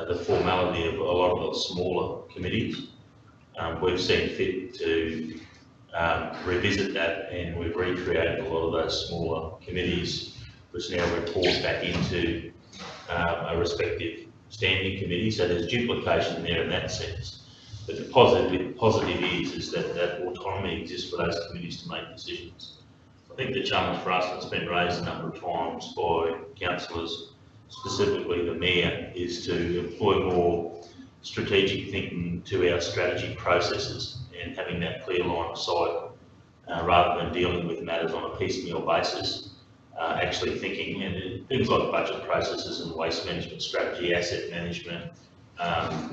the formality of a lot of the smaller committees. We've seen fit to revisit that, and we've recreated a lot of those smaller committees, which now report back into a respective standing committee. So there's duplication there in that sense. But the positive is that autonomy exists for those committees to make decisions. I think the challenge for us that's been raised a number of times by councillors, specifically the Mayor, is to employ more strategic thinking to our strategy processes, and having that clear line of sight rather than dealing with matters on a piecemeal basis. Actually thinking in things like budget processes and waste management strategy, asset management,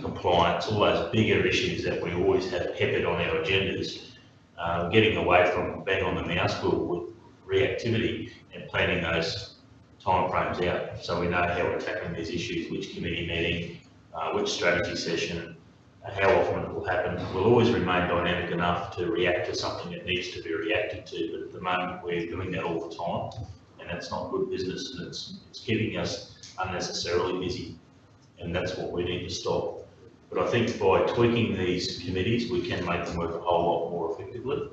compliance, all those bigger issues that we always have peppered on our agendas, getting away from bang on the mouse with reactivity and planning those timeframes out so we know how we're tackling these issues, which committee meeting, which strategy session, how often it will happen. We'll always remain dynamic enough to react to something that needs to be reacted to, but at the moment we're doing that all the time, and that's not good business, and it's keeping us unnecessarily busy, and that's what we need to stop. But I think by tweaking these committees, we can make them work a whole lot more effectively.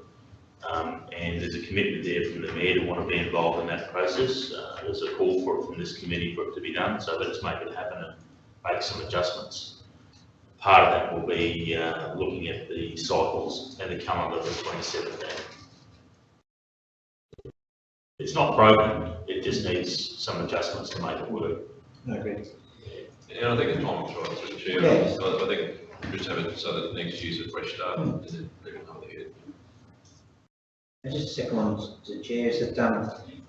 And there's a commitment there from the Mayor to want to be involved in that process. There's a call for it from this committee for it to be done, so let's make it happen and make some adjustments. Part of that will be looking at the cycles and the calendar for 2017. It's not broken, it just needs some adjustments to make it work. I agree. And I think the timing's right, through the chair. Yes. I think just have it so that next year's a fresh start and then bring another year. And just a second one to the chair, is that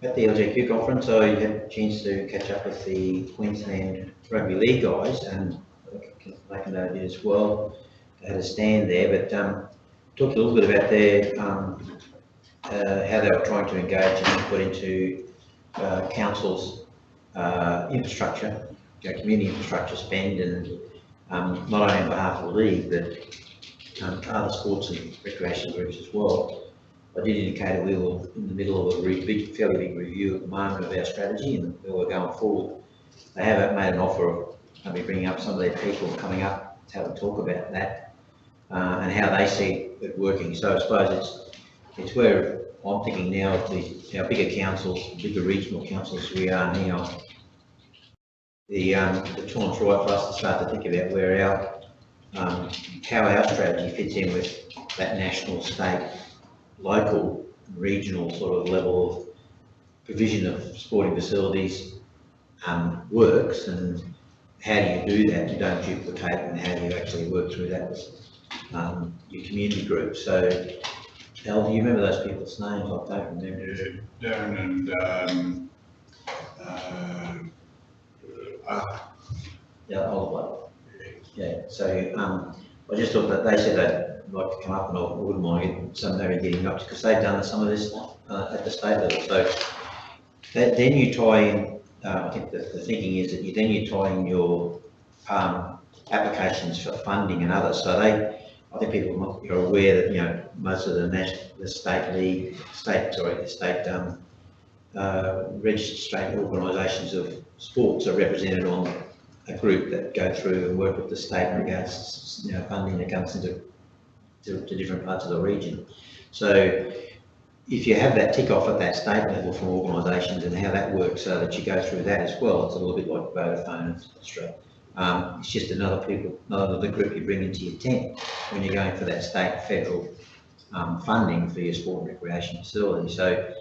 at the LGQ conference, I had a chance to catch up with the Queensland Rugby League guys, and they can know as well. They had a stand there, but talked a little bit about their how they were trying to engage and put into council's infrastructure, community infrastructure spend, and not only on behalf of the league, but other sports and recreation groups as well. I did indicate that we were in the middle of a fairly big review at the moment of our strategy and where we're going forward. They have made an offer of maybe bringing up some of their people coming up to have a talk about that and how they see it working. So I suppose it's where I'm thinking now of our bigger councils, bigger regional councils we are now. The time's right for us to start to think about where how our strategy fits in with that national, state, local, regional sort of level of provision of sporting facilities works, and how do you do that? You don't duplicate, and how do you actually work through that with your community group? So, Al, do you remember those people's names? I don't remember. Darren and Yeah, old one. Yeah. So I just thought that they said they'd like to come up, and I wouldn't mind maybe getting up because they've done some of this stuff at the state level. So then you tie in. I think the thinking is that you tie in your applications for funding and others. So I think people are aware that most of the state registered state organisations of sports are represented on a group that go through and work with the state in regards to funding that comes into to different parts of the region. So if you have that tick off at that state level from organisations and how that works, so that you go through that as well, it's a little bit like Vodafone and Australia. It's just another group you bring into your tent when you're going for that state, federal funding for your sport and recreation facility. So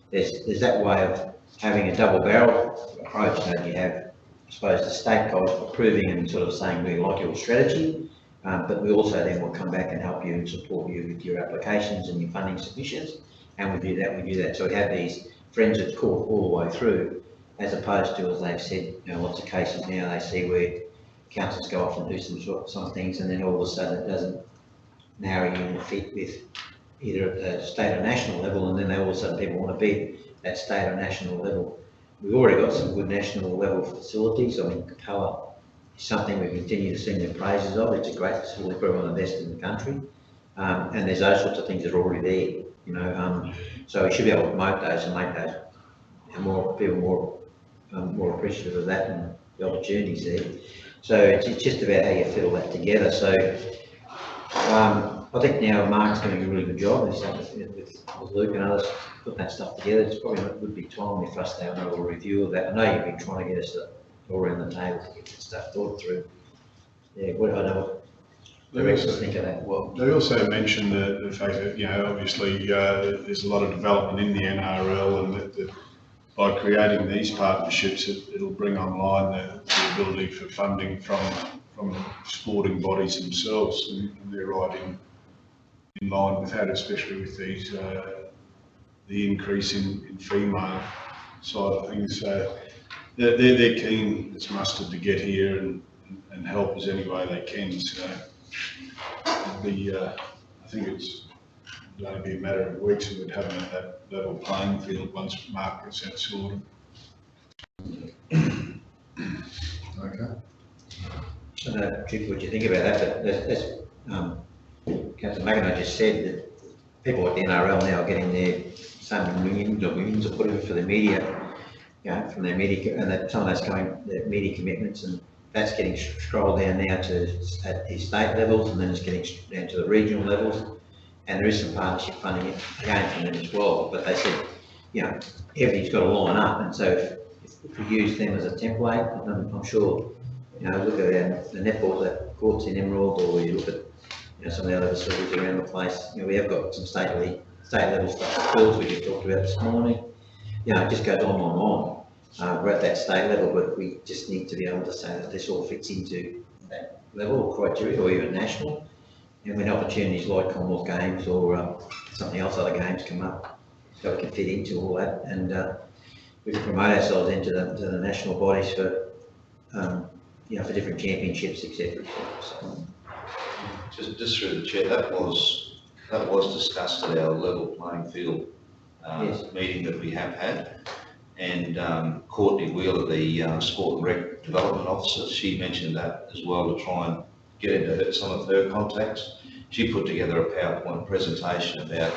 there's that way of having a double barrel approach. You have, I suppose, the state guys approving and sort of saying we like your strategy, but we also then will come back and help you and support you with your applications and your funding submissions. And we do that. So we have these friends at court all the way through, as opposed to, as they've said, lots of cases now they see where councils go off and do some things, and then all of a sudden it doesn't narrow you in the fit with either at the state or national level, and then all of a sudden people want to be at state or national level. We've already got some good national level facilities. I mean, Capella is something we continue to sing the praises of. It's a great facility, probably one of the best in the country, and there's those sorts of things that are already there. So we should be able to promote those and make those more appreciative of that and the opportunities there. So it's just about how you fiddle that together. So I think now Mark's doing a really good job with Luke and others putting that stuff together. It's probably would be timely for us to have a little review of that. I know you've been trying to get us all around the table to get that stuff thought through. Yeah, I know. They also mentioned the fact that, obviously there's a lot of development in the NRL, and that by creating these partnerships, it'll bring online the ability for funding from sporting bodies themselves, and they're right in line with that, especially with these the increase in female side of things. So they're keen as mustard to get here and help us any way they can. So it'll be, I think it's only be a matter of weeks and we'd have that level playing field once Mark gets that sorted. Okay. I don't know, Chief, what you think about that, but as Councillor McIntyre just said, that people at the NRL now are getting their some millions or millions or whatever for the media, from their media, and that some of that's coming, their media commitments, and that's getting strolled down now to at the state levels, and then it's getting down to the regional levels, and there is some partnership funding again from them as well. But they said, everything's got to line up, and so if we use them as a template, I'm sure, look at the netball that courts in Emerald, or you look at some of the other facilities around the place. We have got some state level stuff, schools we just talked about this morning. It just goes on. We're at that state level, but we just need to be able to say that this all fits into that level or criteria, or even national. And when opportunities like Commonwealth Games or something else, other games come up, so we can fit into all that, and we can promote ourselves into the national bodies for for different championships, etc. So. Just through the chair, that was discussed at our level playing field meeting that we have had, and Courtney Wheeler, the Sport and Rec Development Officer, she mentioned that as well to try and get into some of her contacts. She put together a PowerPoint presentation about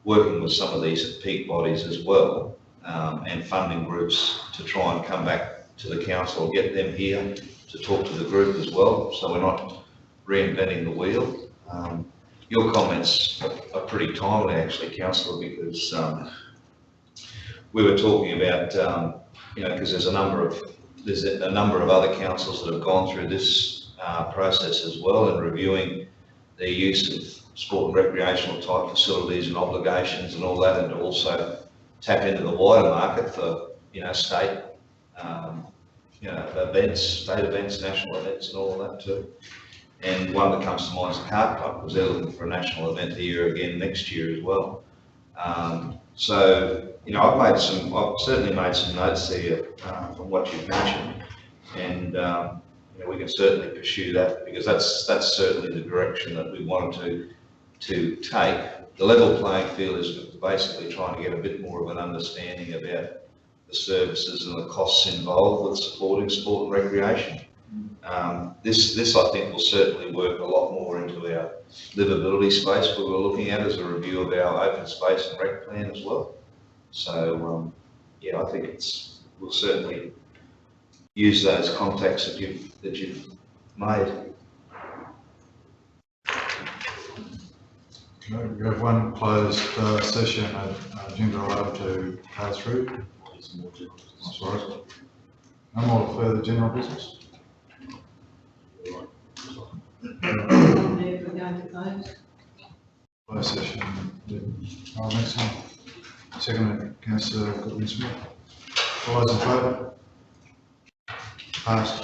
working with some of these peak bodies as well, and funding groups to try and come back to the council, get them here to talk to the group as well, so we're not reinventing the wheel. Your comments are pretty timely actually, Councillor, because we were talking about, because there's a number of other councils that have gone through this process as well, and reviewing their use of sport and recreational type facilities and obligations and all that, and to also tap into the wider market for, state, events, state events, national events and all that too. And one that comes to mind is the Card Club, because they're looking for a national event here again next year as well. So, I've certainly made some notes here from what you've mentioned, and we can certainly pursue that, because that's certainly the direction that we wanted to take. The level playing field is basically trying to get a bit more of an understanding about the services and the costs involved with supporting sport and recreation. This I think will certainly work a lot more into our livability space we were looking at as a review of our open space and rec plan as well. So I think we'll certainly use those contacts that you've made. Okay, we have one closed session agenda item to go through. I'm sorry. No more further general business. Closed session. Nixon. Second, Councillor Goodwin-Smith. All those in favour? Passed.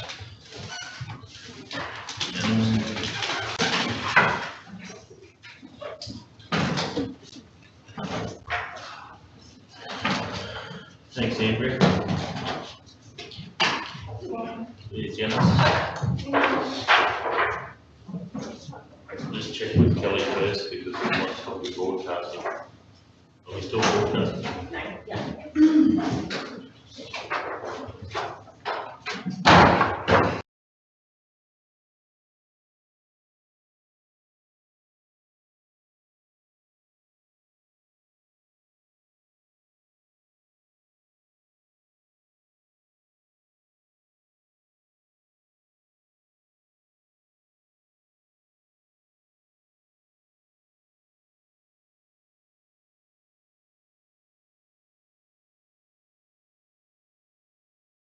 Thanks, Andrew. Yes, Janice. Just check with Kelly first, because we want to be broadcasting. Are we still broadcasting?